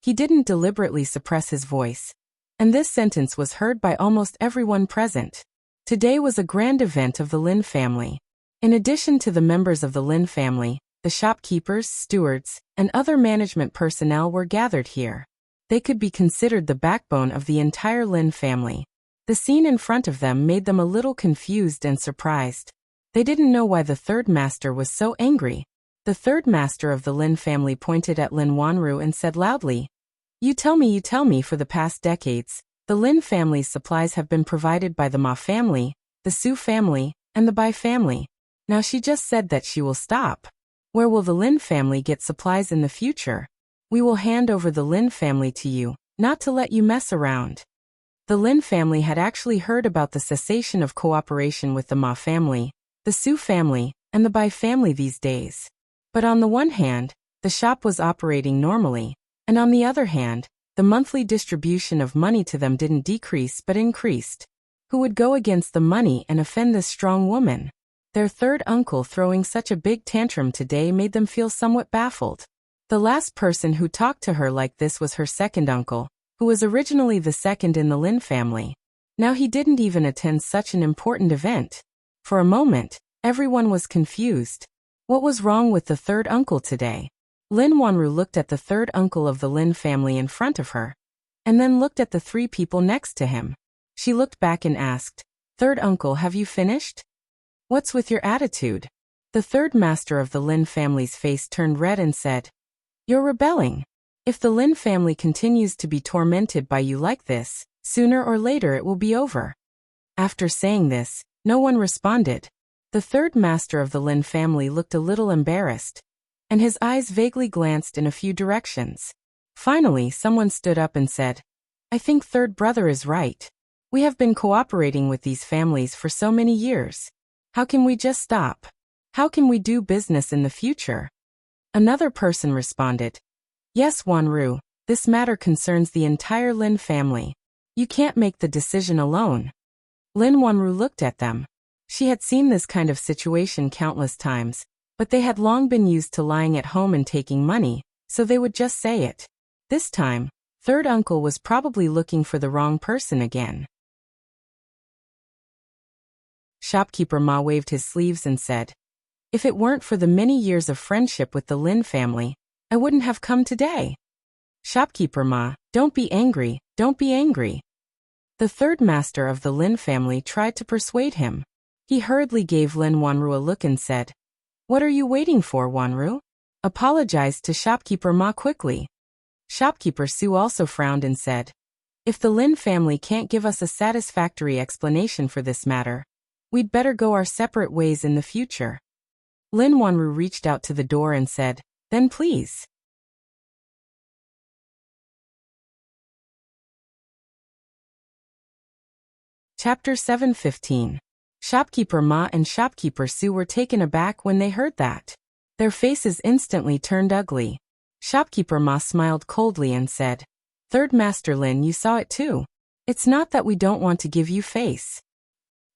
Speaker 1: He didn't deliberately suppress his voice, and this sentence was heard by almost everyone present. Today was a grand event of the Lin family. In addition to the members of the Lin family, the shopkeepers, stewards, and other management personnel were gathered here. They could be considered the backbone of the entire Lin family. The scene in front of them made them a little confused and surprised. They didn't know why the third master was so angry. The third master of the Lin family pointed at Lin Wanru and said loudly, you tell me for the past decades, the Lin family's supplies have been provided by the Ma family, the Su family, and the Bai family. Now she just said that she will stop. Where will the Lin family get supplies in the future? We will hand over the Lin family to you, not to let you mess around. The Lin family had actually heard about the cessation of cooperation with the Ma family, the Su family, and the Bai family these days. But on the one hand, the shop was operating normally, and on the other hand, the monthly distribution of money to them didn't decrease but increased. Who would go against the money and offend this strong woman? Their third uncle throwing such a big tantrum today made them feel somewhat baffled. The last person who talked to her like this was her second uncle, who was originally the second in the Lin family. Now he didn't even attend such an important event. For a moment, everyone was confused. What was wrong with the third uncle today? Lin Wanru looked at the third uncle of the Lin family in front of her, and then looked at the three people next to him. She looked back and asked, third uncle, have you finished? What's with your attitude? The third master of the Lin family's face turned red and said, you're rebelling. If the Lin family continues to be tormented by you like this, sooner or later it will be over. After saying this, no one responded. The third master of the Lin family looked a little embarrassed, and his eyes vaguely glanced in a few directions. Finally, someone stood up and said, I think third brother is right. We have been cooperating with these families for so many years. How can we just stop? How can we do business in the future? Another person responded, yes, Wanru, this matter concerns the entire Lin family. You can't make the decision alone. Lin Wanru looked at them. She had seen this kind of situation countless times, but they had long been used to lying at home and taking money, so they would just say it. This time, third uncle was probably looking for the wrong person again. Shopkeeper Ma waved his sleeves and said, if it weren't for the many years of friendship with the Lin family, I wouldn't have come today. Shopkeeper Ma, don't be angry, don't be angry. The third master of the Lin family tried to persuade him. He hurriedly gave Lin Wanru a look and said, what are you waiting for, Wanru? Apologize to Shopkeeper Ma quickly. Shopkeeper Su also frowned and said, if the Lin family can't give us a satisfactory explanation for this matter, we'd better go our separate ways in the future. Lin Wanru reached out to the door and said, then please. Chapter 7:15. Shopkeeper Ma and Shopkeeper Su were taken aback when they heard that. Their faces instantly turned ugly. Shopkeeper Ma smiled coldly and said, third master Lin, you saw it too. It's not that we don't want to give you face.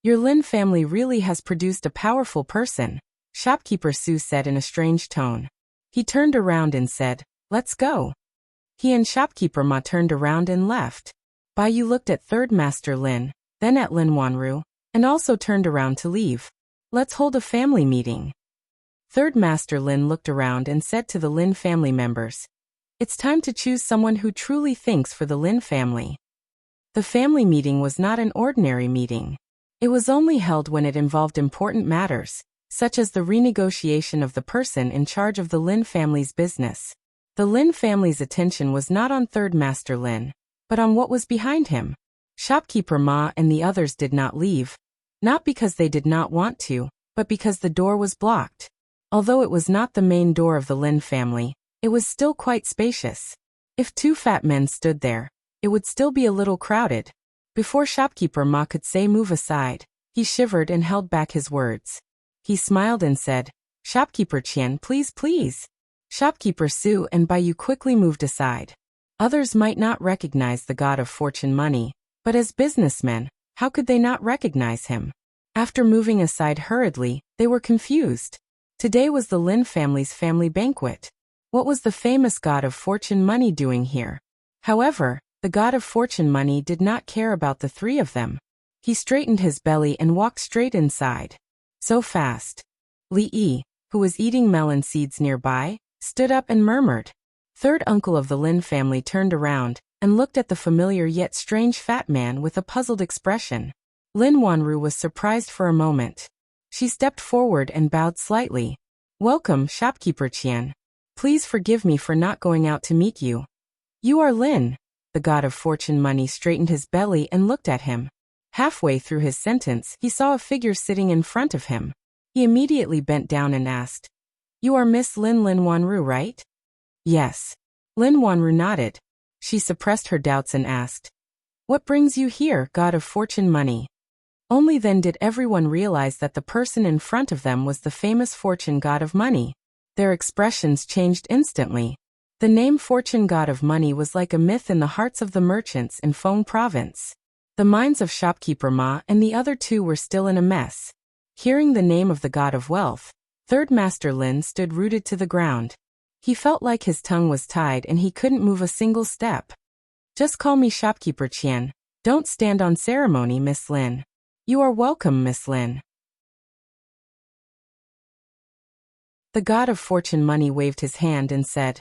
Speaker 1: Your Lin family really has produced a powerful person, Shopkeeper Su said in a strange tone. He turned around and said, let's go. He and Shopkeeper Ma turned around and left. Bai Yu looked at third master Lin, then at Lin Wanru, and also turned around to leave. Let's hold a family meeting. Third master Lin looked around and said to the Lin family members, it's time to choose someone who truly thinks for the Lin family. The family meeting was not an ordinary meeting. It was only held when it involved important matters, such as the renegotiation of the person in charge of the Lin family's business. The Lin family's attention was not on third master Lin, but on what was behind him. Shopkeeper Ma and the others did not leave, not because they did not want to, but because the door was blocked. Although it was not the main door of the Lin family, it was still quite spacious. If two fat men stood there, it would still be a little crowded. Before Shopkeeper Ma could say move aside, he shivered and held back his words. He smiled and said, Shopkeeper Qian, please, please. Shopkeeper Su and Bai Yu quickly moved aside. Others might not recognize the god of fortune money, but as businessmen, how could they not recognize him? After moving aside hurriedly, they were confused. Today was the Lin family's family banquet. What was the famous god of fortune money doing here? However, the god of fortune money did not care about the three of them. He straightened his belly and walked straight inside. So fast. Li Yi, who was eating melon seeds nearby, stood up and murmured. Third uncle of the Lin family turned around and looked at the familiar yet strange fat man with a puzzled expression. Lin Wanru was surprised for a moment. She stepped forward and bowed slightly. Welcome, Shopkeeper Qian. Please forgive me for not going out to meet you. You are Lin. The god of fortune money straightened his belly and looked at him. Halfway through his sentence, he saw a figure sitting in front of him. He immediately bent down and asked, You are Miss Lin Wanru, right? Yes. Lin Wanru nodded. She suppressed her doubts and asked, What brings you here, god of fortune money? Only then did everyone realize that the person in front of them was the famous fortune god of money. Their expressions changed instantly. The name fortune god of money was like a myth in the hearts of the merchants in Feng province. The minds of Shopkeeper Ma and the other two were still in a mess. Hearing the name of the god of wealth, Third Master Lin stood rooted to the ground. He felt like his tongue was tied and he couldn't move a single step. Just call me Shopkeeper Qian. Don't stand on ceremony, Miss Lin. You are welcome, Miss Lin. The god of fortune money waved his hand and said,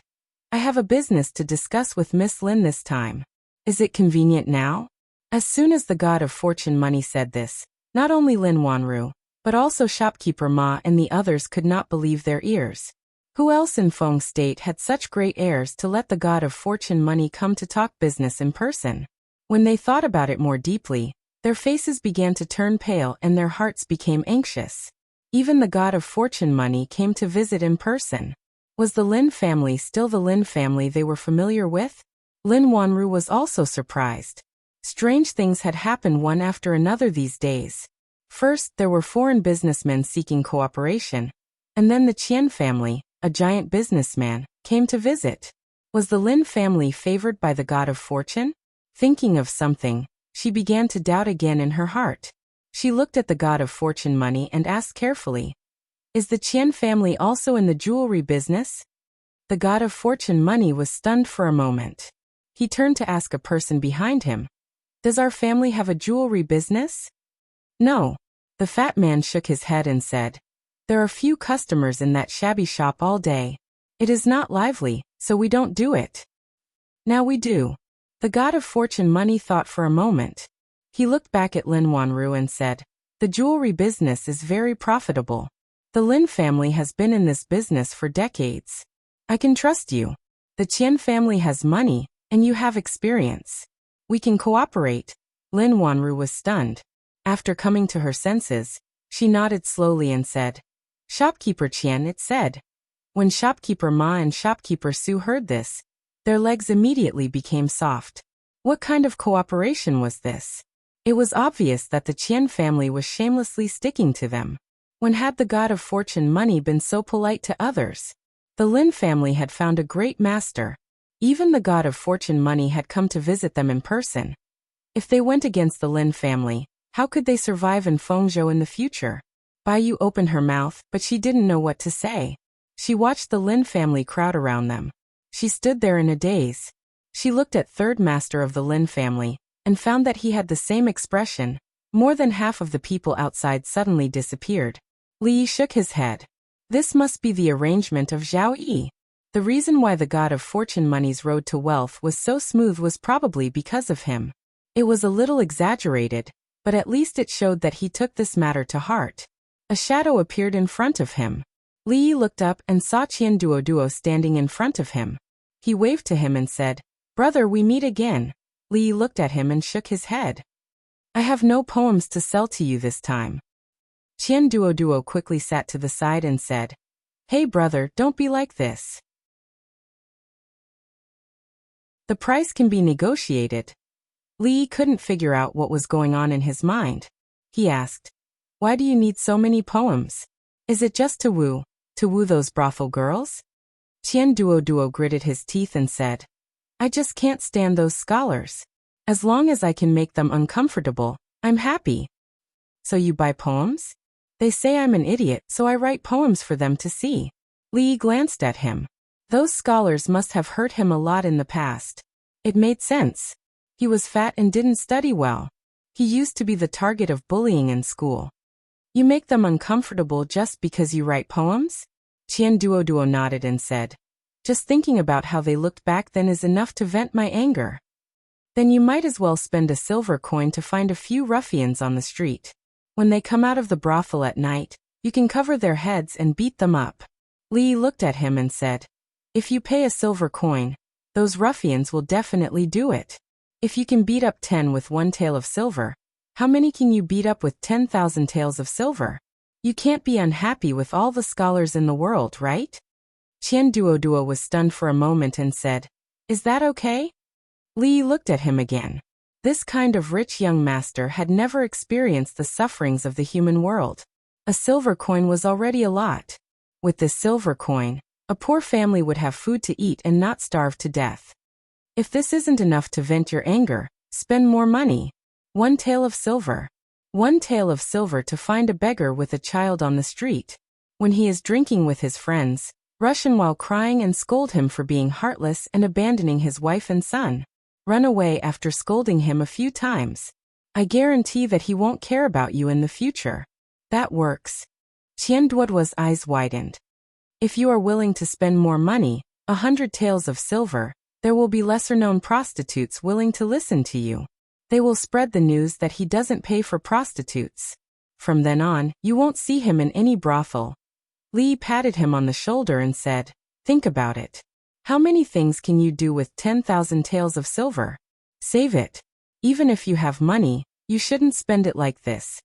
Speaker 1: I have a business to discuss with Miss Lin this time. Is it convenient now? As soon as the god of fortune money said this, not only Lin Wanru, but also Shopkeeper Ma and the others could not believe their ears. Who else in Feng State had such great airs to let the god of fortune money come to talk business in person? When they thought about it more deeply, their faces began to turn pale and their hearts became anxious. Even the god of fortune money came to visit in person. Was the Lin family still the Lin family they were familiar with? Lin Wanru was also surprised. Strange things had happened one after another these days. First, there were foreign businessmen seeking cooperation. And then the Qian family, a giant businessman, came to visit. Was the Lin family favored by the god of fortune? Thinking of something, she began to doubt again in her heart. She looked at the god of fortune money and asked carefully, Is the Qian family also in the jewelry business? The god of fortune money was stunned for a moment. He turned to ask a person behind him, Does our family have a jewelry business? No. The fat man shook his head and said, There are few customers in that shabby shop all day. It is not lively, so we don't do it. Now we do. The god of fortune money thought for a moment. He looked back at Lin Wanru and said, The jewelry business is very profitable. The Lin family has been in this business for decades. I can trust you. The Qian family has money, and you have experience. We can cooperate. Lin Wanru was stunned. After coming to her senses, she nodded slowly and said, Shopkeeper Qian, it said. When Shopkeeper Ma and Shopkeeper Su heard this, their legs immediately became soft. What kind of cooperation was this? It was obvious that the Qian family was shamelessly sticking to them. When had the god of fortune money been so polite to others? The Lin family had found a great master. Even the god of fortune money had come to visit them in person. If they went against the Lin family, how could they survive in Fengzhou in the future? Bai Yu opened her mouth, but she didn't know what to say. She watched the Lin family crowd around them. She stood there in a daze. She looked at third master of the Lin family, and found that he had the same expression. More than half of the people outside suddenly disappeared. Li Yi shook his head. This must be the arrangement of Zhao Yi. The reason why the god of fortune money's road to wealth was so smooth was probably because of him. It was a little exaggerated, but at least it showed that he took this matter to heart. A shadow appeared in front of him. Li Yi looked up and saw Qian Duoduo standing in front of him. He waved to him and said, Brother, we meet again. Li looked at him and shook his head. I have no poems to sell to you this time. Qian Duoduo quickly sat to the side and said, Hey brother, don't be like this. The price can be negotiated. Li couldn't figure out what was going on in his mind. He asked, Why do you need so many poems? Is it just to woo those brothel girls? Qian Duoduo gritted his teeth and said, I just can't stand those scholars. As long as I can make them uncomfortable, I'm happy. So you buy poems? They say I'm an idiot, so I write poems for them to see. Li glanced at him. Those scholars must have hurt him a lot in the past. It made sense. He was fat and didn't study well. He used to be the target of bullying in school. You make them uncomfortable just because you write poems? Qian Duoduo nodded and said, Just thinking about how they looked back then is enough to vent my anger. Then you might as well spend a silver coin to find a few ruffians on the street. When they come out of the brothel at night, you can cover their heads and beat them up. Li looked at him and said, If you pay a silver coin, those ruffians will definitely do it. If you can beat up 10 with 1 tael of silver, how many can you beat up with 10,000 taels of silver? You can't be unhappy with all the scholars in the world, right? Qian Duoduo was stunned for a moment and said, Is that okay? Li looked at him again. This kind of rich young master had never experienced the sufferings of the human world. A silver coin was already a lot. With this silver coin, a poor family would have food to eat and not starve to death. If this isn't enough to vent your anger, spend more money. 1 tael of silver. 1 tael of silver to find a beggar with a child on the street. When he is drinking with his friends, rush in while crying and scold him for being heartless and abandoning his wife and son. Run away after scolding him a few times. I guarantee that he won't care about you in the future. That works. Qian Duoduo's eyes widened. If you are willing to spend more money, 100 taels of silver, there will be lesser-known prostitutes willing to listen to you. They will spread the news that he doesn't pay for prostitutes. From then on, you won't see him in any brothel. Li patted him on the shoulder and said, Think about it. How many things can you do with 10,000 taels of silver? Save it. Even if you have money, you shouldn't spend it like this.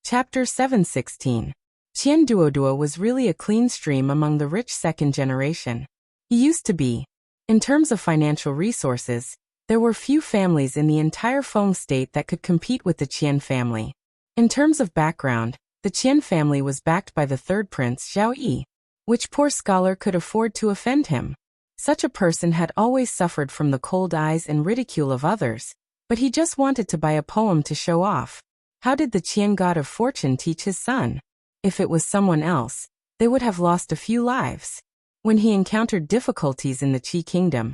Speaker 1: Chapter 716. Qian Duoduo was really a clean stream among the rich second generation. He used to be. In terms of financial resources, there were few families in the entire Feng state that could compete with the Qian family. In terms of background, the Qian family was backed by the third prince Zhao Yi. Which poor scholar could afford to offend him? Such a person had always suffered from the cold eyes and ridicule of others, but he just wanted to buy a poem to show off. How did the Qian god of fortune teach his son? If it was someone else, they would have lost a few lives. When he encountered difficulties in the Qi kingdom,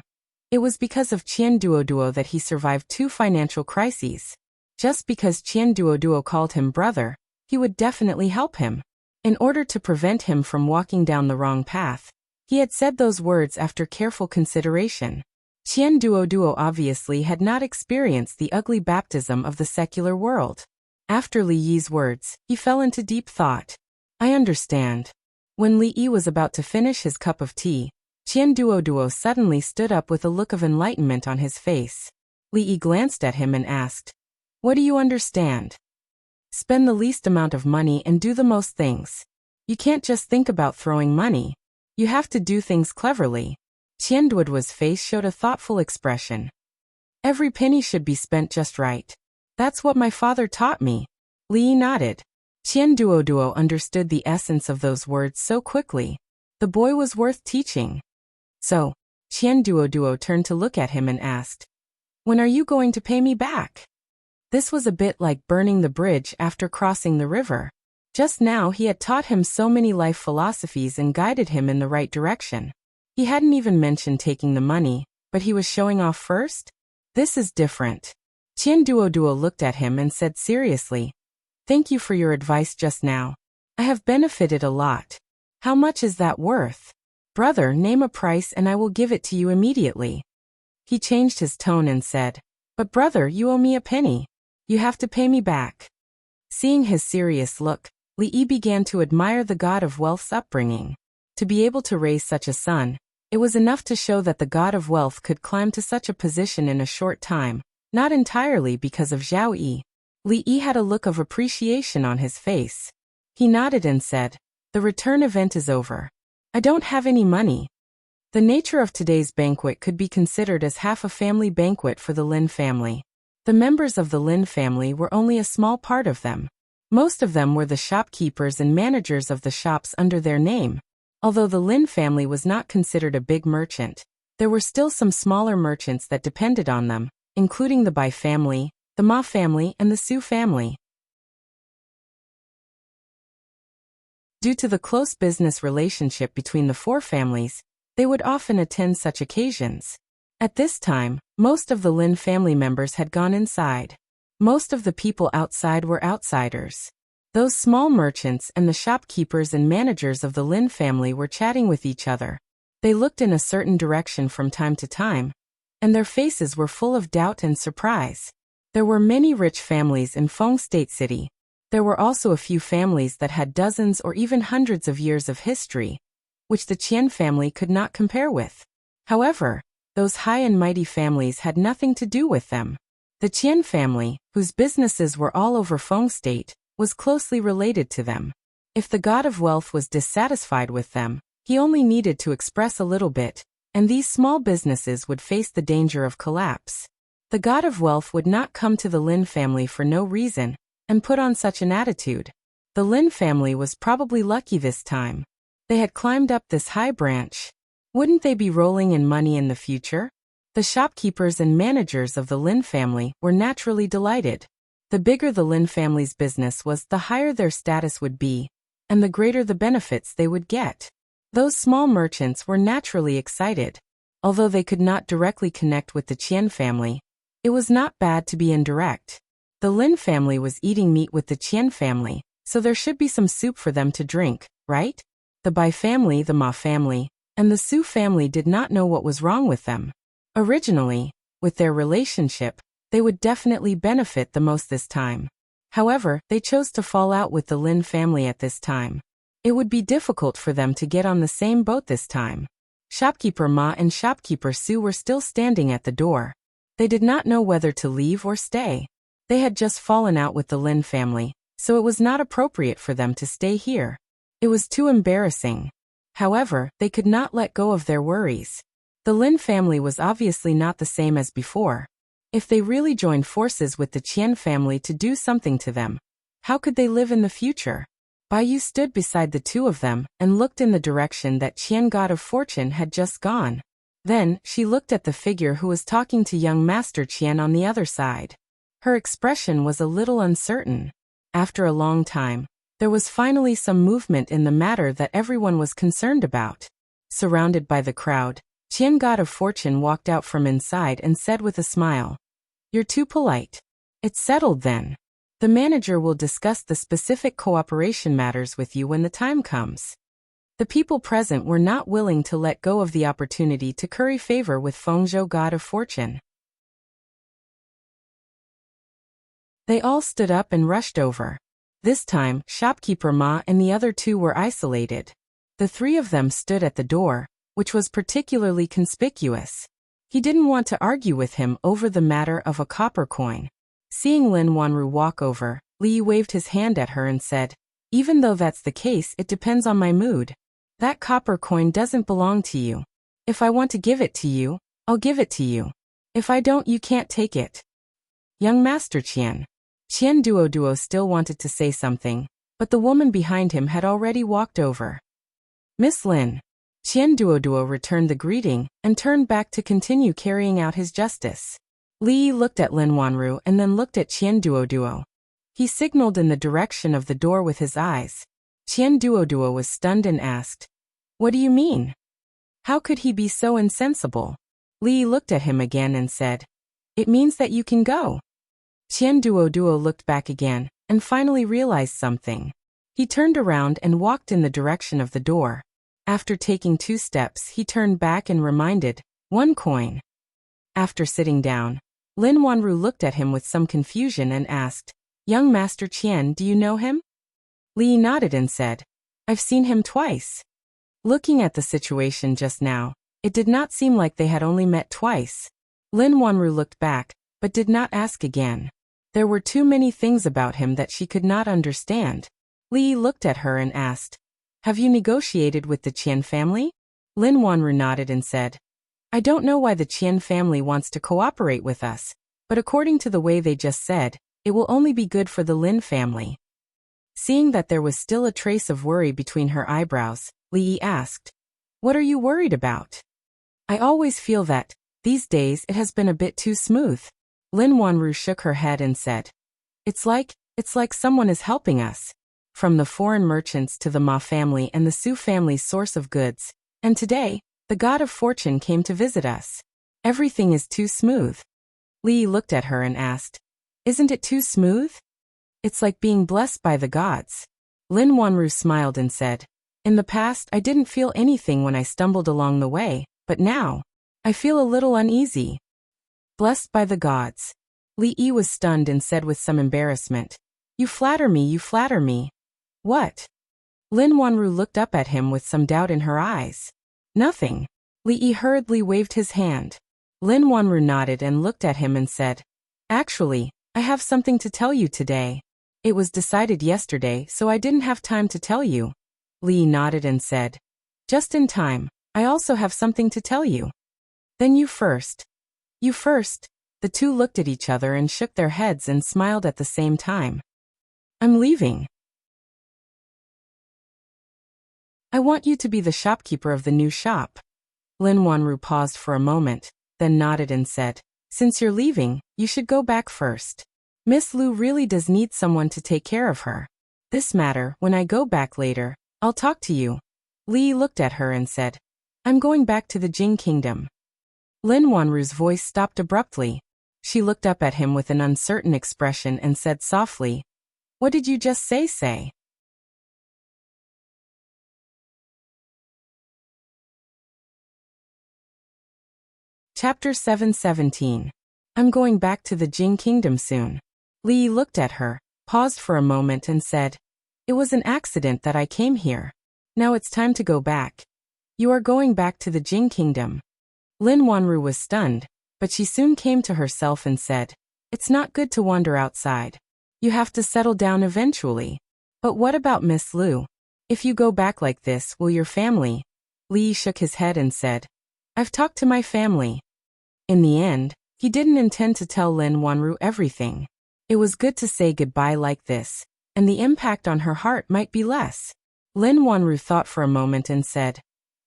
Speaker 1: it was because of Qian Duoduo that he survived 2 financial crises. Just because Qian Duoduo called him brother, he would definitely help him. In order to prevent him from walking down the wrong path, he had said those words after careful consideration. Qian Duoduo obviously had not experienced the ugly baptism of the secular world. After Li Yi's words, he fell into deep thought. I understand. When Li Yi was about to finish his cup of tea, Qian Duoduo suddenly stood up with a look of enlightenment on his face. Li Yi glanced at him and asked, What do you understand? Spend the least amount of money and do the most things. You can't just think about throwing money. You have to do things cleverly. Qian Duoduo's face showed a thoughtful expression. Every penny should be spent just right. That's what my father taught me. Li Yi nodded. Qian Duoduo understood the essence of those words so quickly. The boy was worth teaching. So, Qian Duoduo turned to look at him and asked, When are you going to pay me back? This was a bit like burning the bridge after crossing the river. Just now he had taught him so many life philosophies and guided him in the right direction. He hadn't even mentioned taking the money, but he was showing off first? This is different. Qian Duoduo looked at him and said seriously, Thank you for your advice just now. I have benefited a lot. How much is that worth? Brother, name a price and I will give it to you immediately. He changed his tone and said, But brother, you owe me a penny. You have to pay me back. Seeing his serious look, Li Yi began to admire the god of wealth's upbringing. To be able to raise such a son, it was enough to show that the god of wealth could climb to such a position in a short time, not entirely because of Zhao Yi. Li Yi had a look of appreciation on his face. He nodded and said, "The return event is over. I don't have any money." The nature of today's banquet could be considered as half a family banquet for the Lin family. The members of the Lin family were only a small part of them. Most of them were the shopkeepers and managers of the shops under their name. Although the Lin family was not considered a big merchant, there were still some smaller merchants that depended on them, including the Bai family, the Ma family, and the Su family. Due to the close business relationship between the four families, they would often attend such occasions. At this time, most of the Lin family members had gone inside. Most of the people outside were outsiders. Those small merchants and the shopkeepers and managers of the Lin family were chatting with each other. They looked in a certain direction from time to time, and their faces were full of doubt and surprise. There were many rich families in Feng State City. There were also a few families that had dozens or even hundreds of years of history, which the Qian family could not compare with. However, those high and mighty families had nothing to do with them. The Qian family, whose businesses were all over Feng State, was closely related to them. If the god of wealth was dissatisfied with them, he only needed to express a little bit, and these small businesses would face the danger of collapse. The god of wealth would not come to the Lin family for no reason, and put on such an attitude. The Lin family was probably lucky this time. They had climbed up this high branch. Wouldn't they be rolling in money in the future? The shopkeepers and managers of the Lin family were naturally delighted. The bigger the Lin family's business was, the higher their status would be, and the greater the benefits they would get. Those small merchants were naturally excited. Although they could not directly connect with the Qian family, it was not bad to be indirect. The Lin family was eating meat with the Qian family, so there should be some soup for them to drink, right? The Bai family, the Ma family, and the Su family did not know what was wrong with them. Originally, with their relationship, they would definitely benefit the most this time. However, they chose to fall out with the Lin family at this time. It would be difficult for them to get on the same boat this time. Shopkeeper Ma and Shopkeeper Su were still standing at the door. They did not know whether to leave or stay. They had just fallen out with the Lin family, so it was not appropriate for them to stay here. It was too embarrassing. However, they could not let go of their worries. The Lin family was obviously not the same as before. If they really joined forces with the Qian family to do something to them, how could they live in the future? Bai Yu stood beside the two of them and looked in the direction that Qian God of Fortune had just gone. Then, she looked at the figure who was talking to young Master Qian on the other side. Her expression was a little uncertain. After a long time, there was finally some movement in the matter that everyone was concerned about. Surrounded by the crowd, Qian God of Fortune walked out from inside and said with a smile, "You're too polite. It's settled then. The manager will discuss the specific cooperation matters with you when the time comes." The people present were not willing to let go of the opportunity to curry favor with Fengzhou God of Fortune. They all stood up and rushed over. This time, Shopkeeper Ma and the other two were isolated. The three of them stood at the door, which was particularly conspicuous. He didn't want to argue with him over the matter of a copper coin. Seeing Lin Wanru walk over, Li waved his hand at her and said, "Even though that's the case, it depends on my mood. That copper coin doesn't belong to you. If I want to give it to you, I'll give it to you. If I don't, you can't take it." Young Master Qian. Qian Duo still wanted to say something, but the woman behind him had already walked over. "Miss Lin." Qian Duo returned the greeting and turned back to continue carrying out his justice. Li looked at Lin Wanru and then looked at Qian Duo. He signaled in the direction of the door with his eyes. Qian Duo was stunned and asked, "What do you mean? How could he be so insensible?" Li looked at him again and said, "It means that you can go." Qian Duo looked back again and finally realized something. He turned around and walked in the direction of the door. After taking 2 steps, he turned back and reminded, "1 coin." After sitting down, Lin Wanru looked at him with some confusion and asked, "Young Master Qian, do you know him?" Li nodded and said, "I've seen him twice." Looking at the situation just now, it did not seem like they had only met twice. Lin Wanru looked back, but did not ask again. There were too many things about him that she could not understand. Li looked at her and asked, "Have you negotiated with the Qian family?" Lin Wanru nodded and said, "I don't know why the Qian family wants to cooperate with us, but according to the way they just said, it will only be good for the Lin family." Seeing that there was still a trace of worry between her eyebrows, Li asked, "What are you worried about?" "I always feel that, these days it has been a bit too smooth." Lin Wanru shook her head and said, It's like someone is helping us. From the foreign merchants to the Ma family and the Su family's source of goods, and today, the god of fortune came to visit us. Everything is too smooth." Li looked at her and asked, "Isn't it too smooth?" "It's like being blessed by the gods." Lin Wanru smiled and said, "In the past I didn't feel anything when I stumbled along the way, but now, I feel a little uneasy." "Blessed by the gods." Li Yi was stunned and said with some embarrassment, you flatter me, you flatter me." "What?" Lin Wanru looked up at him with some doubt in her eyes. "Nothing." Li Yi hurriedly waved his hand. Lin Wanru nodded and looked at him and said, "Actually, I have something to tell you today. It was decided yesterday, so I didn't have time to tell you." Li Yi nodded and said, "Just in time, I also have something to tell you." "Then you first." "You first." The two looked at each other and shook their heads and smiled at the same time. "I'm leaving. I want you to be the shopkeeper of the new shop." Lin Wanru paused for a moment, then nodded and said, "Since you're leaving, you should go back first. Miss Lu really does need someone to take care of her. This matter, when I go back later, I'll talk to you." Li looked at her and said, "I'm going back to the Jing Kingdom." Lin Wanru's voice stopped abruptly. She looked up at him with an uncertain expression and said softly, "What did you just say?" Chapter 717. I'm going back to the Jing Kingdom soon. Li looked at her, paused for a moment and said, "It was an accident that I came here. Now it's time to go back." "You are going back to the Jing Kingdom." Lin Wanru was stunned, but she soon came to herself and said, "It's not good to wander outside. You have to settle down eventually. But what about Miss Lu? If you go back like this, will your family?" Li shook his head and said, "I've talked to my family." In the end, he didn't intend to tell Lin Wanru everything. It was good to say goodbye like this, and the impact on her heart might be less. Lin Wanru thought for a moment and said,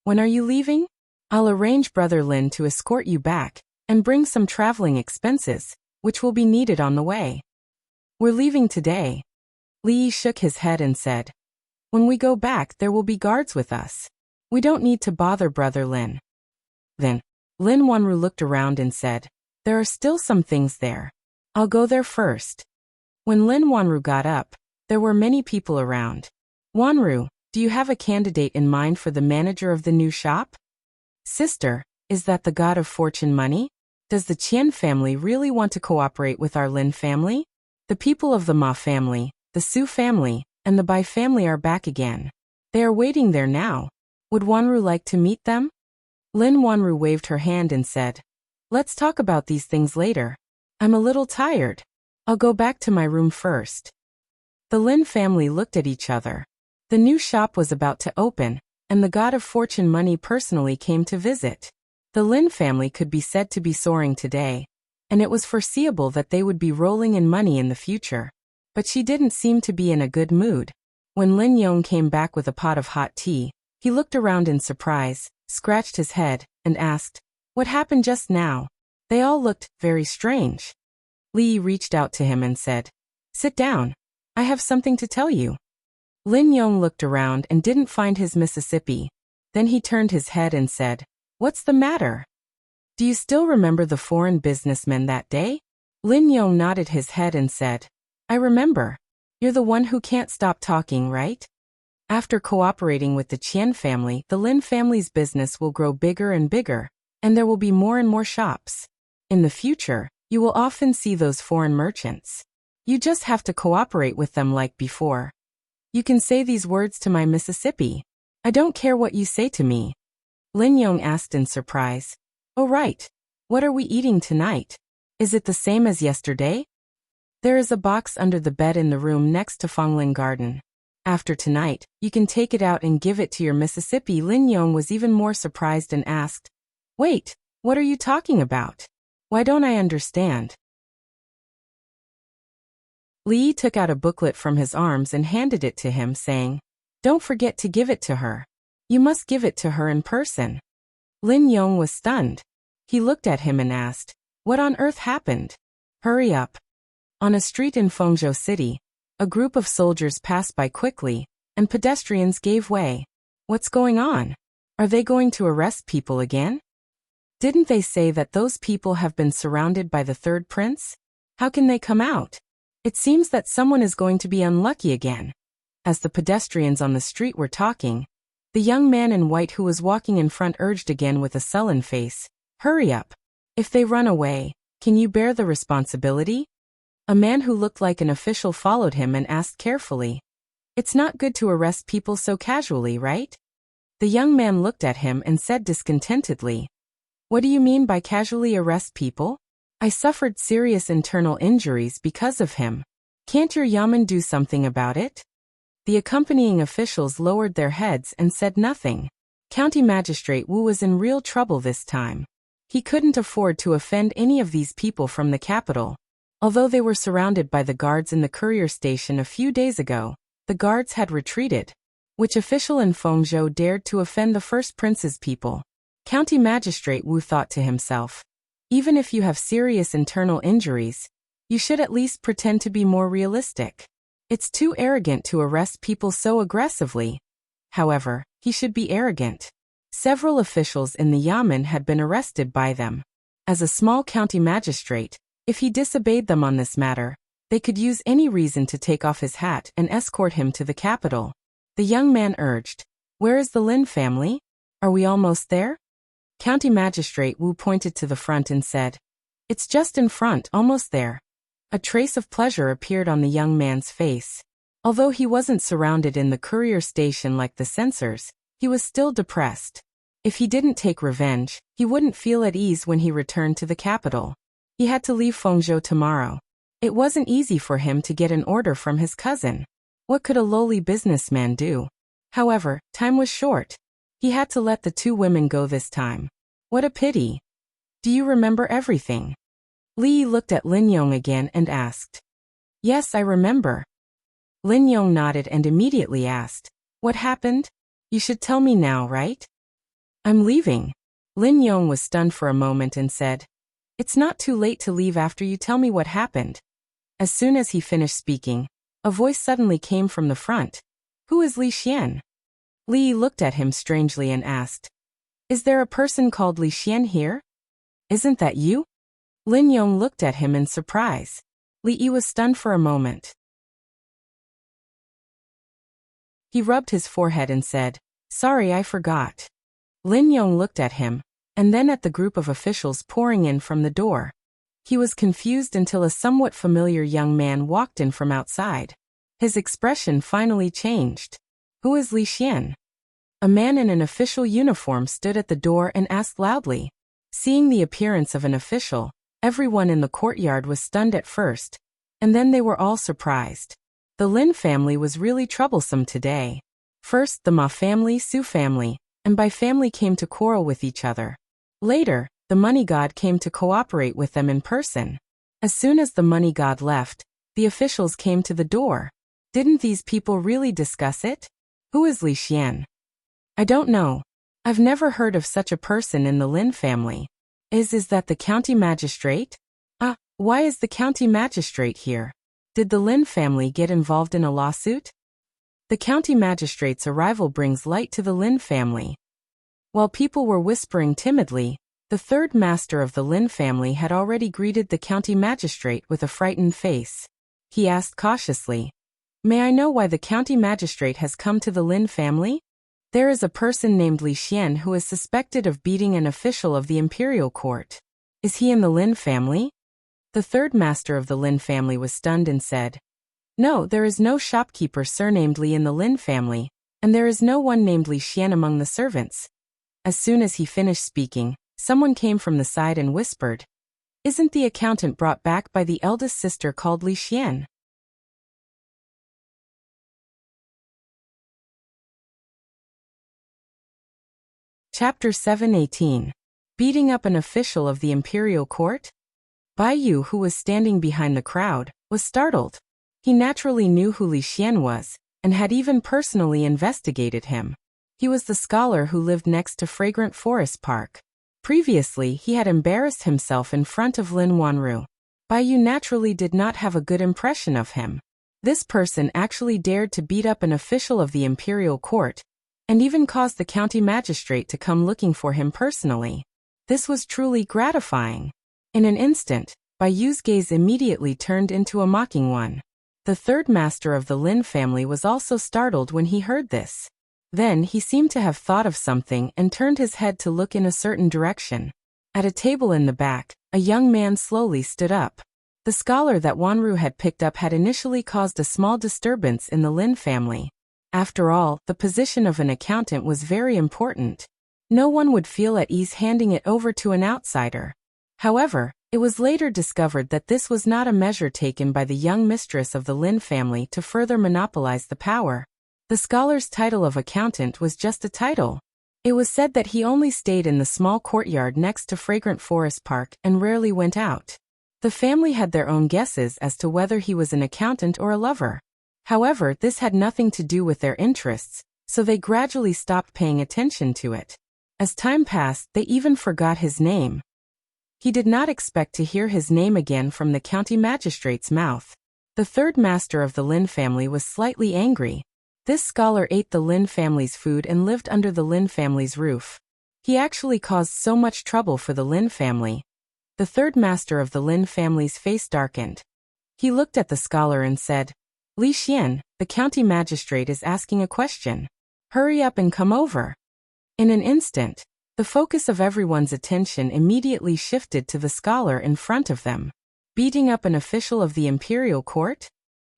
Speaker 1: "When are you leaving?" "I'll arrange Brother Lin to escort you back, and bring some traveling expenses, which will be needed on the way." "We're leaving today." Li shook his head and said, "When we go back there will be guards with us. We don't need to bother Brother Lin." Then, Lin Wanru looked around and said, "There are still some things there. I'll go there first." When Lin Wanru got up, there were many people around. "Wanru, do you have a candidate in mind for the manager of the new shop?" "Sister, is that the god of fortune money? Does the Qian family really want to cooperate with our Lin family? The people of the Ma family, the Su family, and the Bai family are back again. They are waiting there now. Would Wanru like to meet them?" Lin Wanru waved her hand and said, "Let's talk about these things later. I'm a little tired. I'll go back to my room first." The Lin family looked at each other. The new shop was about to open, and the god of fortune money personally came to visit. The Lin family could be said to be soaring today, and it was foreseeable that they would be rolling in money in the future. But she didn't seem to be in a good mood. When Lin Yong came back with a pot of hot tea, he looked around in surprise, scratched his head, and asked, "What happened just now?" They all looked very strange. Li reached out to him and said, "Sit down. I have something to tell you." Lin Yong looked around and didn't find his Mississippi. Then he turned his head and said, "What's the matter? Do you still remember the foreign businessman that day?" Lin Yong nodded his head and said, "I remember. You're the one who can't stop talking, right? After cooperating with the Qian family, the Lin family's business will grow bigger and bigger, and there will be more and more shops. In the future, you will often see those foreign merchants. You just have to cooperate with them like before. You can say these words to my Mississippi." I don't care what you say to me. Lin Yong asked in surprise. Oh right. What are we eating tonight? Is it the same as yesterday? There is a box under the bed in the room next to Fonglin Garden. After tonight, you can take it out and give it to your Mississippi. Lin Yong was even more surprised and asked, Wait, what are you talking about? Why don't I understand? Li took out a booklet from his arms and handed it to him, saying, Don't forget to give it to her. You must give it to her in person. Lin Yong was stunned. He looked at him and asked, What on earth happened? Hurry up. On a street in Fengzhou City, a group of soldiers passed by quickly, and pedestrians gave way. What's going on? Are they going to arrest people again? Didn't they say that those people have been surrounded by the third prince? How can they come out? It seems that someone is going to be unlucky again. As the pedestrians on the street were talking, the young man in white who was walking in front urged again with a sullen face, Hurry up. If they run away, can you bear the responsibility? A man who looked like an official followed him and asked carefully, It's not good to arrest people so casually, right? The young man looked at him and said discontentedly, What do you mean by casually arrest people? I suffered serious internal injuries because of him. Can't your yamen do something about it? The accompanying officials lowered their heads and said nothing. County Magistrate Wu was in real trouble this time. He couldn't afford to offend any of these people from the capital. Although they were surrounded by the guards in the courier station a few days ago, the guards had retreated. Which official in Fengzhou dared to offend the first prince's people? County Magistrate Wu thought to himself. Even if you have serious internal injuries, you should at least pretend to be more realistic. It's too arrogant to arrest people so aggressively. However, he should be arrogant. Several officials in the yamen had been arrested by them. As a small county magistrate, if he disobeyed them on this matter, they could use any reason to take off his hat and escort him to the capital. The young man urged, Where is the Lin family? Are we almost there? County Magistrate Wu pointed to the front and said, It's just in front, almost there. A trace of pleasure appeared on the young man's face. Although he wasn't surrounded in the courier station like the censors, he was still depressed. If he didn't take revenge, he wouldn't feel at ease when he returned to the capital. He had to leave Fengzhou tomorrow. It wasn't easy for him to get an order from his cousin. What could a lowly businessman do? However, time was short. He had to let the two women go this time. What a pity. Do you remember everything? Li looked at Lin Yong again and asked. Yes, I remember. Lin Yong nodded and immediately asked, What happened? You should tell me now, right? I'm leaving. Lin Yong was stunned for a moment and said, It's not too late to leave after you tell me what happened. As soon as he finished speaking, a voice suddenly came from the front. Who is Li Xian? Li looked at him strangely and asked, Is there a person called Li Xian here? Isn't that you? Lin Yong looked at him in surprise. Li Yi was stunned for a moment. He rubbed his forehead and said, Sorry, I forgot. Lin Yong looked at him, and then at the group of officials pouring in from the door. He was confused until a somewhat familiar young man walked in from outside. His expression finally changed. Who is Li Xian? A man in an official uniform stood at the door and asked loudly. Seeing the appearance of an official, everyone in the courtyard was stunned at first, and then they were all surprised. The Lin family was really troublesome today. First, the Ma family, Su family, and Bai family came to quarrel with each other. Later, the money god came to cooperate with them in person. As soon as the money god left, the officials came to the door. Didn't these people really discuss it? Who is Li Xian? I don't know. I've never heard of such a person in the Lin family. Is that the county magistrate? Why is the county magistrate here? Did the Lin family get involved in a lawsuit? The county magistrate's arrival brings light to the Lin family. While people were whispering timidly, the third master of the Lin family had already greeted the county magistrate with a frightened face. He asked cautiously, May I know why the county magistrate has come to the Lin family? There is a person named Li Xian who is suspected of beating an official of the imperial court. Is he in the Lin family? The third master of the Lin family was stunned and said, No, there is no shopkeeper surnamed Li in the Lin family. and there is no one named Li Xian among the servants. As soon as he finished speaking, someone came from the side and whispered, "Isn't the accountant brought back by the eldest sister called Li Xian?" Chapter 7:18. Beating up an official of the imperial court? Bai Yu, who was standing behind the crowd, was startled. He naturally knew who Li Xian was, and had even personally investigated him. He was the scholar who lived next to Fragrant Forest Park. Previously, he had embarrassed himself in front of Lin Wanru. Bai Yu naturally did not have a good impression of him. This person actually dared to beat up an official of the imperial court, and even caused the county magistrate to come looking for him personally. This was truly gratifying. In an instant, Bai Yu's gaze immediately turned into a mocking one. The third master of the Lin family was also startled when he heard this. Then he seemed to have thought of something and turned his head to look in a certain direction. At a table in the back, a young man slowly stood up. The scholar that Wanru had picked up had initially caused a small disturbance in the Lin family. After all, the position of an accountant was very important. No one would feel at ease handing it over to an outsider. However, it was later discovered that this was not a measure taken by the young mistress of the Lin family to further monopolize the power. The scholar's title of accountant was just a title. It was said that he only stayed in the small courtyard next to Fragrant Forest Park and rarely went out. The family had their own guesses as to whether he was an accountant or a lover. However, this had nothing to do with their interests, so they gradually stopped paying attention to it. As time passed, they even forgot his name. He did not expect to hear his name again from the county magistrate's mouth. The third master of the Lin family was slightly angry. This scholar ate the Lin family's food and lived under the Lin family's roof. He actually caused so much trouble for the Lin family. The third master of the Lin family's face darkened. He looked at the scholar and said, "Li Xian, the county magistrate is asking a question. Hurry up and come over." In an instant, the focus of everyone's attention immediately shifted to the scholar in front of them. Beating up an official of the imperial court?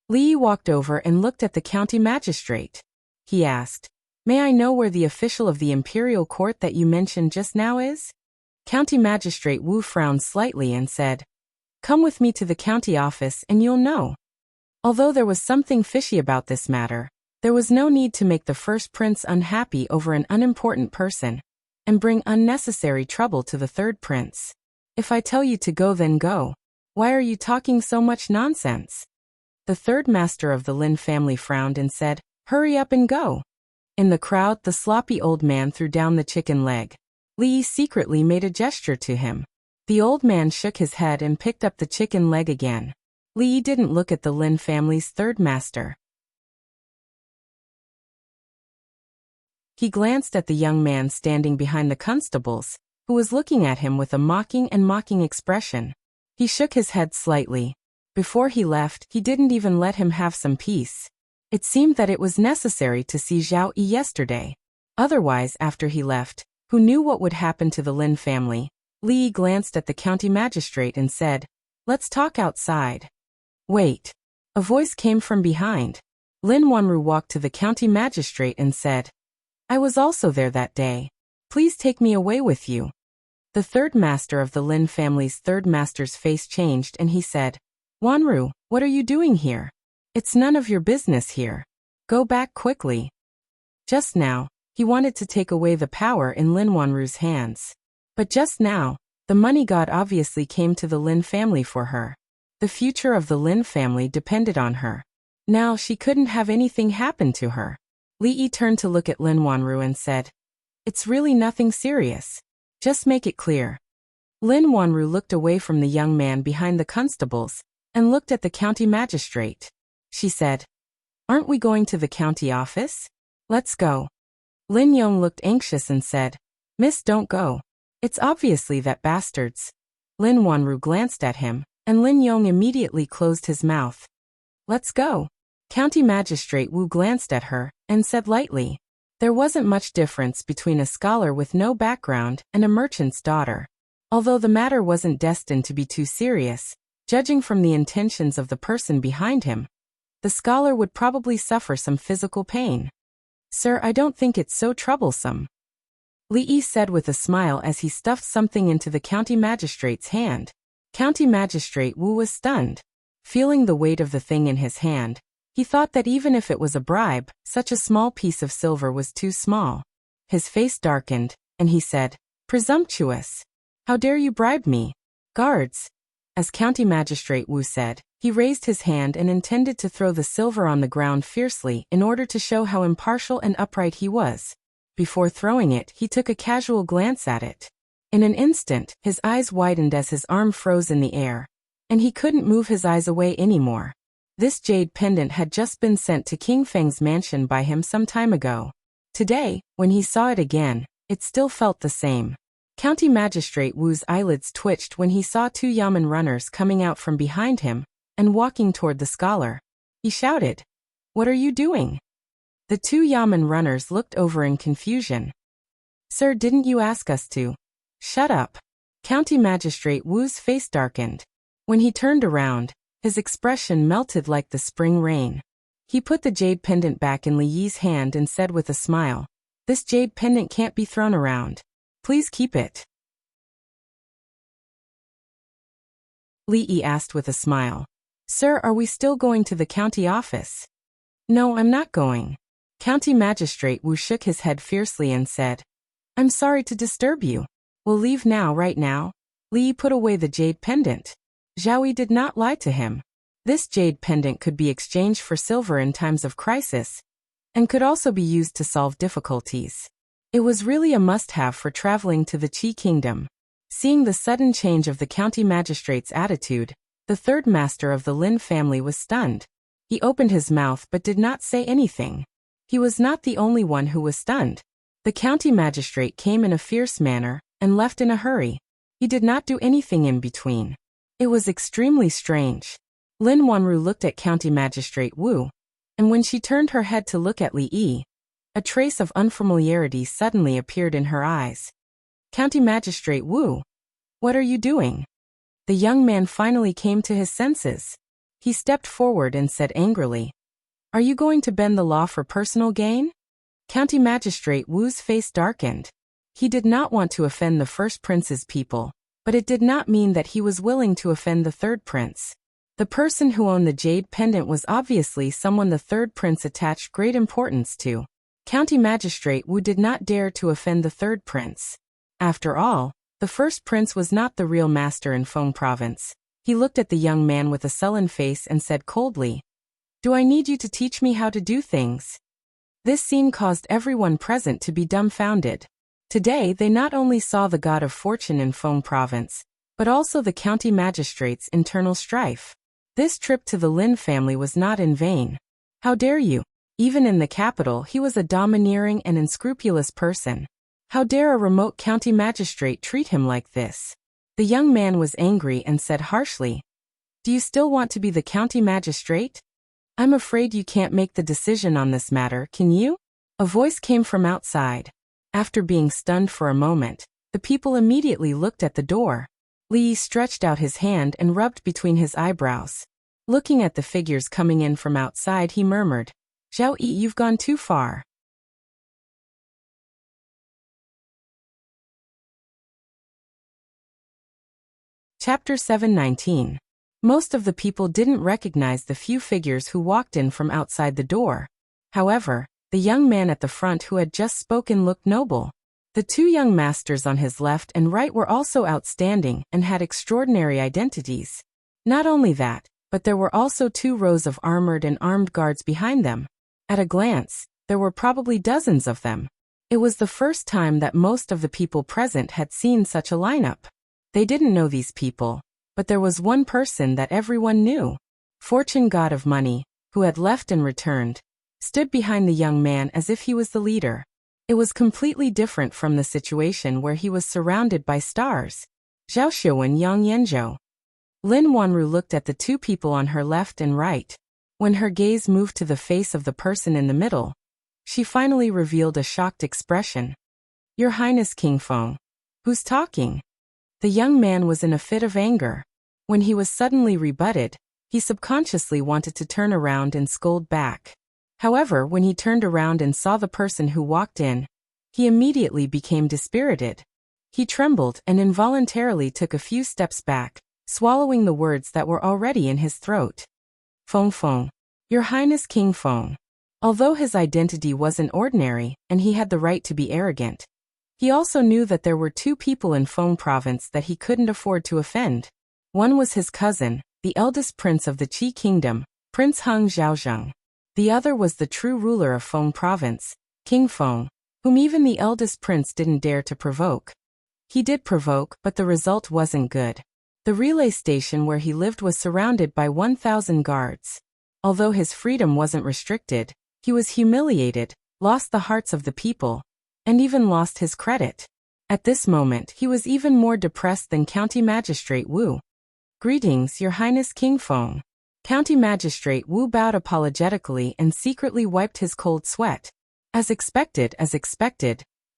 Speaker 1: Li walked over and looked at the county magistrate. He asked, "May I know where the official of the imperial court that you mentioned just now is?" County magistrate Wu frowned slightly and said, "Come with me to the county office and you'll know." Although there was something fishy about this matter, there was no need to make the first prince unhappy over an unimportant person and bring unnecessary trouble to the third prince. "If I tell you to go, then go. Why are you talking so much nonsense?" The third master of the Lin family frowned and said, "Hurry up and go." In the crowd, the sloppy old man threw down the chicken leg. Li secretly made a gesture to him. The old man shook his head and picked up the chicken leg again. Li didn't look at the Lin family's third master. He glanced at the young man standing behind the constables, who was looking at him with a mocking expression. He shook his head slightly. Before he left, he didn't even let him have some peace. It seemed that it was necessary to see Zhao Yi yesterday. Otherwise, after he left, who knew what would happen to the Lin family? Li glanced at the county magistrate and said, "Let's talk outside." "Wait." A voice came from behind. Lin Wanru walked to the county magistrate and said, "I was also there that day. Please take me away with you." The third master of the Lin family's third master's face changed and he said, "Wanru, what are you doing here? It's none of your business here. Go back quickly." Just now, he wanted to take away the power in Lin Wanru's hands. But just now, the money god obviously came to the Lin family for her. The future of the Lin family depended on her. Now she couldn't have anything happen to her. Li Yi turned to look at Lin Wanru and said, "It's really nothing serious. Just make it clear." Lin Wanru looked away from the young man behind the constables and looked at the county magistrate. She said, "Aren't we going to the county office? Let's go." Lin Yong looked anxious and said, "Miss, don't go. It's obviously that bastards." Lin Wanru glanced at him, and Lin Yong immediately closed his mouth. "Let's go." County Magistrate Wu glanced at her and said lightly, "There wasn't much difference between a scholar with no background and a merchant's daughter. Although the matter wasn't destined to be too serious, judging from the intentions of the person behind him, the scholar would probably suffer some physical pain." Sir, I don't think it's so troublesome, Li Yi said with a smile as he stuffed something into the county magistrate's hand. County Magistrate Wu was stunned. Feeling the weight of the thing in his hand, he thought that even if it was a bribe, such a small piece of silver was too small. His face darkened, and he said, "Presumptuous! How dare you bribe me? Guards!" As County Magistrate Wu said, he raised his hand and intended to throw the silver on the ground fiercely in order to show how impartial and upright he was. Before throwing it, he took a casual glance at it. In an instant, his eyes widened as his arm froze in the air, and he couldn't move his eyes away anymore. This jade pendant had just been sent to King Feng's mansion by him some time ago. Today, when he saw it again, it still felt the same. County Magistrate Wu's eyelids twitched when he saw two yamen runners coming out from behind him and walking toward the scholar. He shouted, "What are you doing?" The two yamen runners looked over in confusion. "Sir, didn't you ask us to?" "Shut up." County Magistrate Wu's face darkened. When he turned around, his expression melted like the spring rain. He put the jade pendant back in Li Yi's hand and said with a smile, "This jade pendant can't be thrown around. Please keep it." Li Yi asked with a smile, "Sir, are we still going to the county office?" "No, I'm not going." County Magistrate Wu shook his head fiercely and said, "I'm sorry to disturb you. We'll leave now, right now." Li Yi put away the jade pendant. Zhao Yi did not lie to him. This jade pendant could be exchanged for silver in times of crisis, and could also be used to solve difficulties. It was really a must-have for traveling to the Qi Kingdom. Seeing the sudden change of the county magistrate's attitude, the third master of the Lin family was stunned. He opened his mouth but did not say anything. He was not the only one who was stunned. The county magistrate came in a fierce manner and left in a hurry. He did not do anything in between. It was extremely strange. Lin Wanru looked at County Magistrate Wu, and when she turned her head to look at Li Yi, a trace of unfamiliarity suddenly appeared in her eyes. "County Magistrate Wu, what are you doing?" The young man finally came to his senses. He stepped forward and said angrily, "Are you going to bend the law for personal gain?" County Magistrate Wu's face darkened. He did not want to offend the first prince's people, but it did not mean that he was willing to offend the third prince. The person who owned the jade pendant was obviously someone the third prince attached great importance to. County Magistrate Wu did not dare to offend the third prince. After all, the first prince was not the real master in Feng province. He looked at the young man with a sullen face and said coldly, "Do I need you to teach me how to do things?" This scene caused everyone present to be dumbfounded. Today they not only saw the god of fortune in Feng province, but also the county magistrate's internal strife. This trip to the Lin family was not in vain. How dare you? Even in the capital he was a domineering and unscrupulous person. How dare a remote county magistrate treat him like this? The young man was angry and said harshly, "Do you still want to be the county magistrate? I'm afraid you can't make the decision on this matter, can you?" A voice came from outside. After being stunned for a moment, the people immediately looked at the door. Li Yi stretched out his hand and rubbed between his eyebrows. Looking at the figures coming in from outside, he murmured, "Zhao Yi, you've gone too far." Chapter 719. Most of the people didn't recognize the few figures who walked in from outside the door. However, the young man at the front who had just spoken looked noble. The two young masters on his left and right were also outstanding and had extraordinary identities. Not only that, but there were also 2 rows of armored and armed guards behind them. At a glance, there were probably dozens of them. It was the first time that most of the people present had seen such a lineup. They didn't know these people, but there was one person that everyone knew. Fortune God of Money, who had left and returned, stood behind the young man as if he was the leader. It was completely different from the situation where he was surrounded by stars. Zhao Xiuwen, Yang Yanzhou. Lin Wanru looked at the 2 people on her left and right. When her gaze moved to the face of the person in the middle, she finally revealed a shocked expression. "Your Highness King Feng. Who's talking?" The young man was in a fit of anger. When he was suddenly rebutted, he subconsciously wanted to turn around and scold back. However, when he turned around and saw the person who walked in, he immediately became dispirited. He trembled and involuntarily took a few steps back, swallowing the words that were already in his throat. Feng Feng. Your Highness King Feng. Although his identity wasn't ordinary, and he had the right to be arrogant, he also knew that there were two people in Feng province that he couldn't afford to offend. One was his cousin, the eldest prince of the Qi kingdom, Prince Heng Zhaozheng. The other was the true ruler of Feng province, King Feng, whom even the eldest prince didn't dare to provoke. He did provoke, but the result wasn't good. The relay station where he lived was surrounded by 1,000 guards. Although his freedom wasn't restricted, he was humiliated, lost the hearts of the people, and even lost his credit. At this moment, he was even more depressed than County Magistrate Wu. Greetings, Your Highness King Feng. County Magistrate Wu bowed apologetically and secretly wiped his cold sweat. As expected,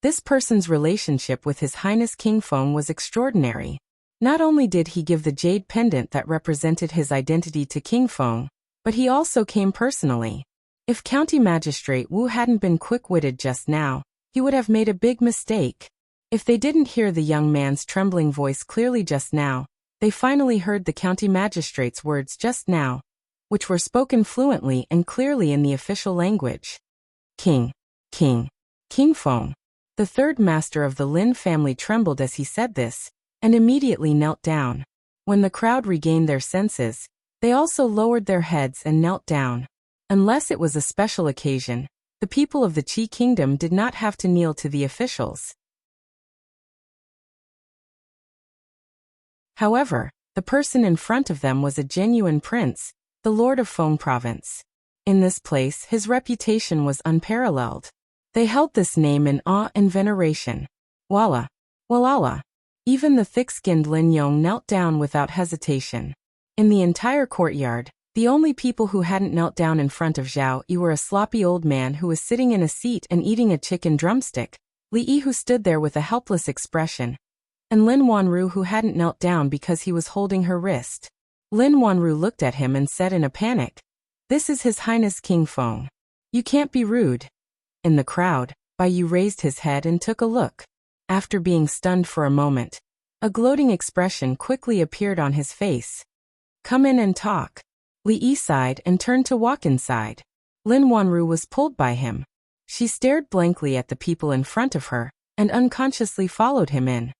Speaker 1: this person's relationship with His Highness King Feng was extraordinary. Not only did he give the jade pendant that represented his identity to King Feng, but he also came personally. If County Magistrate Wu hadn't been quick-witted just now, he would have made a big mistake. If they didn't hear the young man's trembling voice clearly just now, they finally heard the County Magistrate's words just now, which were spoken fluently and clearly in the official language. King Feng. The third master of the Lin family trembled as he said this, and immediately knelt down. When the crowd regained their senses, they also lowered their heads and knelt down. Unless it was a special occasion, the people of the Qi kingdom did not have to kneel to the officials. However, the person in front of them was a genuine prince, the lord of Feng province. In this place, his reputation was unparalleled. They held this name in awe and veneration. Walala. Even the thick-skinned Lin Yong knelt down without hesitation. In the entire courtyard, the only people who hadn't knelt down in front of Zhao Yi were a sloppy old man who was sitting in a seat and eating a chicken drumstick, Li Yi who stood there with a helpless expression, and Lin Wanru who hadn't knelt down because he was holding her wrist. Lin Wanru looked at him and said in a panic, "This is His Highness King Feng. You can't be rude." In the crowd, Bai Yu raised his head and took a look. After being stunned for a moment, a gloating expression quickly appeared on his face. "Come in and talk." Li Yi sighed and turned to walk inside. Lin Wanru was pulled by him. She stared blankly at the people in front of her, and unconsciously followed him in.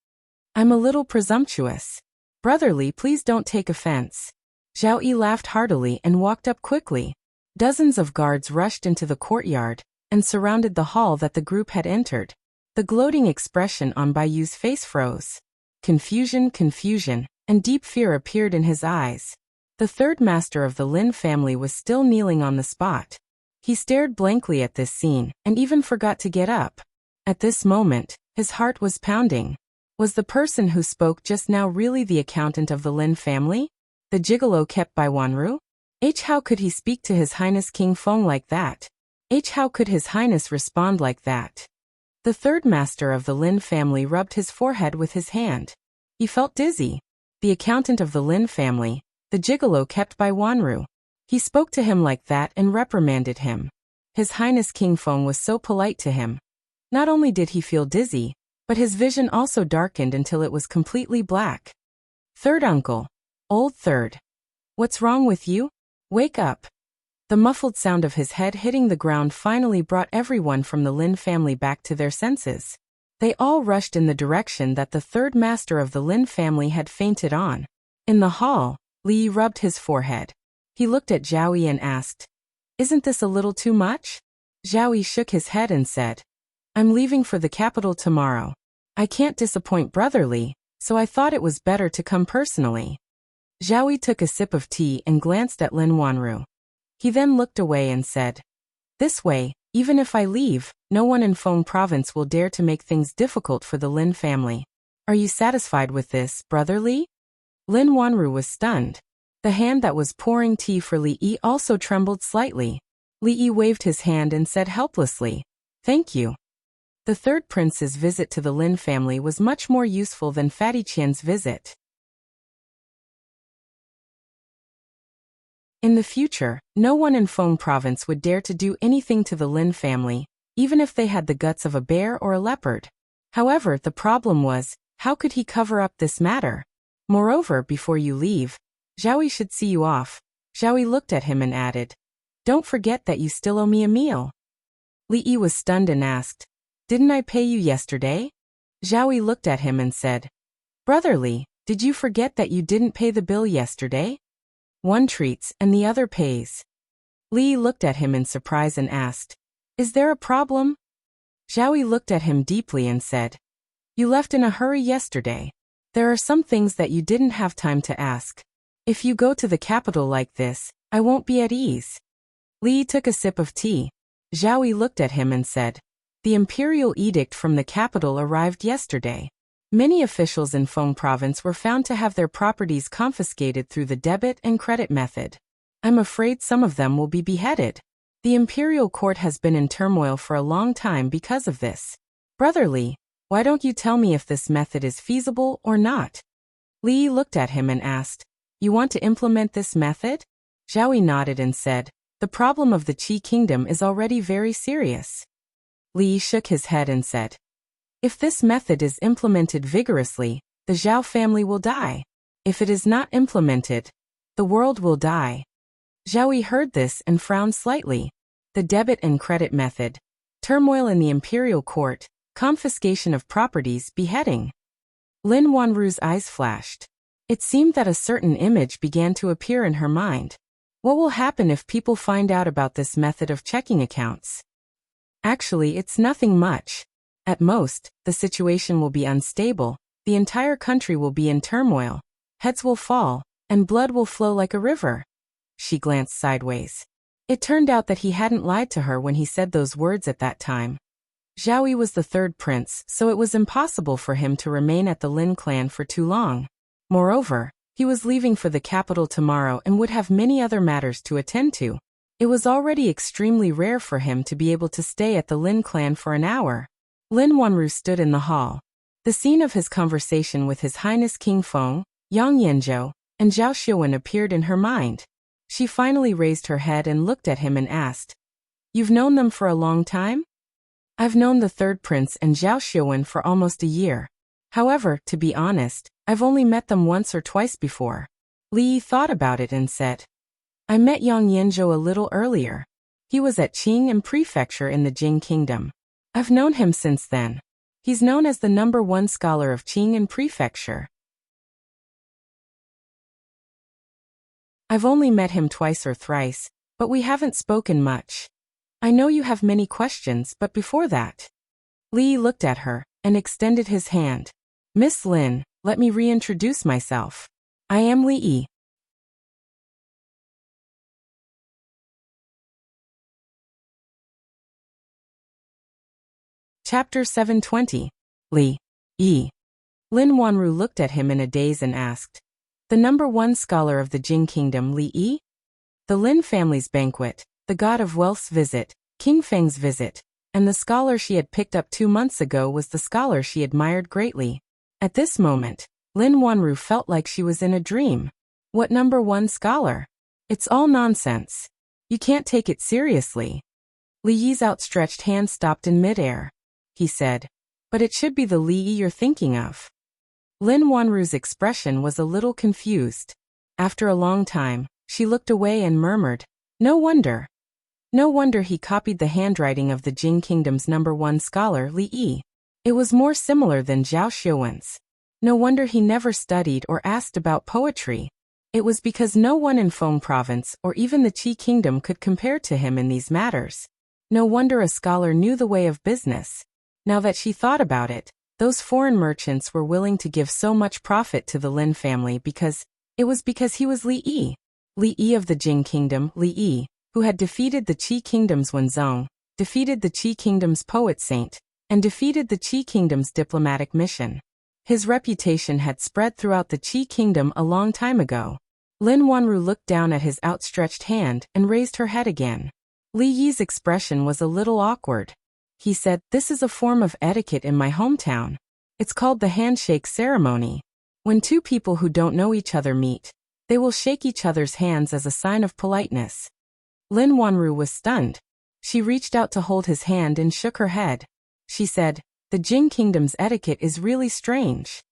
Speaker 1: "I'm a little presumptuous. Brotherly, please don't take offense." Zhao Yi laughed heartily and walked up quickly. Dozens of guards rushed into the courtyard and surrounded the hall that the group had entered. The gloating expression on Bai Yu's face froze. Confusion, and deep fear appeared in his eyes. The third master of the Lin family was still kneeling on the spot. He stared blankly at this scene, and even forgot to get up. At this moment, his heart was pounding. Was the person who spoke just now really the accountant of the Lin family? The gigolo kept by Wanru? How could he speak to His Highness King Feng like that? How could His Highness respond like that? The third master of the Lin family rubbed his forehead with his hand. He felt dizzy. The accountant of the Lin family, the gigolo kept by Wanru. He spoke to him like that and reprimanded him. His Highness King Feng was so polite to him. Not only did he feel dizzy, but his vision also darkened until it was completely black. "Third uncle. Old third. What's wrong with you? Wake up." The muffled sound of his head hitting the ground finally brought everyone from the Lin family back to their senses. They all rushed in the direction that the third master of the Lin family had fainted on. In the hall, Li Yi rubbed his forehead. He looked at Zhao Yi and asked, "Isn't this a little too much?" Zhao Yi shook his head and said, "I'm leaving for the capital tomorrow. I can't disappoint Brotherly, so I thought it was better to come personally." Zhao Yi took a sip of tea and glanced at Lin Wanru. He then looked away and said, "This way, even if I leave, no one in Feng province will dare to make things difficult for the Lin family. Are you satisfied with this, Brotherly?" Lin Wanru was stunned. The hand that was pouring tea for Li Yi also trembled slightly. Li Yi waved his hand and said helplessly, "Thank you." The third prince's visit to the Lin family was much more useful than Fatty Qian's visit. In the future, no one in Feng province would dare to do anything to the Lin family, even if they had the guts of a bear or a leopard. However, the problem was, how could he cover up this matter? Moreover, before you leave, Zhaoyi should see you off. Zhaoyi looked at him and added, "Don't forget that you still owe me a meal." Li Yi was stunned and asked, "Didn't I pay you yesterday?" Zhaoyi looked at him and said, "Brother Li, did you forget that you didn't pay the bill yesterday? One treats and the other pays." Li Yi looked at him in surprise and asked, "Is there a problem?" Zhaoyi looked at him deeply and said, "You left in a hurry yesterday. There are some things that you didn't have time to ask. If you go to the capital like this, I won't be at ease." Li Yi took a sip of tea. Zhaoyi looked at him and said, "The imperial edict from the capital arrived yesterday. Many officials in Feng province were found to have their properties confiscated through the debit and credit method. I'm afraid some of them will be beheaded. The imperial court has been in turmoil for a long time because of this. Brother Li, why don't you tell me if this method is feasible or not?" Li Yi looked at him and asked, "You want to implement this method?" Zhaoyi nodded and said, "The problem of the Qi kingdom is already very serious." Li Yi shook his head and said, "If this method is implemented vigorously, the Zhao family will die. If it is not implemented, the world will die." Zhaoyi heard this and frowned slightly. The debit and credit method, turmoil in the imperial court, confiscation of properties, beheading. Lin Wanru's eyes flashed. It seemed that a certain image began to appear in her mind. What will happen if people find out about this method of checking accounts? Actually, it's nothing much. At most, the situation will be unstable, the entire country will be in turmoil, heads will fall, and blood will flow like a river. She glanced sideways. It turned out that he hadn't lied to her when he said those words at that time. Zhaoyi was the third prince, so it was impossible for him to remain at the Lin clan for too long. Moreover, he was leaving for the capital tomorrow and would have many other matters to attend to. It was already extremely rare for him to be able to stay at the Lin clan for an hour. Lin Wanru stood in the hall. The scene of his conversation with His Highness King Feng, Yang Yanzhou, and Zhao Xiaowen appeared in her mind. She finally raised her head and looked at him and asked, "You've known them for a long time?" "I've known the third prince and Zhao Xiaowen for almost a year. However, to be honest, I've only met them once or twice before." Li Yi thought about it and said, "I met Yang Yanzhou a little earlier. He was at Qing and Prefecture in the Jing Kingdom. I've known him since then. He's known as the #1 scholar of Qing and Prefecture. I've only met him twice or thrice, but we haven't spoken much. I know you have many questions, but before that..." Li Yi looked at her and extended his hand. "Miss Lin, let me reintroduce myself. I am Li Yi." Chapter 720. Li Yi. Lin Wanru looked at him in a daze and asked, "The #1 scholar of the Jing Kingdom, Li Yi?" The Lin family's banquet, the god of wealth's visit, King Feng's visit, and the scholar she had picked up 2 months ago was the scholar she admired greatly. At this moment, Lin Wanru felt like she was in a dream. What #1 scholar? It's all nonsense. You can't take it seriously. Li Yi's outstretched hand stopped in midair. He said, "But it should be the Li Yi you're thinking of." Lin Wanru's expression was a little confused. After a long time, she looked away and murmured, "No wonder. No wonder he copied the handwriting of the Jing Kingdom's #1 scholar, Li Yi. It was more similar than Zhao Xiaowen's. No wonder he never studied or asked about poetry. It was because no one in Feng province or even the Qi kingdom could compare to him in these matters. No wonder a scholar knew the way of business. Now that she thought about it, those foreign merchants were willing to give so much profit to the Lin family because he was Li Yi. Li Yi of the Jing kingdom, Li Yi, who had defeated the Qi kingdom's Wenzong, defeated the Qi kingdom's poet saint, and defeated the Qi kingdom's diplomatic mission. His reputation had spread throughout the Qi kingdom a long time ago. Lin Wanru looked down at his outstretched hand and raised her head again. Li Yi's expression was a little awkward. He said, "This is a form of etiquette in my hometown. It's called the handshake ceremony. When two people who don't know each other meet, They will shake each other's hands as a sign of politeness. Lin Wanru was stunned. She reached out to hold his hand and shook her head. She said, "The Jing Kingdom's etiquette is really strange."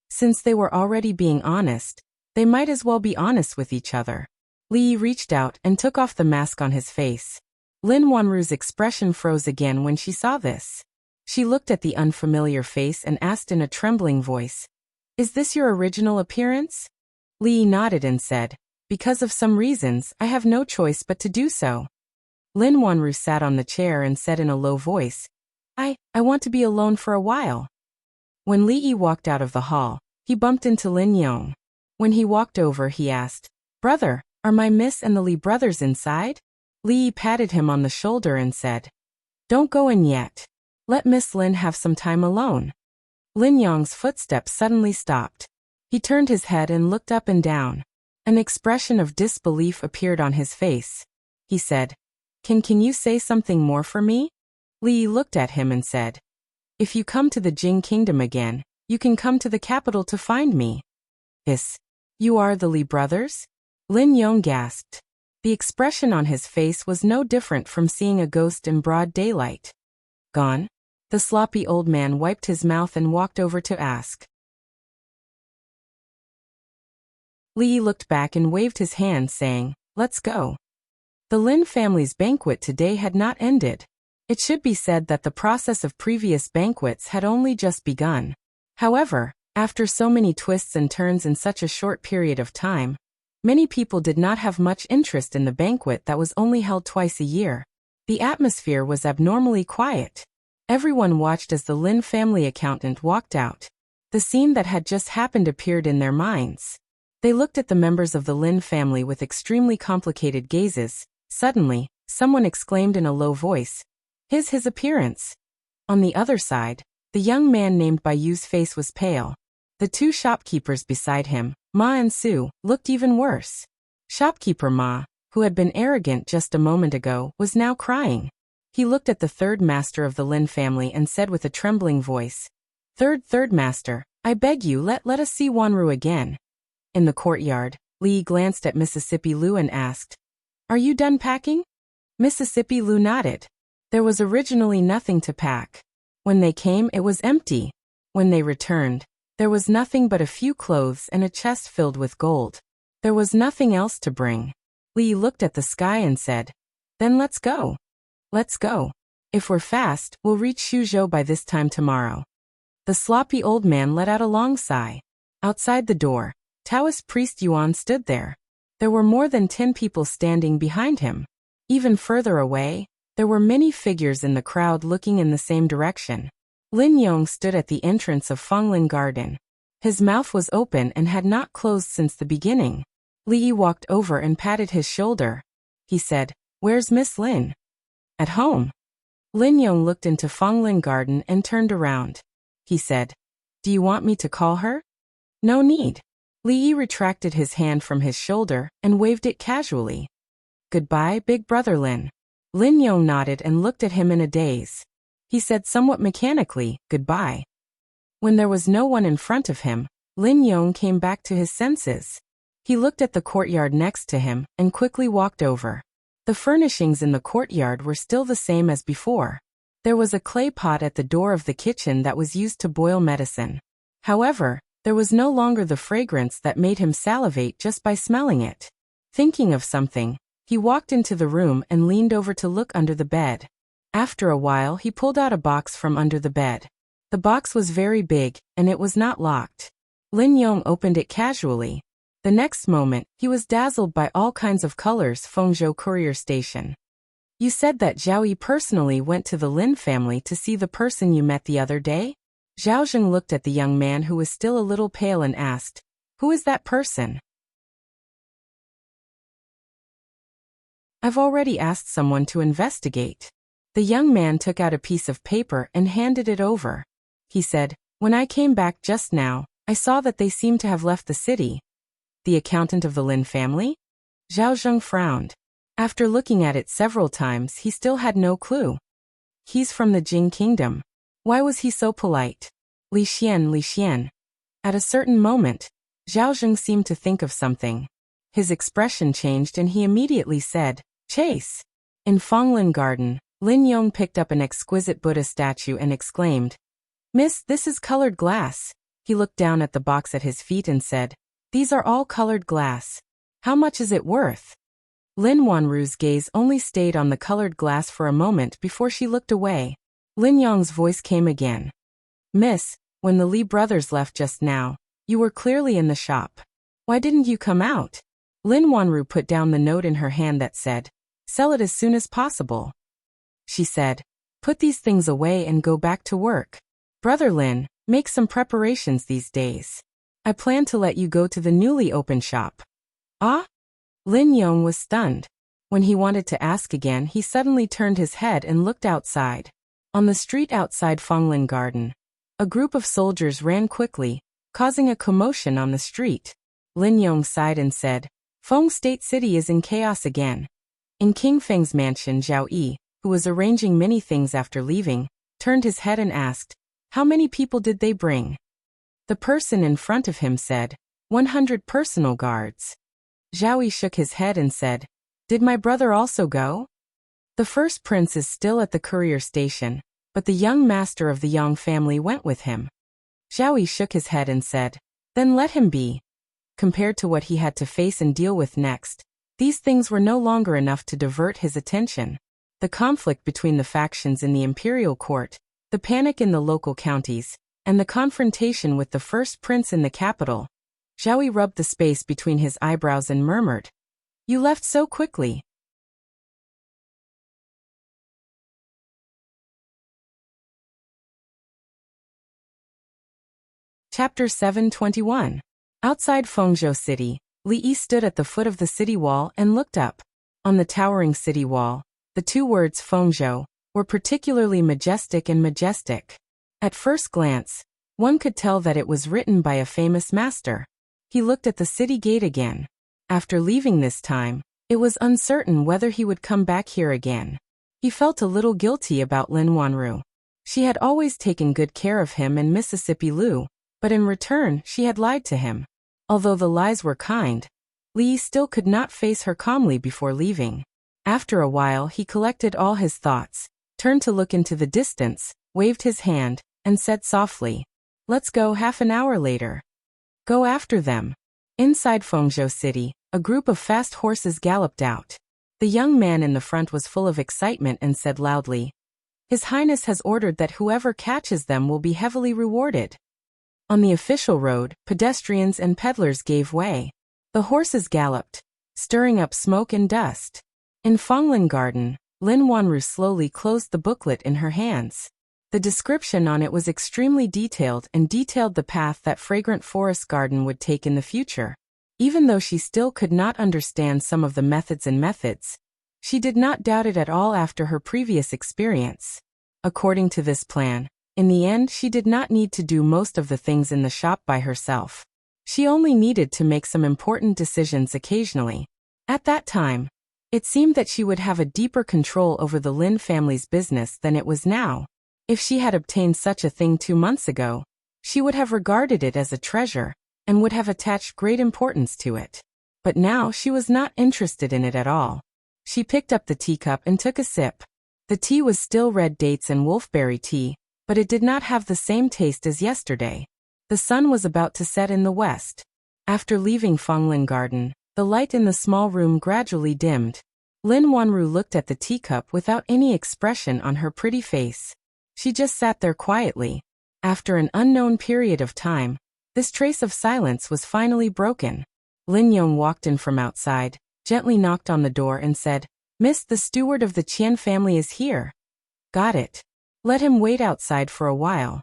Speaker 1: Since they were already being honest, they might as well be honest with each other. Li Yi reached out and took off the mask on his face. Lin Wanru's expression froze again when she saw this. She looked at the unfamiliar face and asked in a trembling voice, "Is this your original appearance?" Li Yi nodded and said, "Because of some reasons, I have no choice but to do so." Lin Wanru sat on the chair and said in a low voice, I want to be alone for a while." When Li Yi walked out of the hall, he bumped into Lin Yong. When he walked over, he asked, "Brother, are my Miss and the Li brothers inside?" Li Yi patted him on the shoulder and said, "Don't go in yet. Let Miss Lin have some time alone." Lin Yong's footsteps suddenly stopped. He turned his head and looked up and down. An expression of disbelief appeared on his face. He said, Can you say something more for me?" Li Yi looked at him and said, "If you come to the Jing Kingdom again, you can come to the capital to find me." You are the Li brothers?" Lin Yong gasped. The expression on his face was no different from seeing a ghost in broad daylight. "Gone?" The sloppy old man wiped his mouth and walked over to ask. Li Yi looked back and waved his hand, saying, "Let's go." The Lin family's banquet today had not ended. It should be said that the process of previous banquets had only just begun. However, after so many twists and turns in such a short period of time, many people did not have much interest in the banquet that was only held twice a year. The atmosphere was abnormally quiet. Everyone watched as the Lin family accountant walked out. The scene that had just happened appeared in their minds. They looked at the members of the Lin family with extremely complicated gazes. Suddenly, someone exclaimed in a low voice, his appearance." On the other side, the young man named Bai Yu's face was pale. The two shopkeepers beside him, Ma and Su, looked even worse. Shopkeeper Ma, who had been arrogant just a moment ago, was now crying. He looked at the third master of the Lin family and said with a trembling voice, Third master, I beg you let us see Wanru again." In the courtyard, Li glanced at Mississippi Lu and asked, "Are you done packing?" Mississippi Lu nodded. There was originally nothing to pack. When they came, it was empty. When they returned, there was nothing but a few clothes and a chest filled with gold. There was nothing else to bring. Li looked at the sky and said, "Then let's go. Let's go. If we're fast, we'll reach Xuzhou by this time tomorrow." The sloppy old man let out a long sigh. Outside the door, Taoist priest Yuan stood there. There were more than 10 people standing behind him. Even further away, there were many figures in the crowd looking in the same direction. Lin Yong stood at the entrance of Fenglin Garden. His mouth was open and had not closed since the beginning. Li Yi walked over and patted his shoulder. He said, "Where's Miss Lin?" "At home." Lin Yong looked into Fenglin Garden and turned around. He said, "Do you want me to call her?" "No need." Li Yi retracted his hand from his shoulder and waved it casually. "Goodbye, big brother Lin." Lin Yong nodded and looked at him in a daze. He said somewhat mechanically, "Goodbye." When there was no one in front of him, Lin Yong came back to his senses. He looked at the courtyard next to him and quickly walked over. The furnishings in the courtyard were still the same as before. There was a clay pot at the door of the kitchen that was used to boil medicine. However, there was no longer the fragrance that made him salivate just by smelling it. Thinking of something, he walked into the room and leaned over to look under the bed. After a while, he pulled out a box from under the bed. The box was very big, and it was not locked. Lin Yong opened it casually. The next moment, he was dazzled by all kinds of colors. Fengzhou Courier Station. "You said that Zhao Yi personally went to the Lin family to see the person you met the other day?" Zhao Zheng looked at the young man who was still a little pale and asked, "Who is that person?" "I've already asked someone to investigate." The young man took out a piece of paper and handed it over. He said, "When I came back just now, I saw that they seemed to have left the city." "The accountant of the Lin family?" Zhao Zheng frowned. After looking at it several times, he still had no clue. "He's from the Jing Kingdom. Why was he so polite?" Li Xian. At a certain moment, Zhao Zheng seemed to think of something. His expression changed and he immediately said, "Chase." In Fonglin Garden, Lin Yong picked up an exquisite Buddha statue and exclaimed, "Miss, this is colored glass." He looked down at the box at his feet and said, "These are all colored glass. How much is it worth?" Lin Wanru's gaze only stayed on the colored glass for a moment before she looked away. Lin Yong's voice came again. "Miss, when the Li brothers left just now, you were clearly in the shop. Why didn't you come out?" Lin Wanru put down the note in her hand that said, "Sell it as soon as possible." She said, "Put these things away and go back to work. Brother Lin, make some preparations these days. I plan to let you go to the newly opened shop." "Ah?" Lin Yong was stunned. When he wanted to ask again, he suddenly turned his head and looked outside. On the street outside Fonglin Garden, a group of soldiers ran quickly, causing a commotion on the street. Lin Yong sighed and said, "Feng State City is in chaos again." In King Feng's mansion, Zhao Yi, who was arranging many things after leaving, turned his head and asked, "How many people did they bring?" The person in front of him said, 100 personal guards. Zhao Yi shook his head and said, "Did my brother also go?" "The first prince is still at the courier station, but the young master of the Yang family went with him." Zhao Yi shook his head and said, "Then let him be." Compared to what he had to face and deal with next, these things were no longer enough to divert his attention. The conflict between the factions in the imperial court, the panic in the local counties, and the confrontation with the first prince in the capital. Zhao Yi rubbed the space between his eyebrows and murmured, "You left so quickly." Chapter 721. Outside Fengzhou City, Li Yi stood at the foot of the city wall and looked up. On the towering city wall, the two words Fengzhou were particularly majestic and majestic. At first glance, one could tell that it was written by a famous master. He looked at the city gate again. After leaving this time, it was uncertain whether he would come back here again. He felt a little guilty about Lin Wanru. She had always taken good care of him and Mississippi Lu, but in return she had lied to him. Although the lies were kind, Li still could not face her calmly before leaving. After a while he collected all his thoughts, turned to look into the distance, waved his hand, and said softly, "Let's go." Half an hour later, "Go after them." Inside Fengzhou City, a group of fast horses galloped out. The young man in the front was full of excitement and said loudly, "His Highness has ordered that whoever catches them will be heavily rewarded." On the official road, pedestrians and peddlers gave way. The horses galloped, stirring up smoke and dust. In Fonglin Garden, Lin Wanru slowly closed the booklet in her hands. The description on it was extremely detailed and detailed the path that fragrant forest garden would take in the future. Even though she still could not understand some of the methods, she did not doubt it at all after her previous experience. According to this plan, in the end she did not need to do most of the things in the shop by herself. She only needed to make some important decisions occasionally. At that time, it seemed that she would have a deeper control over the Lin family's business than it was now. If she had obtained such a thing 2 months ago, she would have regarded it as a treasure, and would have attached great importance to it. But now she was not interested in it at all. She picked up the teacup and took a sip. The tea was still red dates and wolfberry tea, but it did not have the same taste as yesterday. The sun was about to set in the west. After leaving Fonglin Garden, the light in the small room gradually dimmed. Lin Wanru looked at the teacup without any expression on her pretty face. She just sat there quietly. After an unknown period of time, this trace of silence was finally broken. Lin Yong walked in from outside, gently knocked on the door and said, "Miss, the steward of the Qian family is here." "Got it. Let him wait outside for a while."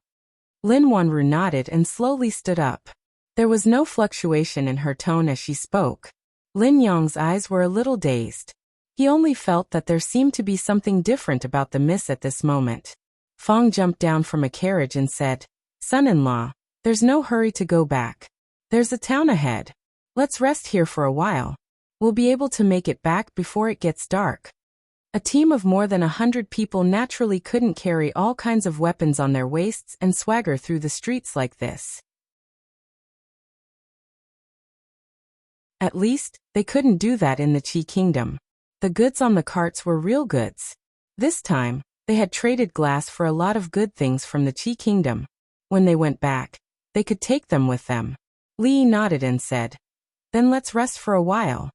Speaker 1: Lin Wanru nodded and slowly stood up. There was no fluctuation in her tone as she spoke. Lin Yong's eyes were a little dazed. He only felt that there seemed to be something different about the miss at this moment. Fong jumped down from a carriage and said, "Son-in-law, there's no hurry to go back. There's a town ahead. Let's rest here for a while. We'll be able to make it back before it gets dark." A team of more than 100 people naturally couldn't carry all kinds of weapons on their waists and swagger through the streets like this. At least, they couldn't do that in the Qi kingdom. The goods on the carts were real goods. This time, they had traded glass for a lot of good things from the Qi kingdom. When they went back, they could take them with them. Li nodded and said, "Then let's rest for a while."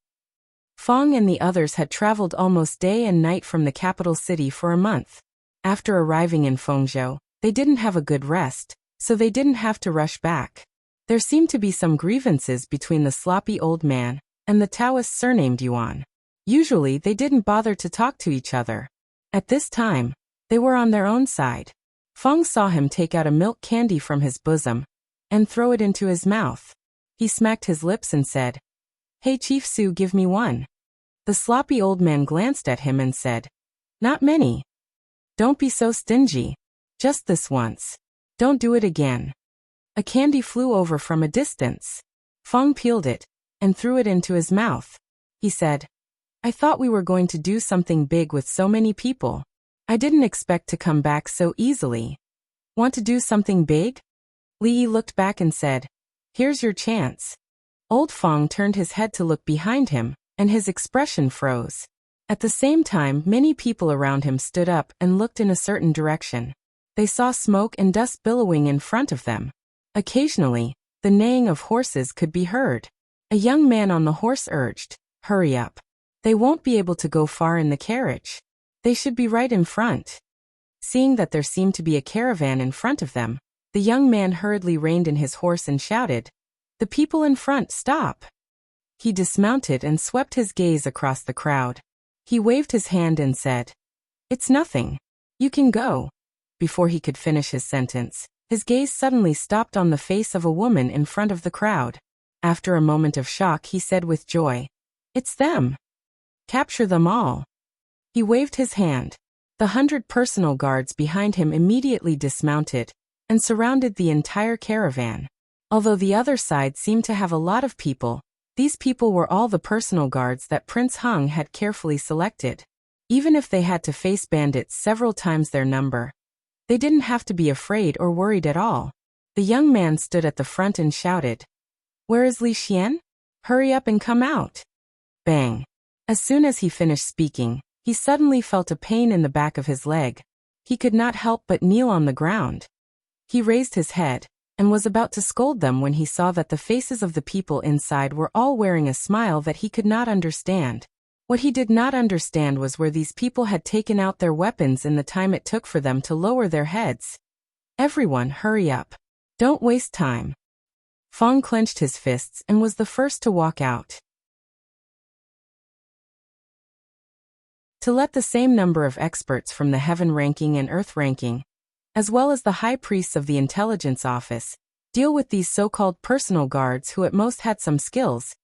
Speaker 1: Feng and the others had traveled almost day and night from the capital city for a month. After arriving in Fengzhou, they didn't have a good rest, so they didn't have to rush back. There seemed to be some grievances between the sloppy old man and the Taoist surnamed Yuan. Usually they didn't bother to talk to each other. At this time, they were on their own side. Feng saw him take out a milk candy from his bosom and throw it into his mouth. He smacked his lips and said, "Hey Chief Su, give me one." The sloppy old man glanced at him and said, "Not many. Don't be so stingy. Just this once. Don't do it again." A candy flew over from a distance. Feng peeled it and threw it into his mouth. He said, "I thought we were going to do something big with so many people. I didn't expect to come back so easily." "Want to do something big?" Li looked back and said, "Here's your chance." Old Feng turned his head to look behind him, and his expression froze. At the same time, many people around him stood up and looked in a certain direction. They saw smoke and dust billowing in front of them. Occasionally, the neighing of horses could be heard. A young man on the horse urged, "Hurry up. They won't be able to go far in the carriage. They should be right in front." Seeing that there seemed to be a caravan in front of them, the young man hurriedly reined in his horse and shouted, "The people in front, stop!" He dismounted and swept his gaze across the crowd. He waved his hand and said, "It's nothing. You can go." Before he could finish his sentence, his gaze suddenly stopped on the face of a woman in front of the crowd. After a moment of shock, he said with joy, "It's them. Capture them all." He waved his hand. The 100 personal guards behind him immediately dismounted and surrounded the entire caravan. Although the other side seemed to have a lot of people, these people were all the personal guards that Prince Hung had carefully selected. Even if they had to face bandits several times their number, they didn't have to be afraid or worried at all. The young man stood at the front and shouted, "Where is Li Xian? Hurry up and come out." Bang! As soon as he finished speaking, he suddenly felt a pain in the back of his leg. He could not help but kneel on the ground. He raised his head and was about to scold them when he saw that the faces of the people inside were all wearing a smile that he could not understand. What he did not understand was where these people had taken out their weapons in the time it took for them to lower their heads. "Everyone, hurry up. Don't waste time." Feng clenched his fists and was the first to walk out. To let the same number of experts from the heaven ranking and earth ranking, as well as the high priests of the intelligence office, deal with these so-called personal guards who at most had some skills.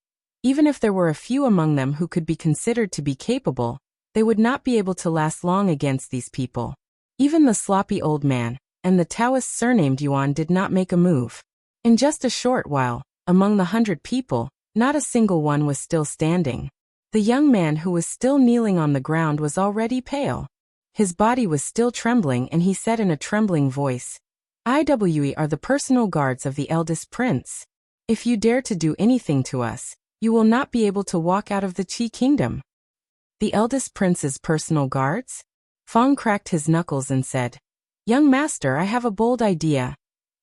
Speaker 1: Even if there were a few among them who could be considered to be capable, they would not be able to last long against these people. Even the sloppy old man and the Taoist surnamed Yuan did not make a move. In just a short while, among the 100 people, not a single one was still standing. The young man who was still kneeling on the ground was already pale. His body was still trembling, and he said in a trembling voice, "IWE are the personal guards of the eldest prince. If you dare to do anything to us, you will not be able to walk out of the Qi kingdom." The eldest prince's personal guards? Feng cracked his knuckles and said, "Young master, I have a bold idea."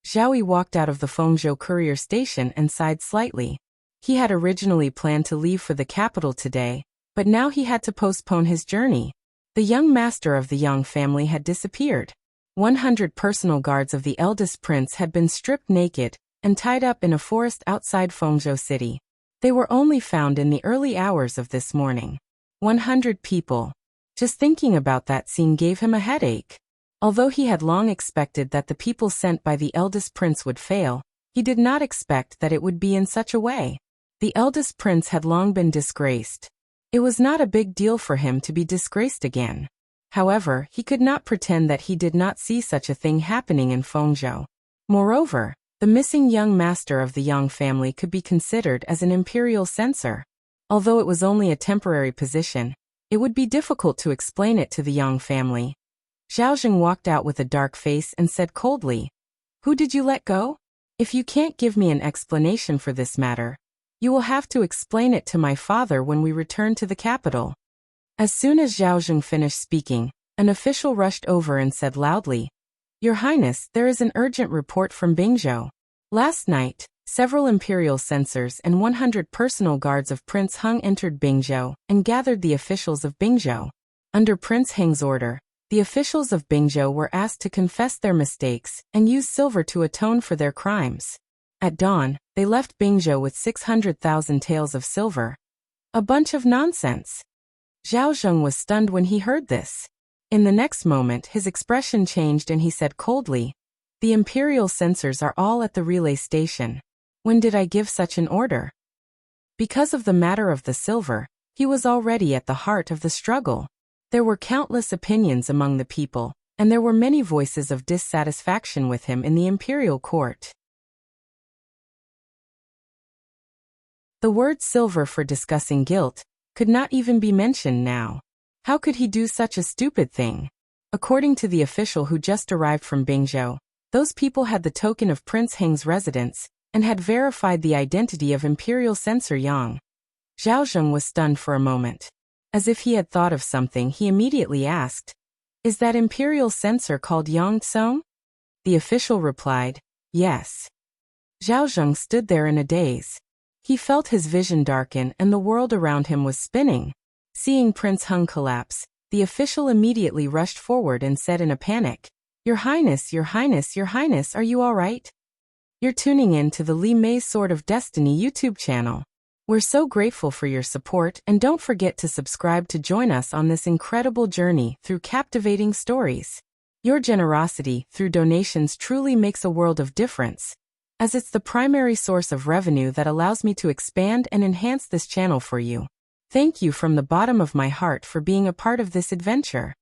Speaker 1: Zhaoyi walked out of the Fengzhou courier station and sighed slightly. He had originally planned to leave for the capital today, but now he had to postpone his journey. The young master of the Yang family had disappeared. 100 personal guards of the eldest prince had been stripped naked and tied up in a forest outside Fengzhou city. They were only found in the early hours of this morning. 100 people. Just thinking about that scene gave him a headache. Although he had long expected that the people sent by the eldest prince would fail, he did not expect that it would be in such a way. The eldest prince had long been disgraced. It was not a big deal for him to be disgraced again. However, he could not pretend that he did not see such a thing happening in Fengzhou. Moreover, the missing young master of the Yang family could be considered as an imperial censor. Although it was only a temporary position, it would be difficult to explain it to the Yang family. Zhao Jing walked out with a dark face and said coldly, "Who did you let go? If you can't give me an explanation for this matter, You will have to explain it to my father when we return to the capital. As soon as Zhao Zheng finished speaking, an official rushed over and said loudly, Your Highness, there is an urgent report from Bingzhou. Last night, several imperial censors and 100 personal guards of Prince Heng entered Bingzhou and gathered the officials of Bingzhou. Under Prince Heng's order, the officials of Bingzhou were asked to confess their mistakes and use silver to atone for their crimes. At dawn, they left Bingzhou with 600,000 taels of silver. A bunch of nonsense. Zhao Zheng was stunned when he heard this. In the next moment, his expression changed and he said coldly, The imperial censors are all at the relay station. When did I give such an order? Because of the matter of the silver, he was already at the heart of the struggle. There were countless opinions among the people, and there were many voices of dissatisfaction with him in the imperial court. The word silver for discussing guilt could not even be mentioned now. How could he do such a stupid thing? According to the official who just arrived from Bingzhou, those people had the token of Prince Heng's residence and had verified the identity of Imperial Censor Yang. Zhao Zheng was stunned for a moment. As if he had thought of something, he immediately asked, Is that Imperial Censor called Yang Tsong? The official replied, Yes. Zhao Zheng stood there in a daze. He felt his vision darken and the world around him was spinning. Seeing Prince Heng collapse, the official immediately rushed forward and said in a panic, Your Highness, Your Highness, Your Highness, are you all right? You're tuning in to the Li Mei's Sword of Destiny YouTube channel. We're so grateful for your support and don't forget to subscribe to join us on this incredible journey through captivating stories. Your generosity through donations truly makes a world of difference, as it's the primary source of revenue that allows me to expand and enhance this channel for you. Thank you from the bottom of my heart for being a part of this adventure.